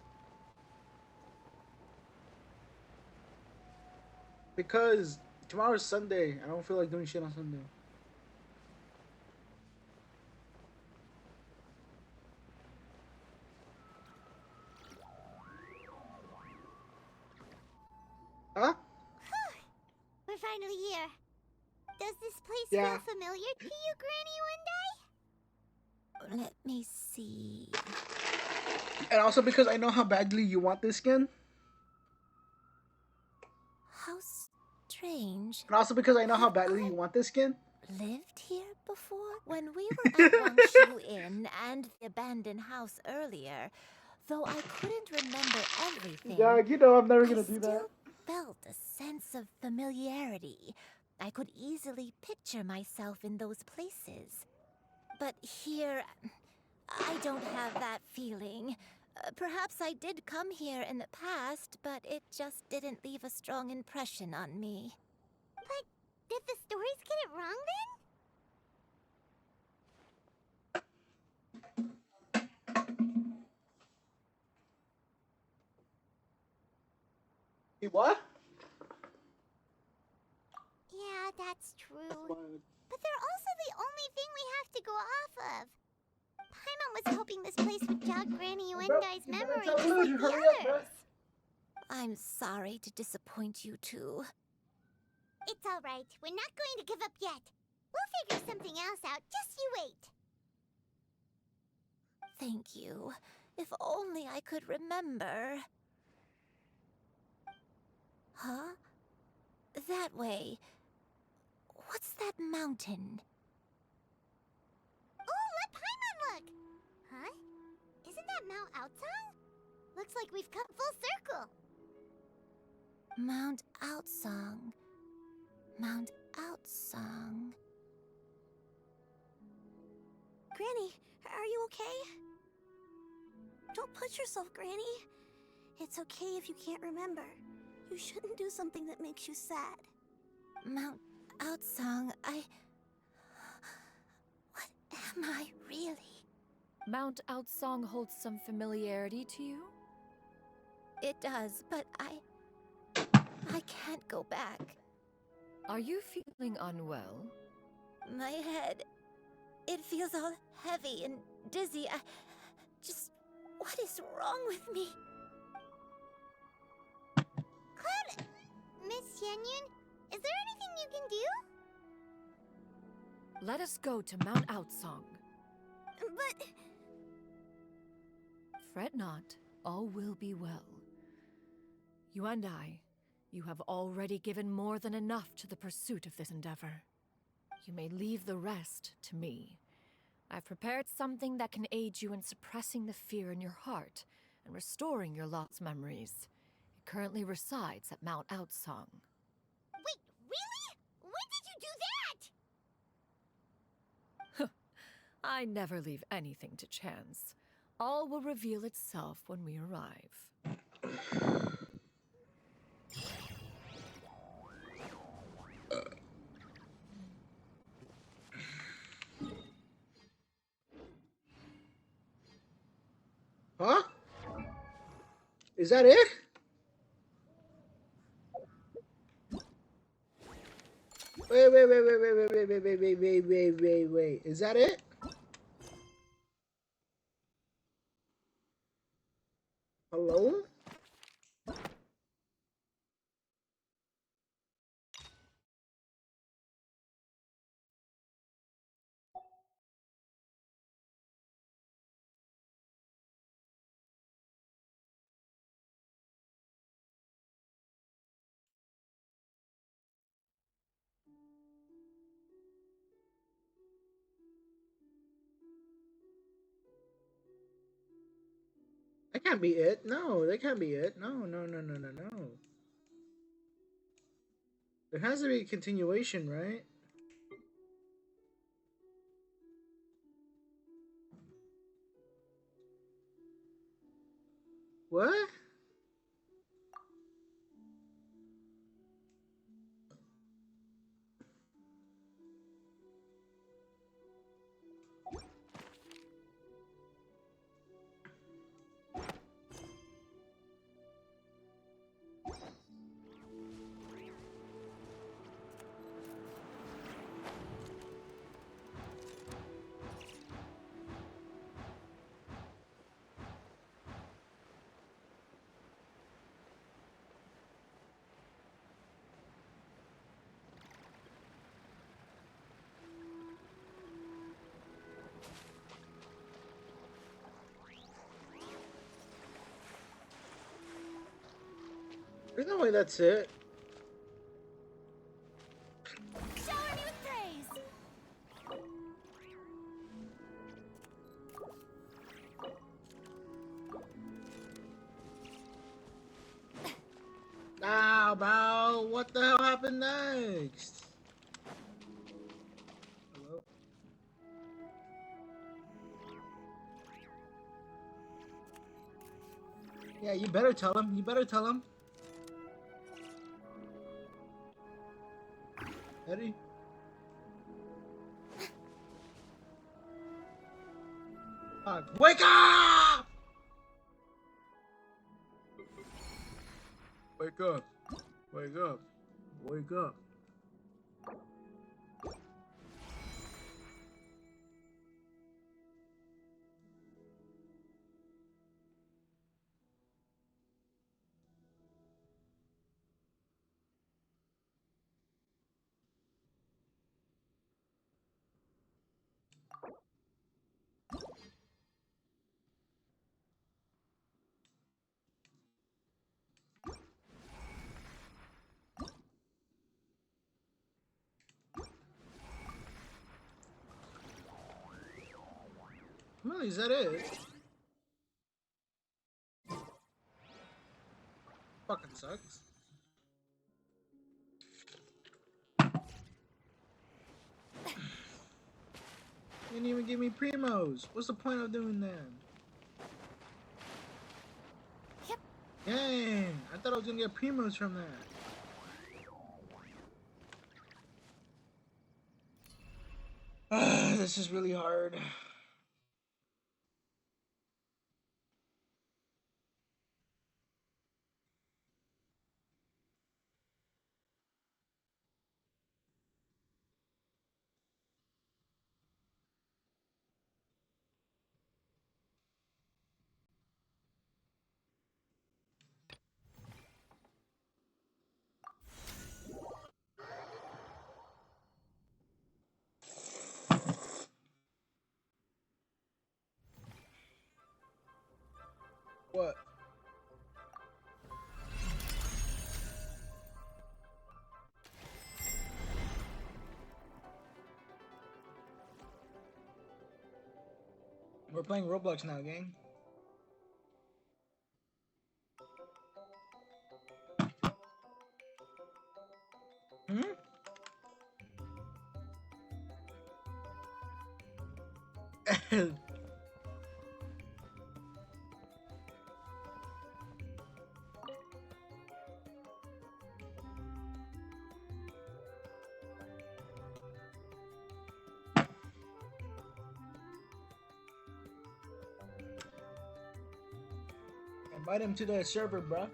Because tomorrow's Sunday. I don't feel like doing shit on Sunday. Huh? We're finally here. The Does this place Yeah. feel familiar to you, Granny One Day? Let me see. And also because I know how badly you want this skin. How strange. And also because I know how badly you want this skin. Lived here before? When we were at Wangshu Inn and the abandoned house earlier, though I couldn't remember everything, Yeah, you know I'm never gonna do I that. still felt a sense of familiarity. I could easily picture myself in those places. But here, I don't have that feeling. Perhaps I did come here in the past, but it just didn't leave a strong impression on me. But did the stories get it wrong What? then? Yeah, that's true. But they're also the only thing we have to go off of. Paimon was hoping this place would jog Granny Wendi's memory just like the others. I'm sorry to disappoint you too. It's all right. We're not going to give up yet. We'll figure something else out. Just you wait. Thank you. If only I could remember. Huh? That way. What's that mountain? Oh, let Paimon look! Huh? Isn't that Mount Outsong? Looks like we've come full circle. Mount Outsong. Mount Outsong. Granny, are you okay? Don't push yourself, Granny. It's okay if you can't remember. You shouldn't do something that makes you sad. Mount Outsong, What am I really? Mount Outsong holds some familiarity to you? It does, but I can't go back. Are you feeling unwell? My head, it feels all heavy and dizzy. What is wrong with me? Cloud... Miss Yenyun, is there anything you can do? Let us go to Mount Outsong. But... Fret not, all will be well. You and I, you have already given more than enough to the pursuit of this endeavor. You may leave the rest to me. I've prepared something that can aid you in suppressing the fear in your heart and restoring your lost memories. It currently resides at Mount Outsong. Wait, really? When did you do that? I never leave anything to chance. All will reveal itself when we arrive. Huh? Is that it? Wait. Is that it? Hello? That can't be it. No, that can't be it. No. There has to be a continuation, right? What? There's no way that's it. Shower me with praise! Ah, bro, what the hell happened next? Hello? Yeah, you better tell him. You better tell him. Eddie? Wake up! Wake up. Wake up. Wake up. Well, is that it? Fucking sucks. You didn't even give me primos. What's the point of doing that? Yep. Dang, I thought I was gonna get primos from that. This is really hard. What? We're playing Roblox now, gang. Hmm? Invite him to the server, bruh.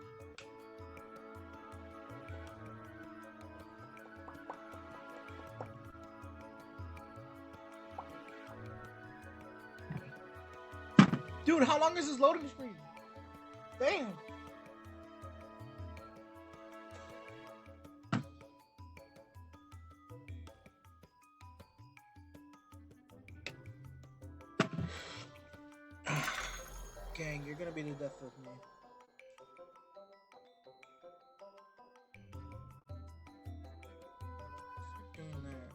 Dude, how long is this loading screen? Damn. Gang, you're gonna be the death of me. Freaking there.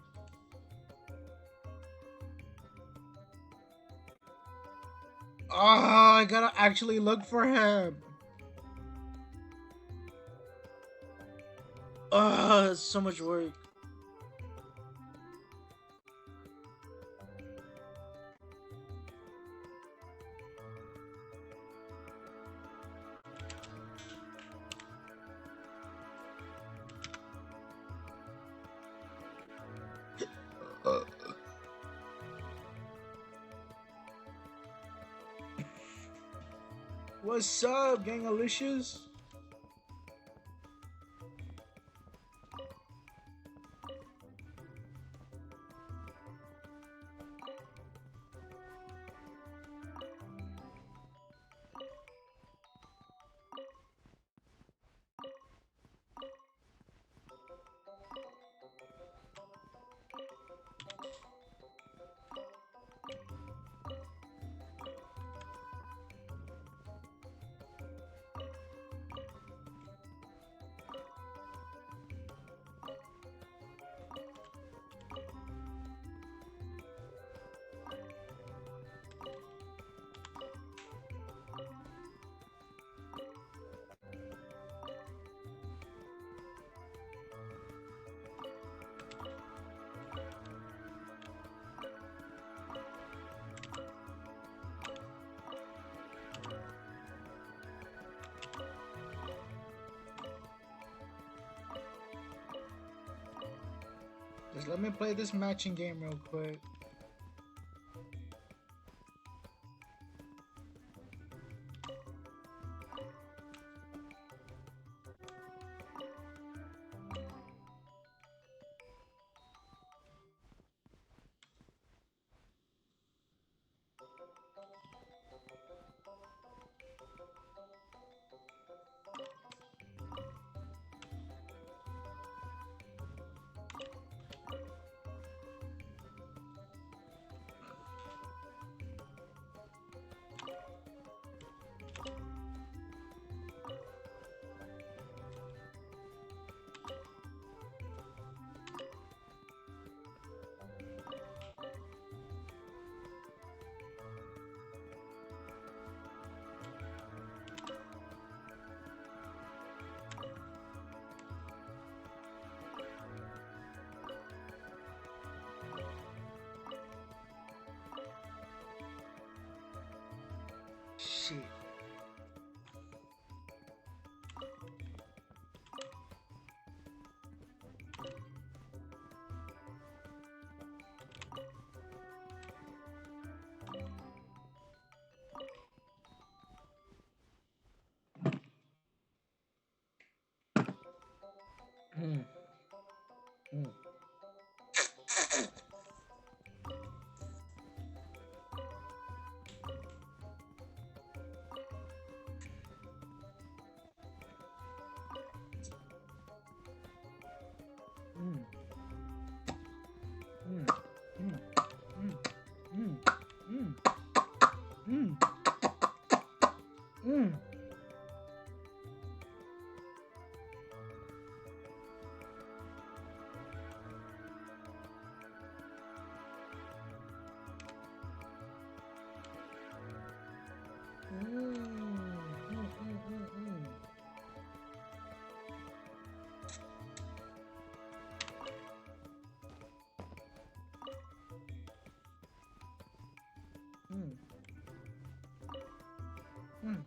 Oh, I gotta actually look for him. Oh, that's so much work. What's up, gang Alicia's? Just let me play this matching game real quick. Shit. Mm. Mm. Mm. Mm. Mm. Mm. Mm. Mm. Mm. Mm.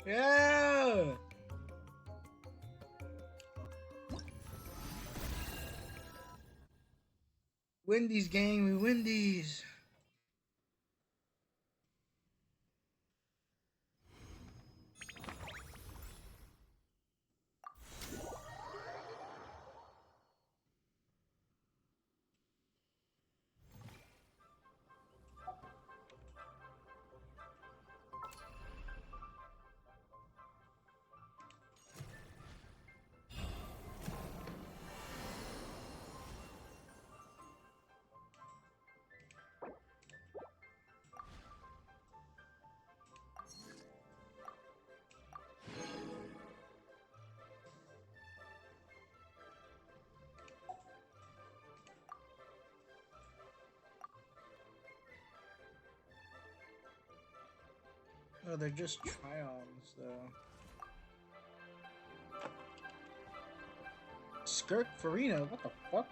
Yeah. Win these, gang. We win these. Oh, they're just try-ons, though. Skirk Farina, what the fuck?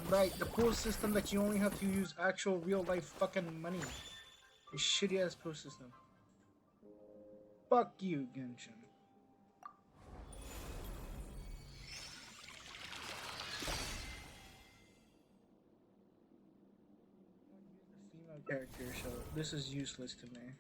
Right, the pool system that you only have to use actual real-life fucking money. A shitty-ass pool system. Fuck you, Genshin. Female character, so this is useless to me.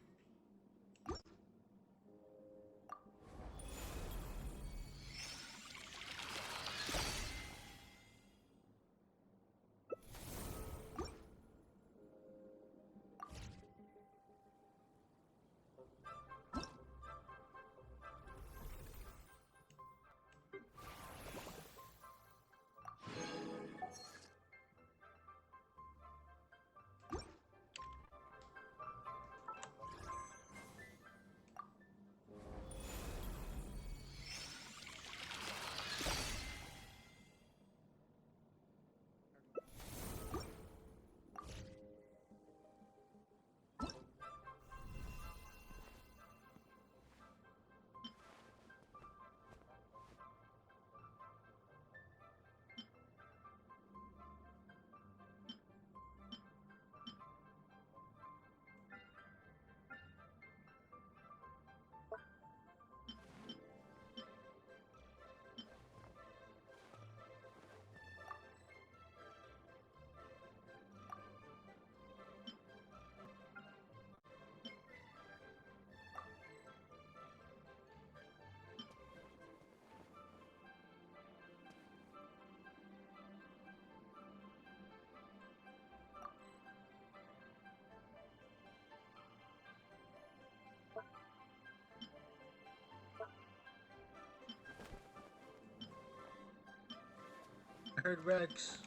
I heard Rex.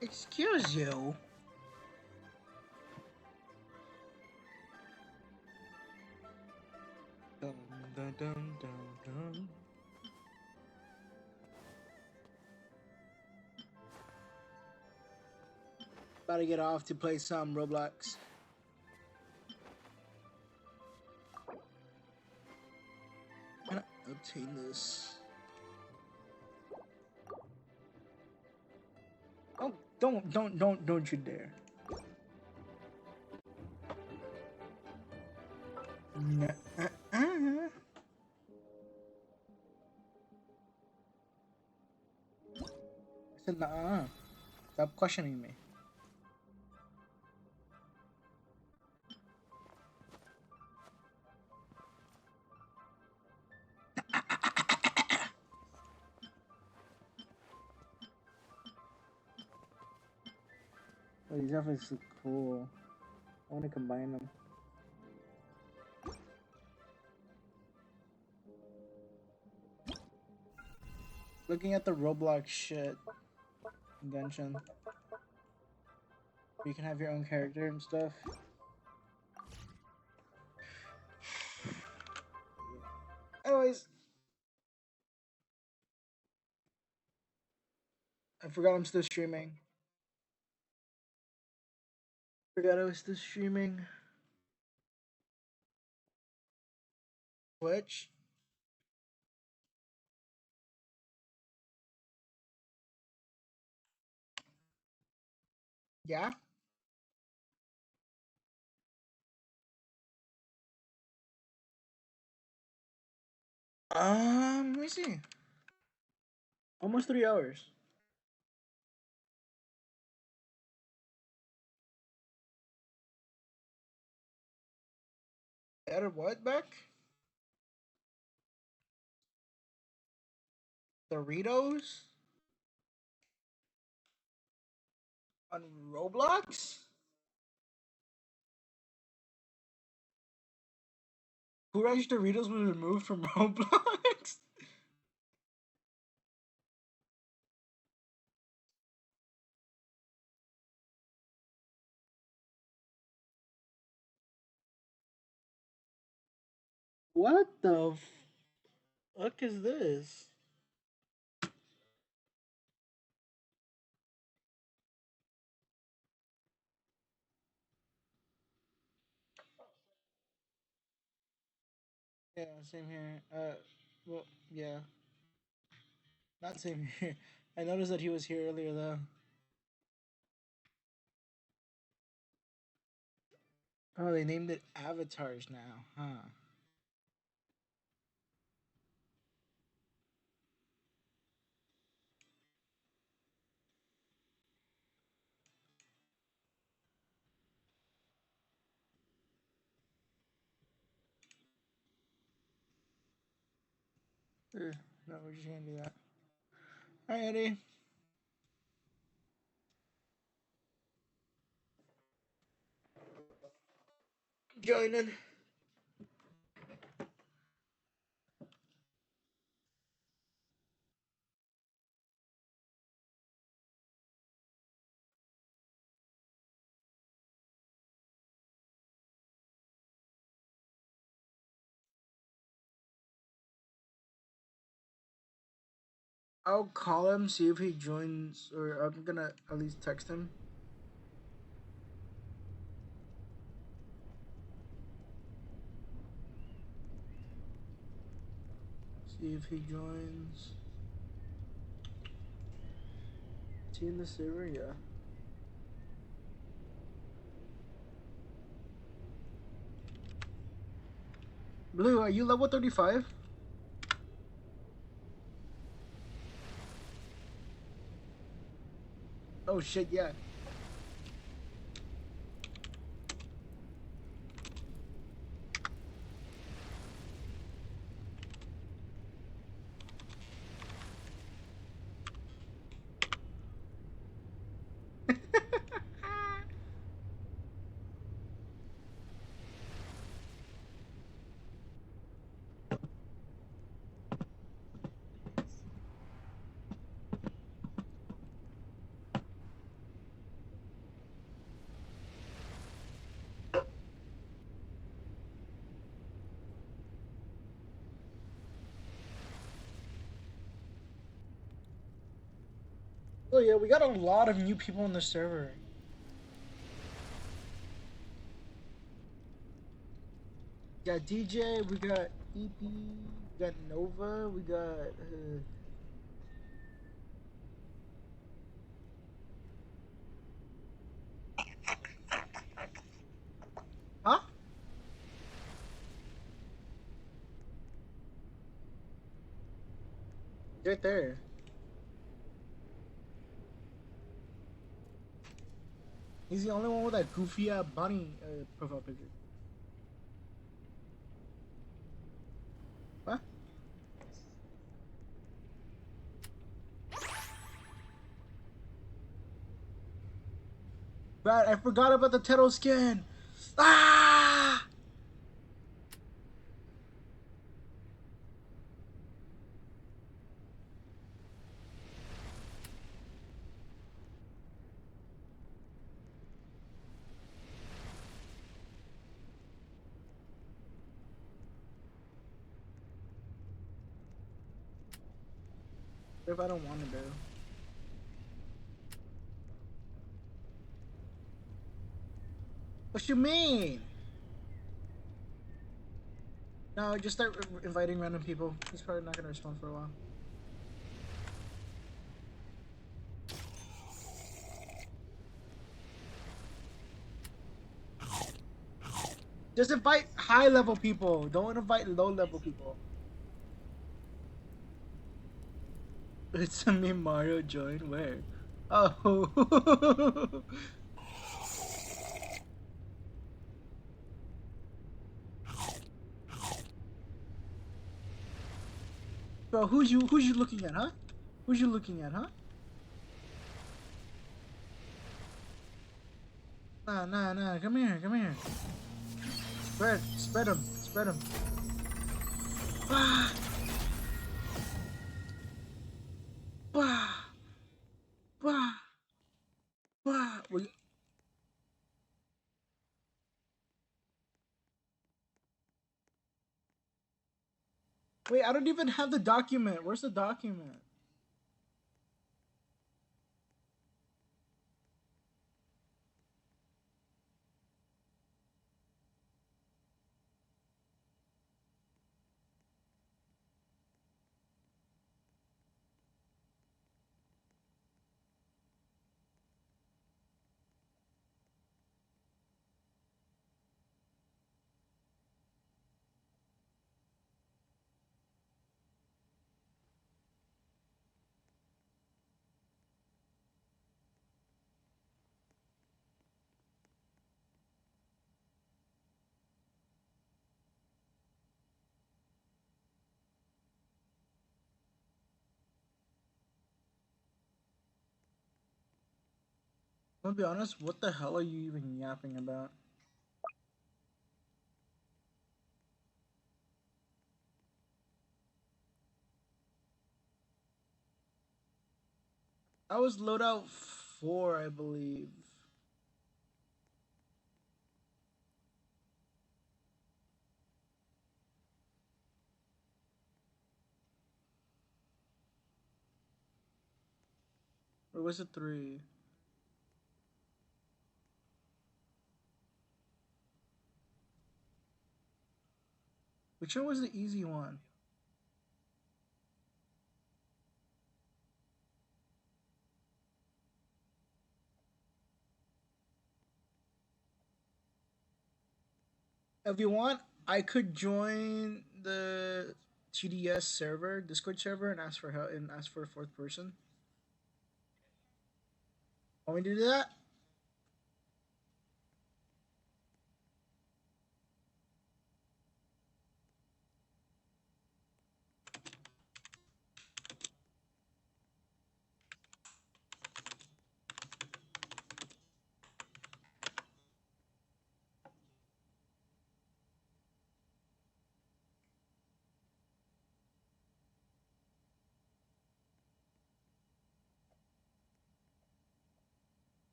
Excuse you. Dun, dun, dun, dun, dun. About to get off to play some Roblox. Can I obtain this? Oh, don't you dare. Nah, I said, nah. Stop questioning me. Oh, these outfits look cool. I want to combine them. Looking at the Roblox shit, Genshin. You can have your own character and stuff. Anyways, I forgot I'm still streaming. Forgot I was still streaming. Twitch. Yeah. Let me see. Almost 3 hours. Added what back? Doritos on Roblox? Who Ranch Doritos was removed from Roblox? What the fuck is this? Yeah, same here. Well, yeah, not same here. I noticed that he was here earlier though. Oh, they named it avatars now, huh? No, we're just gonna do that. Alright, Eddie. Joining. I'll call him, see if he joins, or I'm gonna at least text him. See if he joins. Is he in the server? Yeah. Blue, are you level 35? Oh shit, yeah. Oh yeah, we got a lot of new people in the server. We got DJ, we got EP, we got Nova, we got huh? Right there. He's the only one with that goofy bunny profile picture. What? Right, I forgot about the turtle skin. Ah! What if I don't want to do? What you mean? No, just start inviting random people. He's probably not gonna respond for a while. Just invite high level people. Don't invite low level people. It's a me Mario join where? Oh. Bro, who's you looking at, huh? Who's you looking at, huh? Nah. Come here. Spread them. Bah, bah, bah, bah. Wait, I don't even have the document. Where's the document? I'm gonna be honest, what the hell are you even yapping about? I was loadout 4, I believe. Or was it 3? Which one was the easy one? If you want, I could join the TDS server, Discord server, and ask for help and ask for a fourth person. Want me to do that?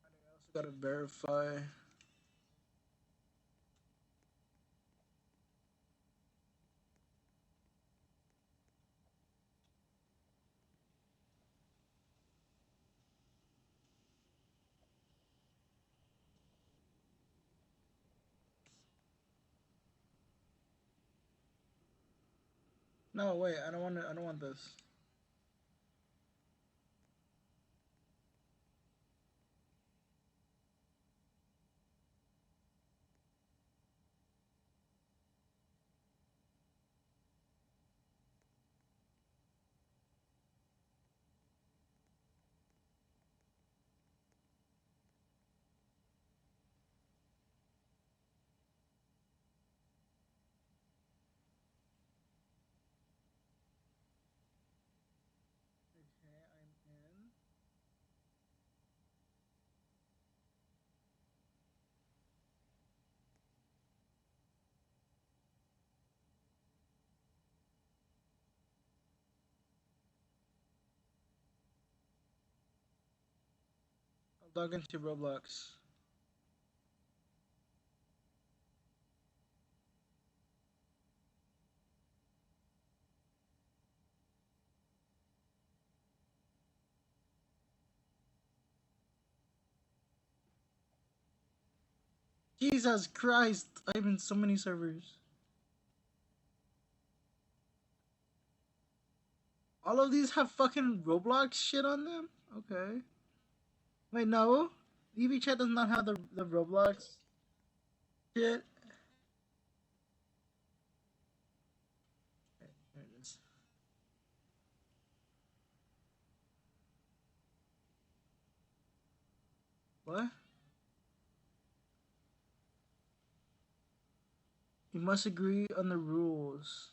I also gotta verify. No, wait, I don't want to. I don't want this. Okay, I'm in. I'll log into Roblox. Jesus Christ! I'm in so many servers. All of these have fucking Roblox shit on them? Okay. Wait, no. EV chat does not have the Roblox shit. Okay, there it is. What? You must agree on the rules.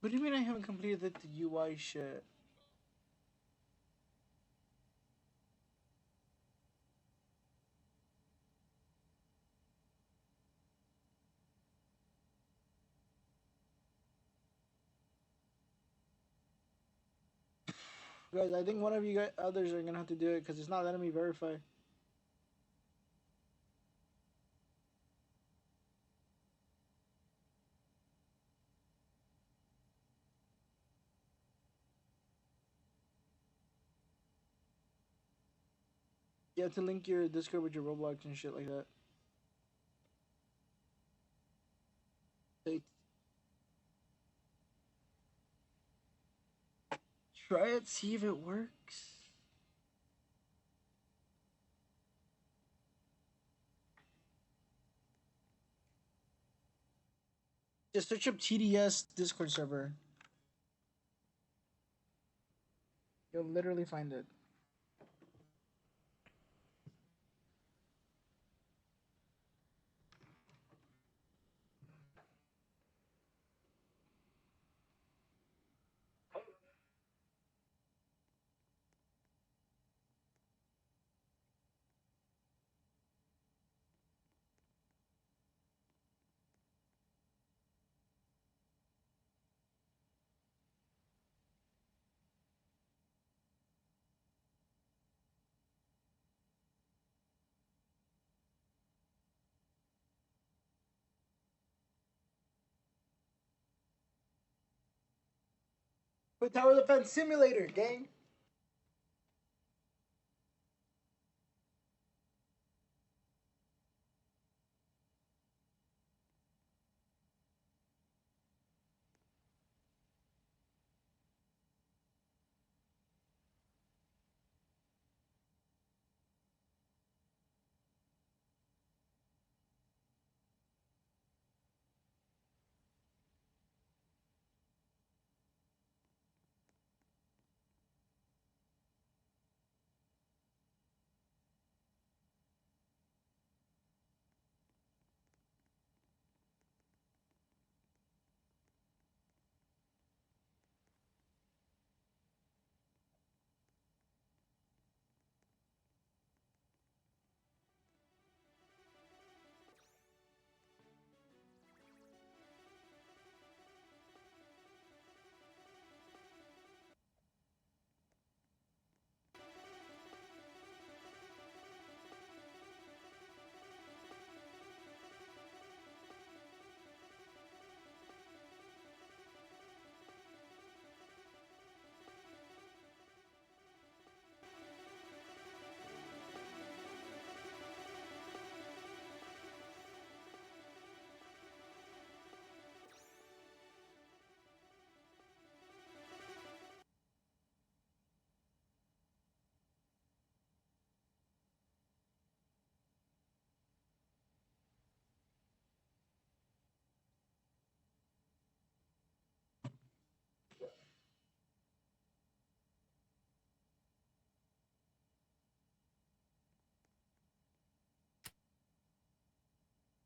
What do you mean I haven't completed the UI shit? Guys, I think one of you guys, others are gonna have to do it because it's not letting me verify. You have to link your Discord with your Roblox and shit like that. They try it, see if it works. Just search up TDS Discord server. You'll literally find it. But Tower Defense Simulator, gang.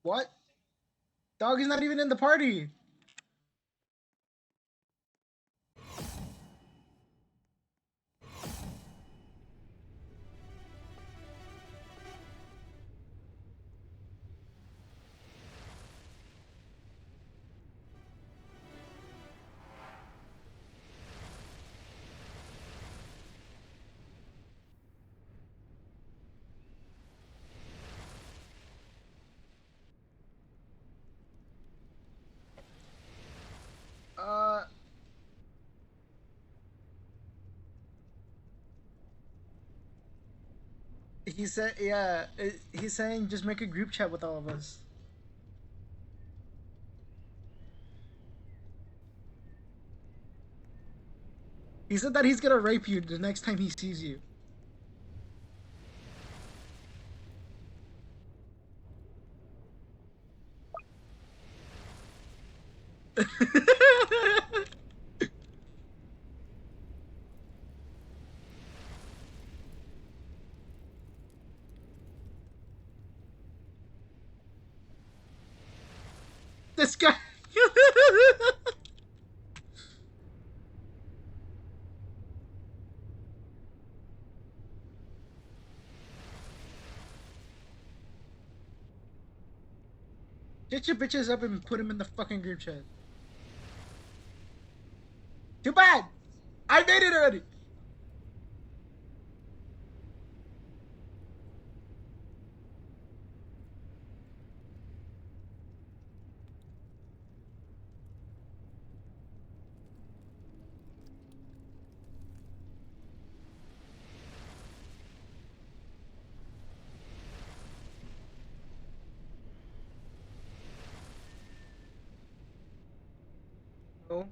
What? Dog is not even in the party. Uh, he said, yeah, he's saying just make a group chat with all of us. He said that he's gonna rape you the next time he sees you. This guy. Get your bitches up and put him in the fucking group chat. Too bad! I made it already! No.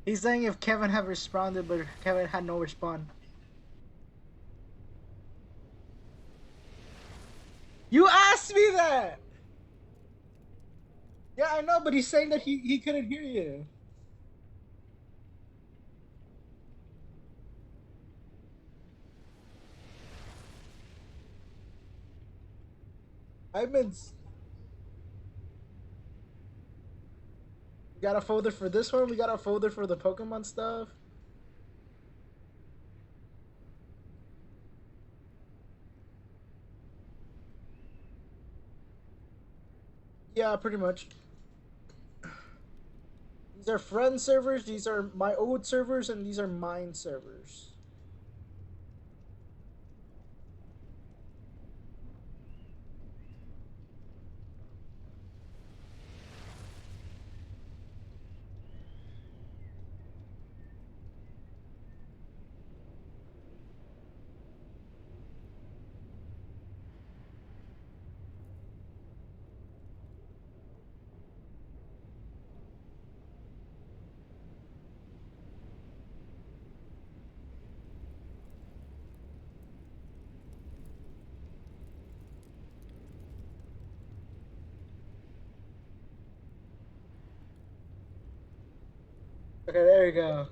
He's saying if Kevin had responded, but Kevin had no response. You asked me that! Yeah, I know, but he's saying that he couldn't hear you. I've been... We got a folder for this one, we got a folder for the Pokemon stuff. Yeah, pretty much. These are friend servers, these are my old servers, and these are mine servers. Okay, there you go.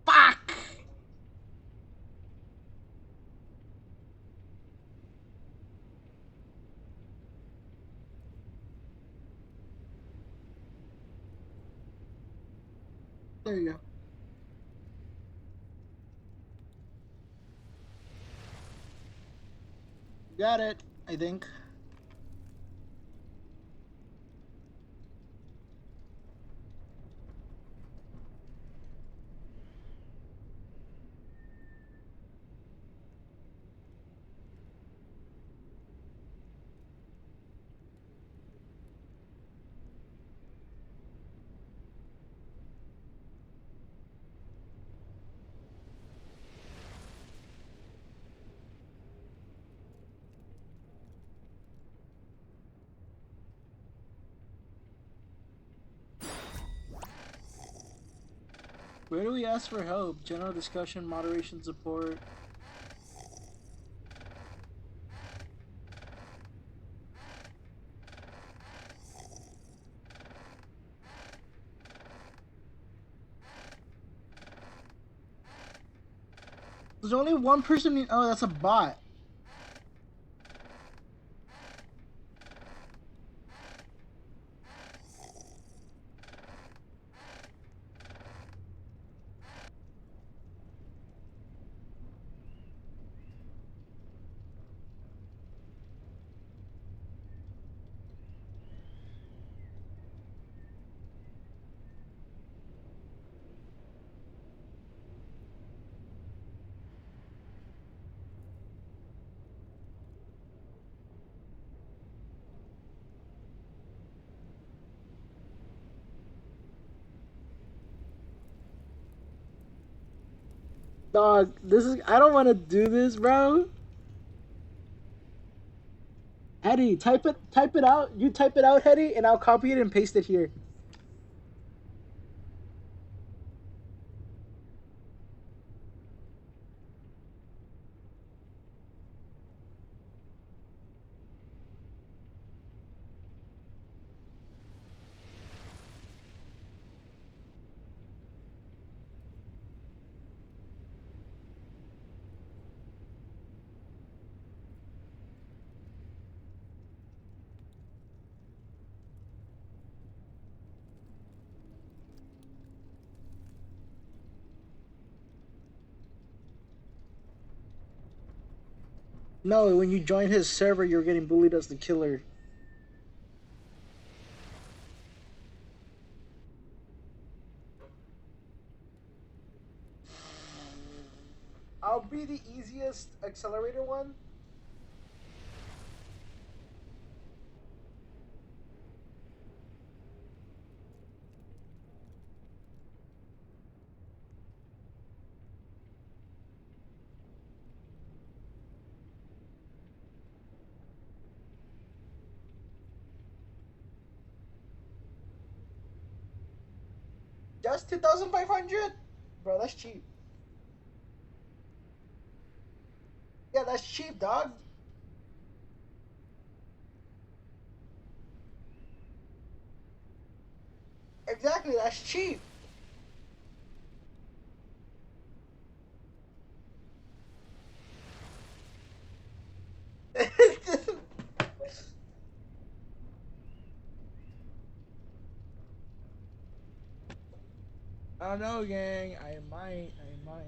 Fuck! There you go. Got it, I think. Where do we ask for help? General discussion, moderation support. There's only one person. Oh, that's a bot. Dog, this is. I don't want to do this, bro. Hetty, type it out. You type it out, Hetty, and I'll copy it and paste it here. No, when you join his server, you're getting bullied as the killer. I'll be the easiest accelerator one. Just 2,500? Bro, that's cheap. Yeah, that's cheap, dog. Exactly, that's cheap. I don't know, gang. I might. I might.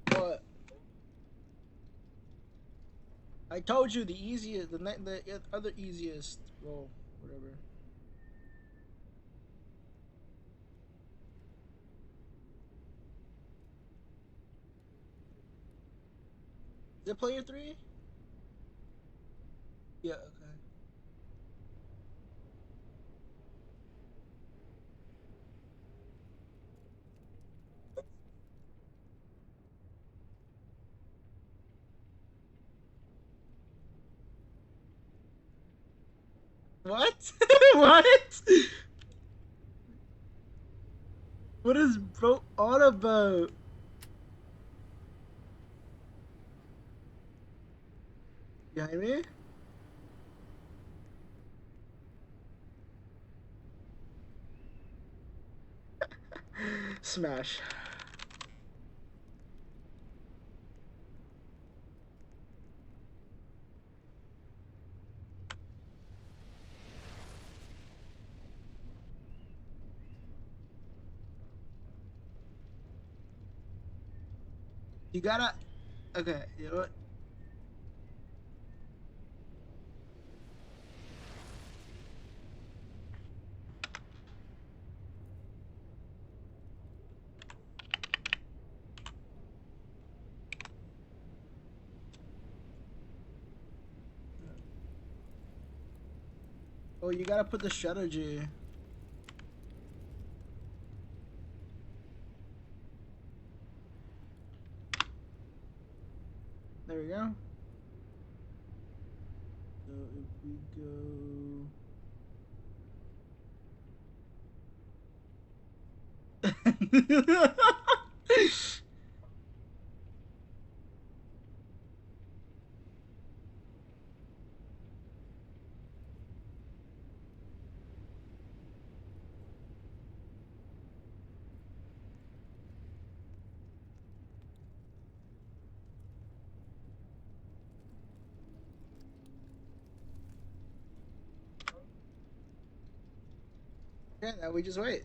But I told you the easiest, the other easiest. Well, whatever. Is it player three? Yeah. Okay. What? What? What is bro on about? Behind me? Smash. You gotta. Okay, you know what? Oh, you gotta put the strategy. There we go. So if we go. Yeah, now we just wait.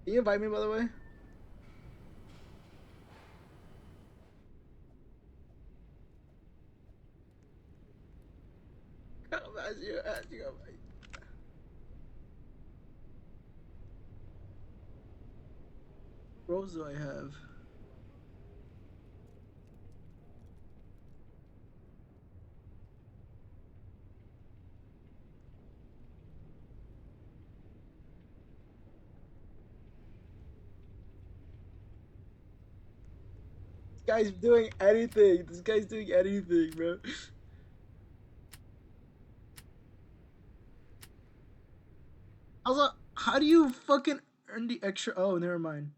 Can you invite me, by the way? Come as you go. What roles do I have? This guy's doing anything. This guy's doing anything, bro. Also, how do you fucking earn the extra? Oh, never mind.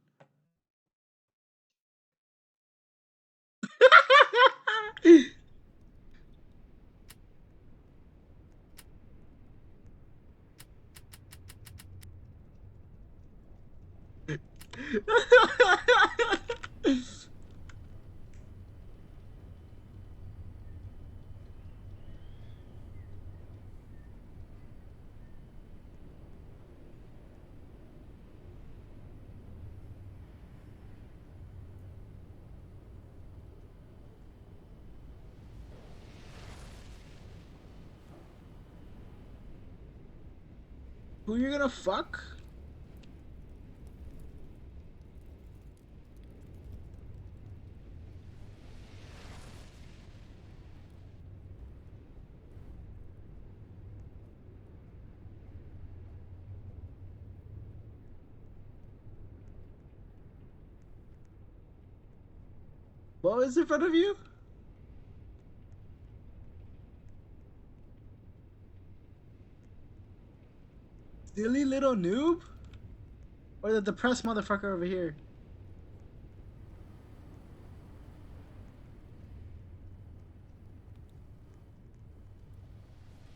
Who you gonna fuck? What was in front of you? Silly little noob? Or the depressed motherfucker over here?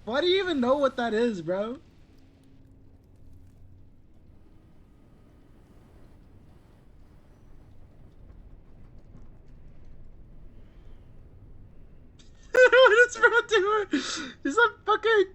Why do you even know what that is, bro? What is bro doing? He's like fucking.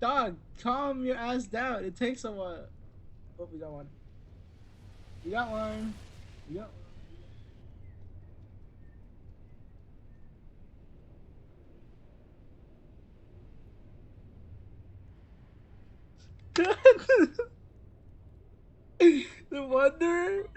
Dog, calm your ass down. It takes a while. Oh, we got one. We got one. We got one. The wonder.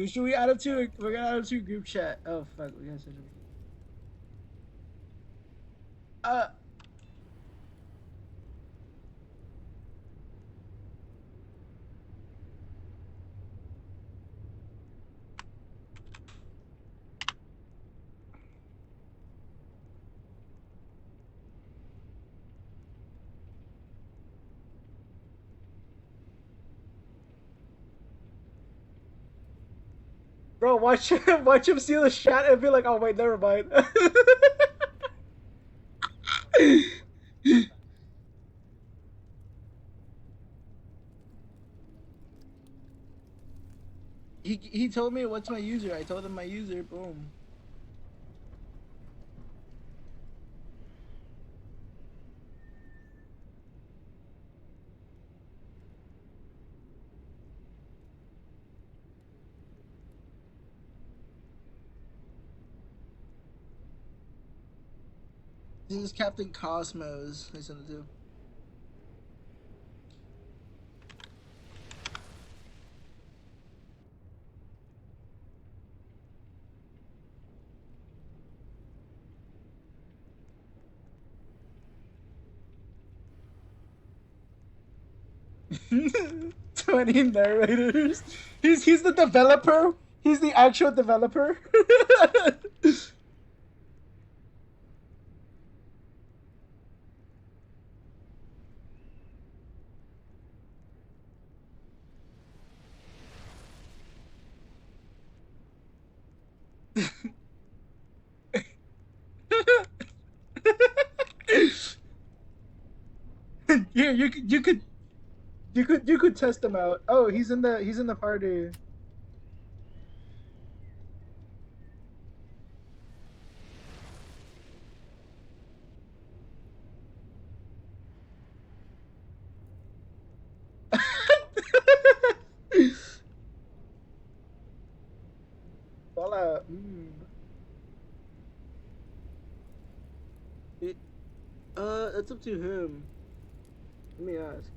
Should we add him to? We're gonna add him to group chat. Oh fuck, we gotta send him. Uh. Bro, watch him, watch him see the chat and be like, "Oh wait, never mind." he told me what's my user. I told him my user. Boom. This is Captain Cosmos. I sent it to. 20 narrators. He's the developer. He's the actual developer. Here, you could test him out. Oh, he's in the party. Voila. It, it's up to him. Let me ask.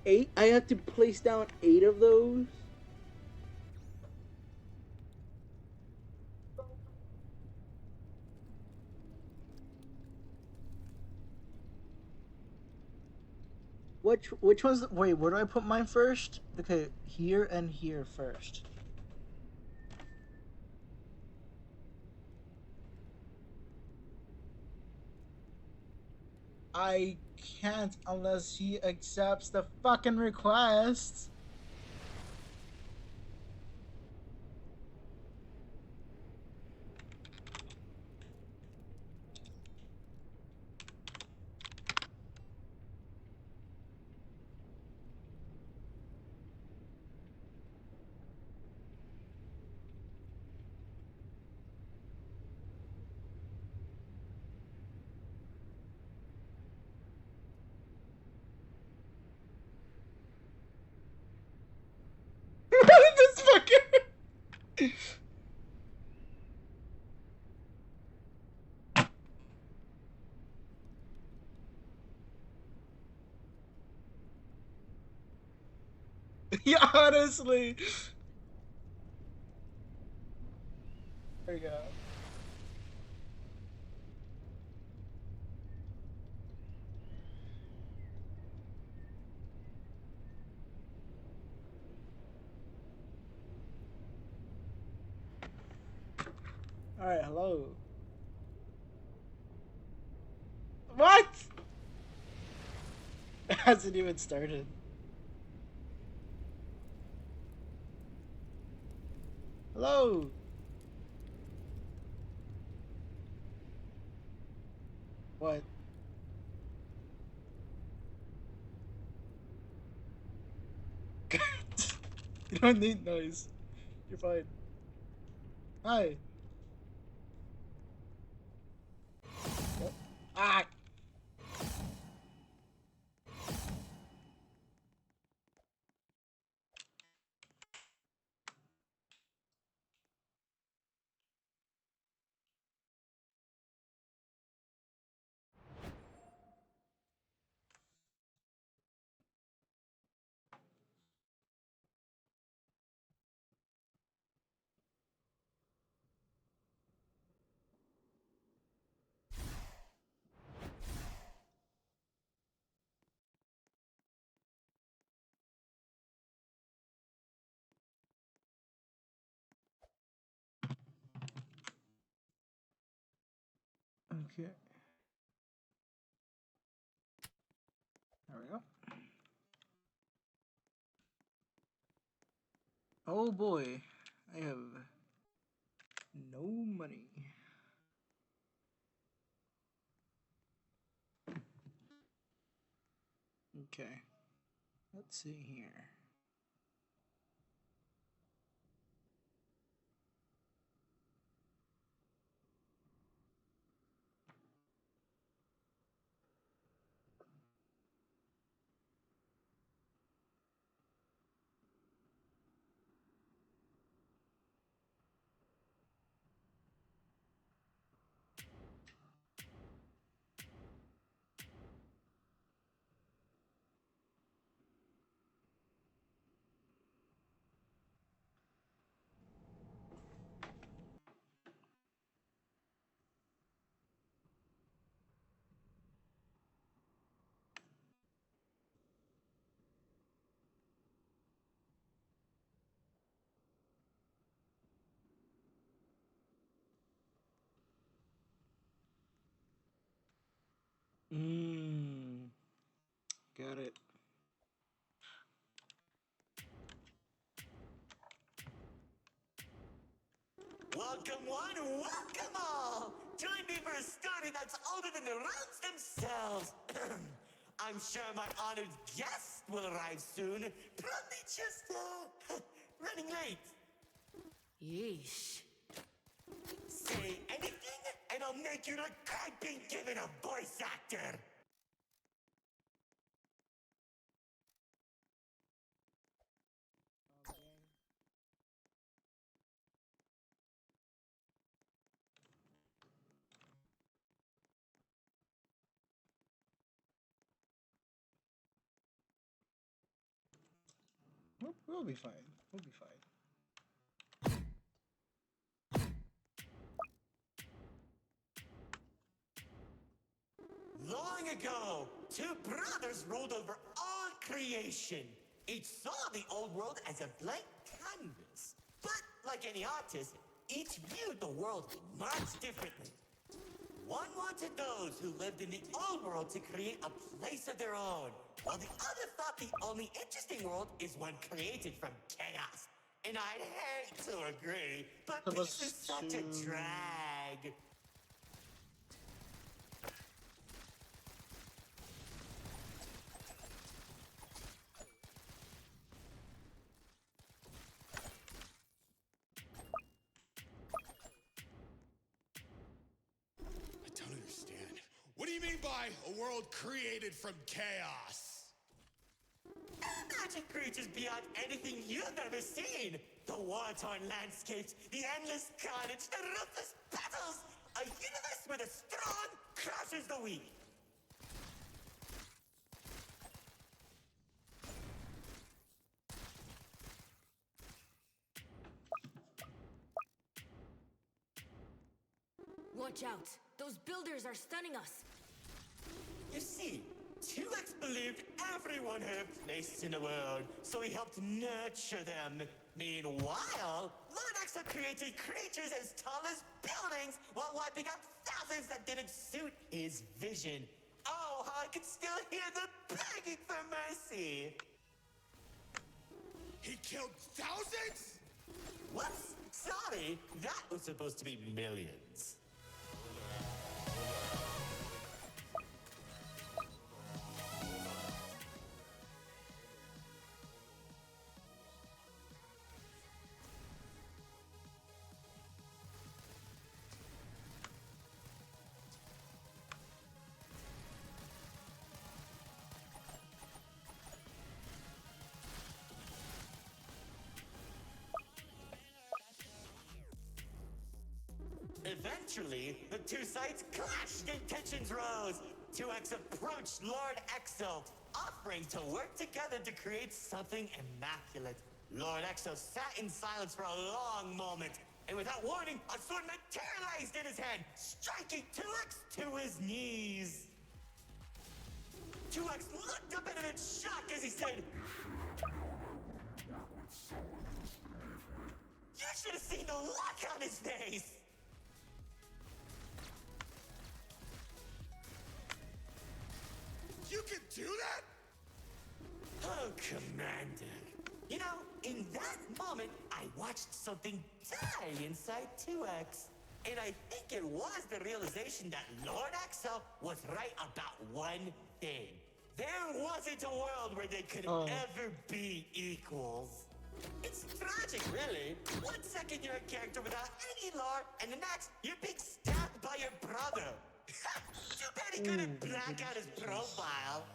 Eight? I have to place down 8 of those? Which one's wait, where do I put mine first? Okay, here and here first. I can't unless he accepts the fucking request. This fucking yeah, honestly. There you go. Alright, hello. What? It hasn't even started. Hello. What? You don't need noise. You're fine. Hi. Oh. Ah. Okay. There we go. Oh boy, I have no money. Okay, let's see here. Mmm, got it. Welcome one, welcome all! Join me for a story that's older than the roads themselves. I'm sure my honored guest will arrive soon. Probably just, running late. Yeesh. Say anything, and I'll make you look like being given a voice actor. We'll be fine. We'll be fine. Long ago, two brothers ruled over all creation. Each saw the old world as a blank canvas. But like any artist, each viewed the world much differently. One wanted those who lived in the old world to create a place of their own, while the other thought the only interesting world is one created from chaos. And I'd hate to agree, but this is such a drag. I don't understand. What do you mean by a world created from chaos? Imagine creatures beyond anything you've ever seen. The war-torn landscapes, the endless carnage, the ruthless battles. A universe where the strong crushes the weak. Watch out! Those builders are stunning us! You see, 2X believed everyone had a place in the world, so he helped nurture them. Meanwhile, Lord X had created creatures as tall as buildings while wiping out thousands that didn't suit his vision. Oh, how I could still hear them begging for mercy! He killed thousands? Whoops! Sorry, that was supposed to be millions. Eventually, the two sides clashed and tensions rose. 2X approached Lord Exo, offering to work together to create something immaculate. Lord Exo sat in silence for a long moment, and without warning, a sword materialized in his hand, striking 2X to his knees. 2X looked up at him in shock as he said, "You should have seen the look on his face!" You can do that? Oh, Commander. You know, in that moment, I watched something die inside 2X. And I think it was the realization that Lord Exo was right about one thing. There wasn't a world where they could ever be equals. It's tragic, really. One second you're a character without any lore, and the next, you're being stabbed by your brother. Too bad he couldn't black out his profile.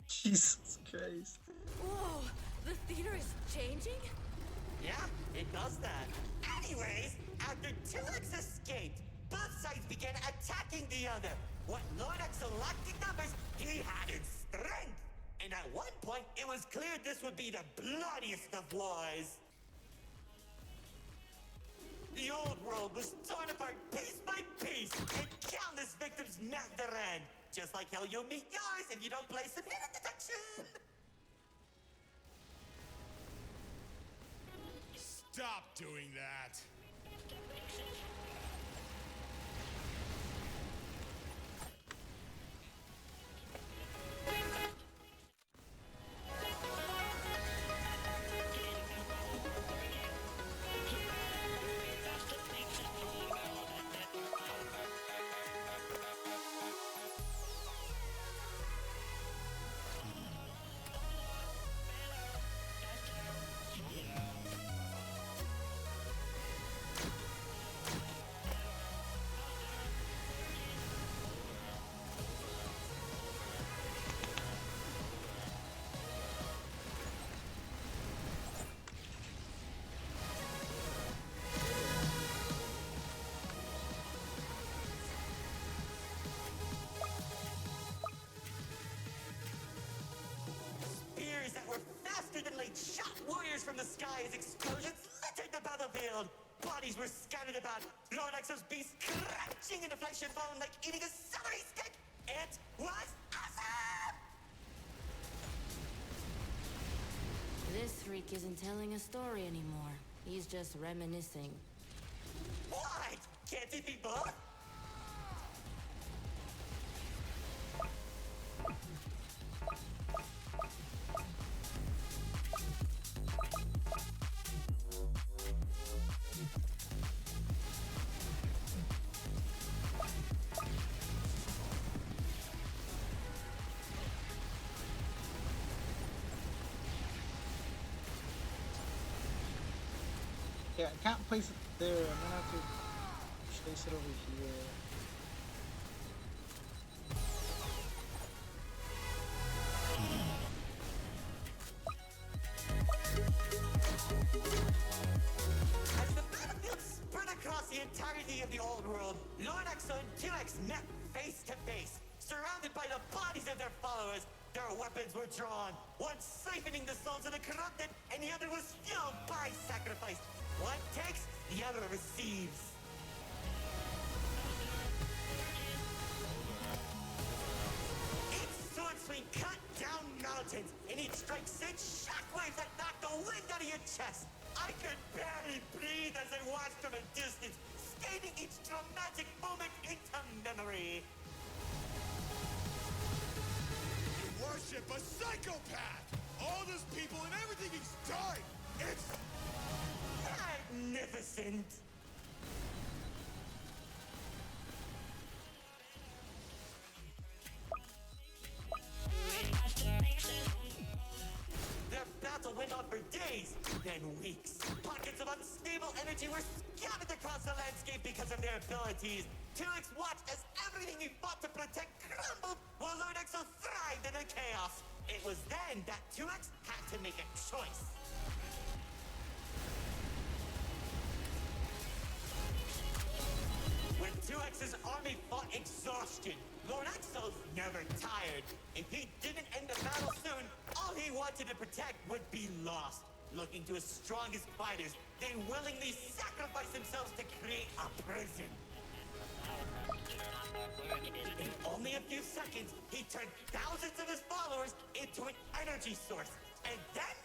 Jesus Christ. Whoa, the theater is changing? Yeah, it does that. Anyways, after 2X escaped, both sides began attacking the other. What Lord Exo lacked in numbers, he had in strength. And at one point, it was clear this would be the bloodiest of wars. The old world was torn apart piece by piece, and countless victims met their end. Just like how you'll meet yours if you don't play some hidden detection. Stop doing that. Spears that were faster than light shot warriors from the sky as explosions littered the battlefield. Bodies were scattered about, Lord Exo's beast crunching into flesh and bone like eating a celery stick. It was awesome! This freak isn't telling a story anymore. He's just reminiscing. What? Can't it be both? Yeah, I can't place it there. I'm gonna have to place it over here. As the battlefield spread across the entirety of the old world, Lord Exo and 2X met face to face. Surrounded by the bodies of their followers, their weapons were drawn, one siphoning the souls of the corrupted, and the other was fueled by sacrifice. One takes, the other receives. Each sword swing cut down mountains, and each strike sent shockwaves that knocked the wind out of your chest. I could barely breathe as I watched from a distance, skating each dramatic moment into memory. worship a psychopath! All those people and everything he's done! It's magnificent! Their battle went on for days, then weeks. Pockets of unstable energy were scattered across the landscape because of their abilities. 2X watched as everything he fought to protect crumbled, while Lord Exo thrived in the chaos. It was then that 2X had to make a choice. When 2X's army fought exhaustion, Lord Exo's never tired. If he didn't end the battle soon, all he wanted to protect would be lost. Looking to his strongest fighters, they willingly sacrificed themselves to create a prison. In only a few seconds, he turned thousands of his followers into an energy source. And then...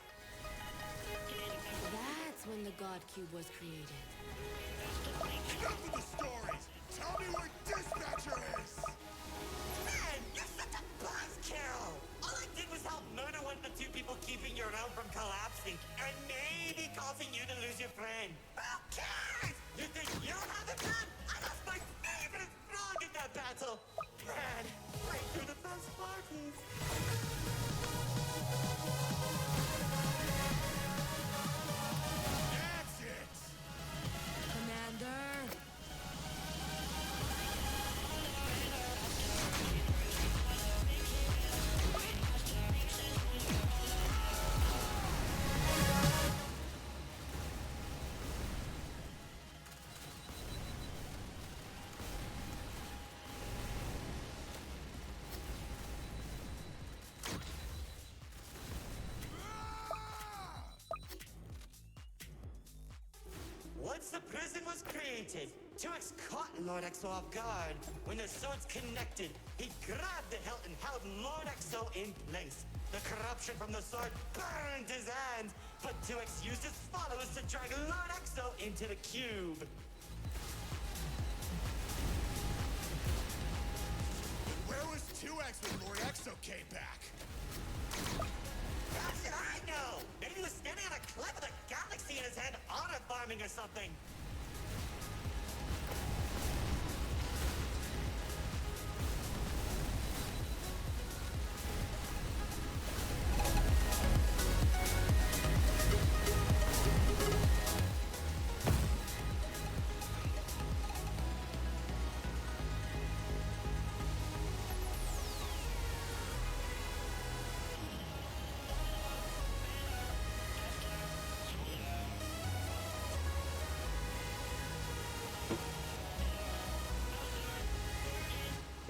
That's when the God Cube was created. Enough of the stories! Tell me where Dispatcher is! Man, you're such a buzzkill! All I did was help murder one of the two people keeping your realm from collapsing, and maybe causing you to lose your friend. Who cares? You think you have it done? I lost my favorite frog in that battle! Man, right through the best parties! That's it! Commander! Once the prison was created, 2X caught Lord Exo off guard. When the swords connected, he grabbed the hilt and held Lord Exo in place. The corruption from the sword burned his hands, but 2X used his followers to drag Lord Exo into the cube. Where was 2X when Lord Exo came back? How should I know? Maybe he was standing on a cliff with a galaxy in his hand, honor farming or something.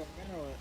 I know it.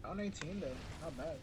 Round 18 though, not bad.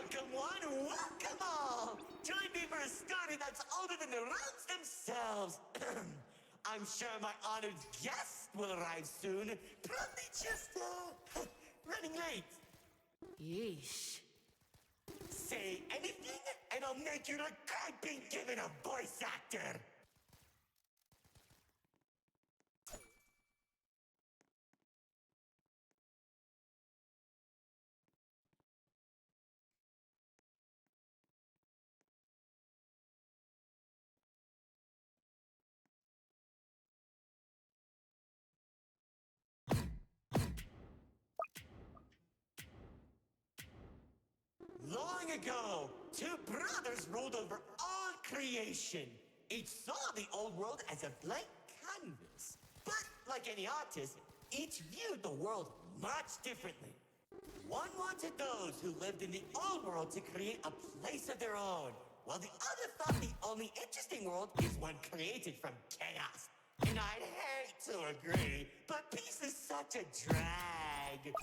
Welcome one, welcome all! Join me for a story that's older than the roads themselves. I'm sure my honored guest will arrive soon. Probably just, running late. Yeesh. Say anything, and I'll make you look like being given a voice actor. Long ago, two brothers ruled over all creation. Each saw the old world as a blank canvas. But like any artist, each viewed the world much differently. One wanted those who lived in the old world to create a place of their own, while the other thought the only interesting world is one created from chaos. And I'd hate to agree, but peace is such a drag.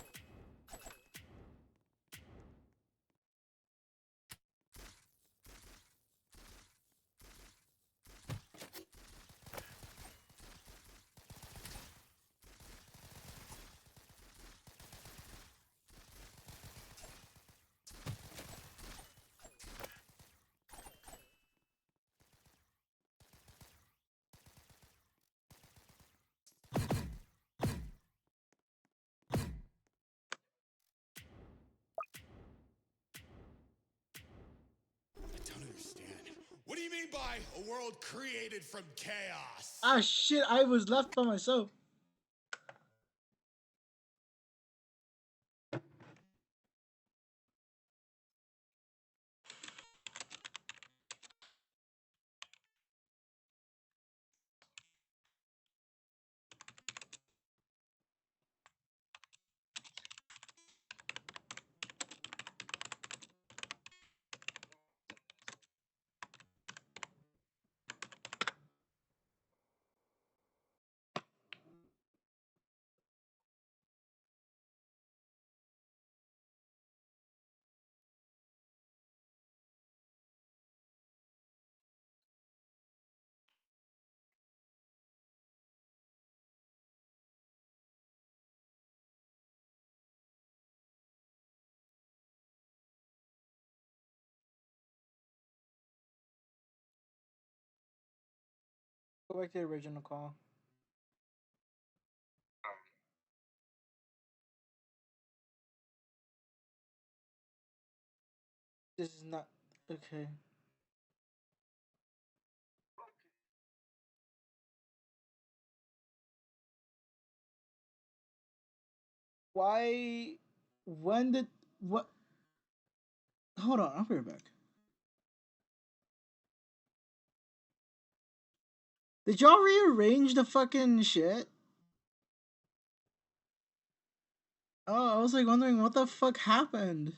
What do you mean by a world created from chaos? Ah, shit, I was left by myself. Go back to the original call. This is not okay. Why? When did what? Hold on, I'll be right back. Did y'all rearrange the fucking shit? Oh, I was like wondering what the fuck happened.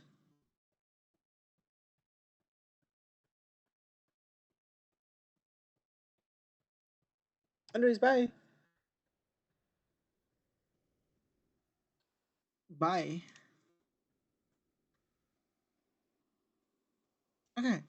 Anyways, bye. Bye. Okay.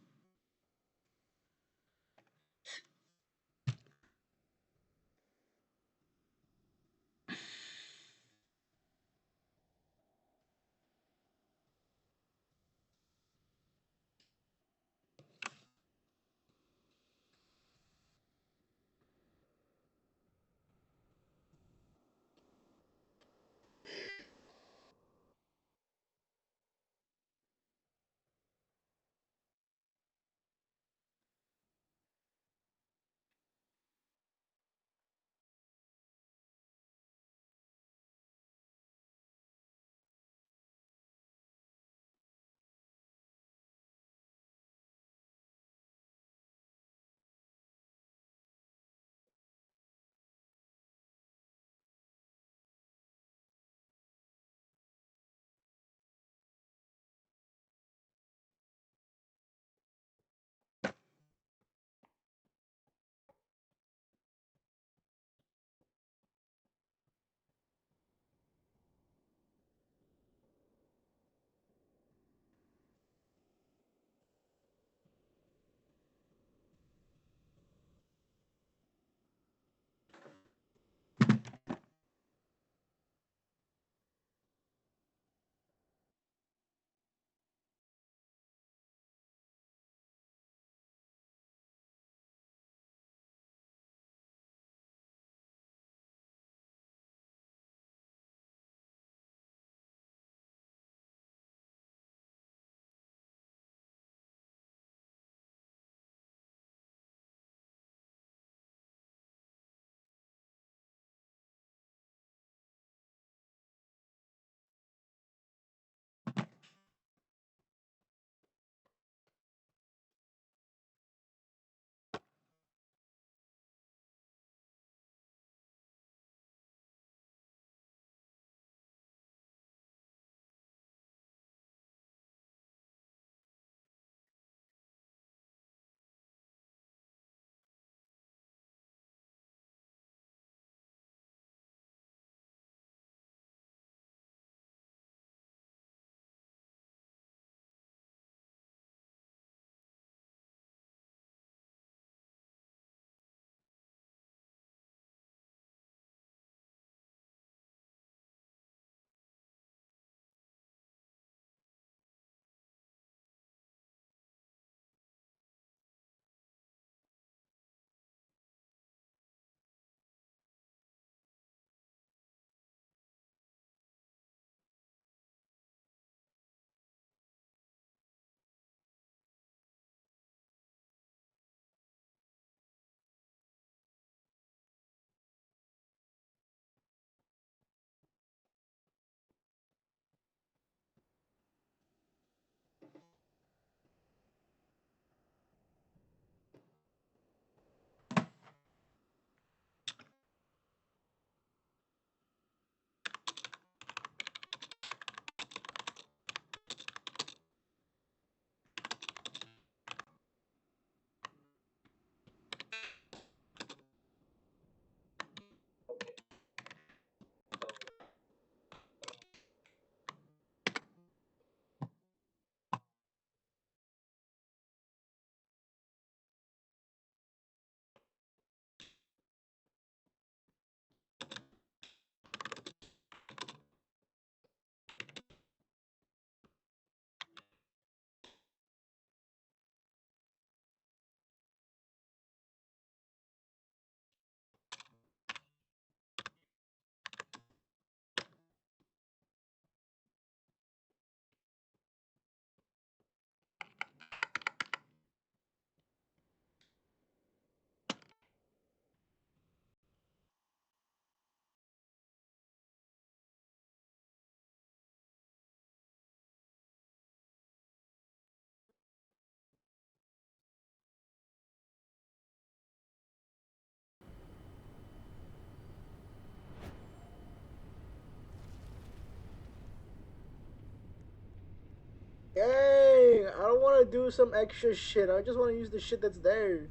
I don't want to do some extra shit. I just want to use the shit that's there.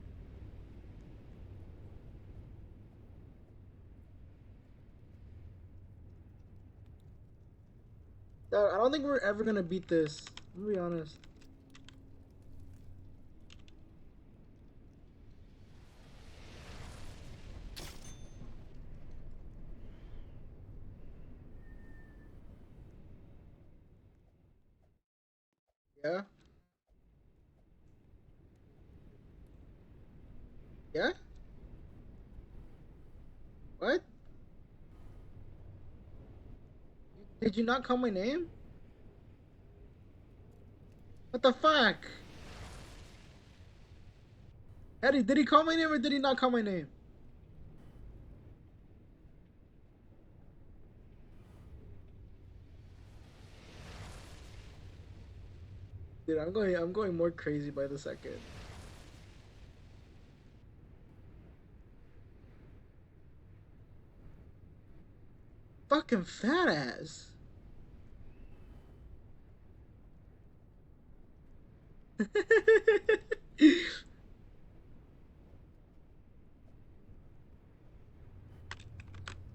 I don't think we're ever gonna beat this. I'm gonna be honest. Yeah? Yeah? What? Did you not call my name? What the fuck? Eddie, did he call my name or did he not call my name? Dude, I'm going more crazy by the second. Fucking fat ass.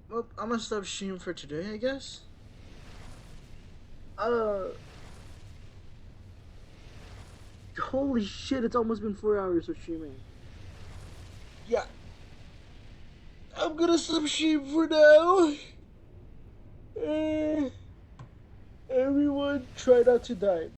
Well, I'm gonna stop streaming for today, I guess. Holy shit, it's almost been 4 hours of streaming. Yeah. I'm gonna stop streaming for now. Everyone try not to die.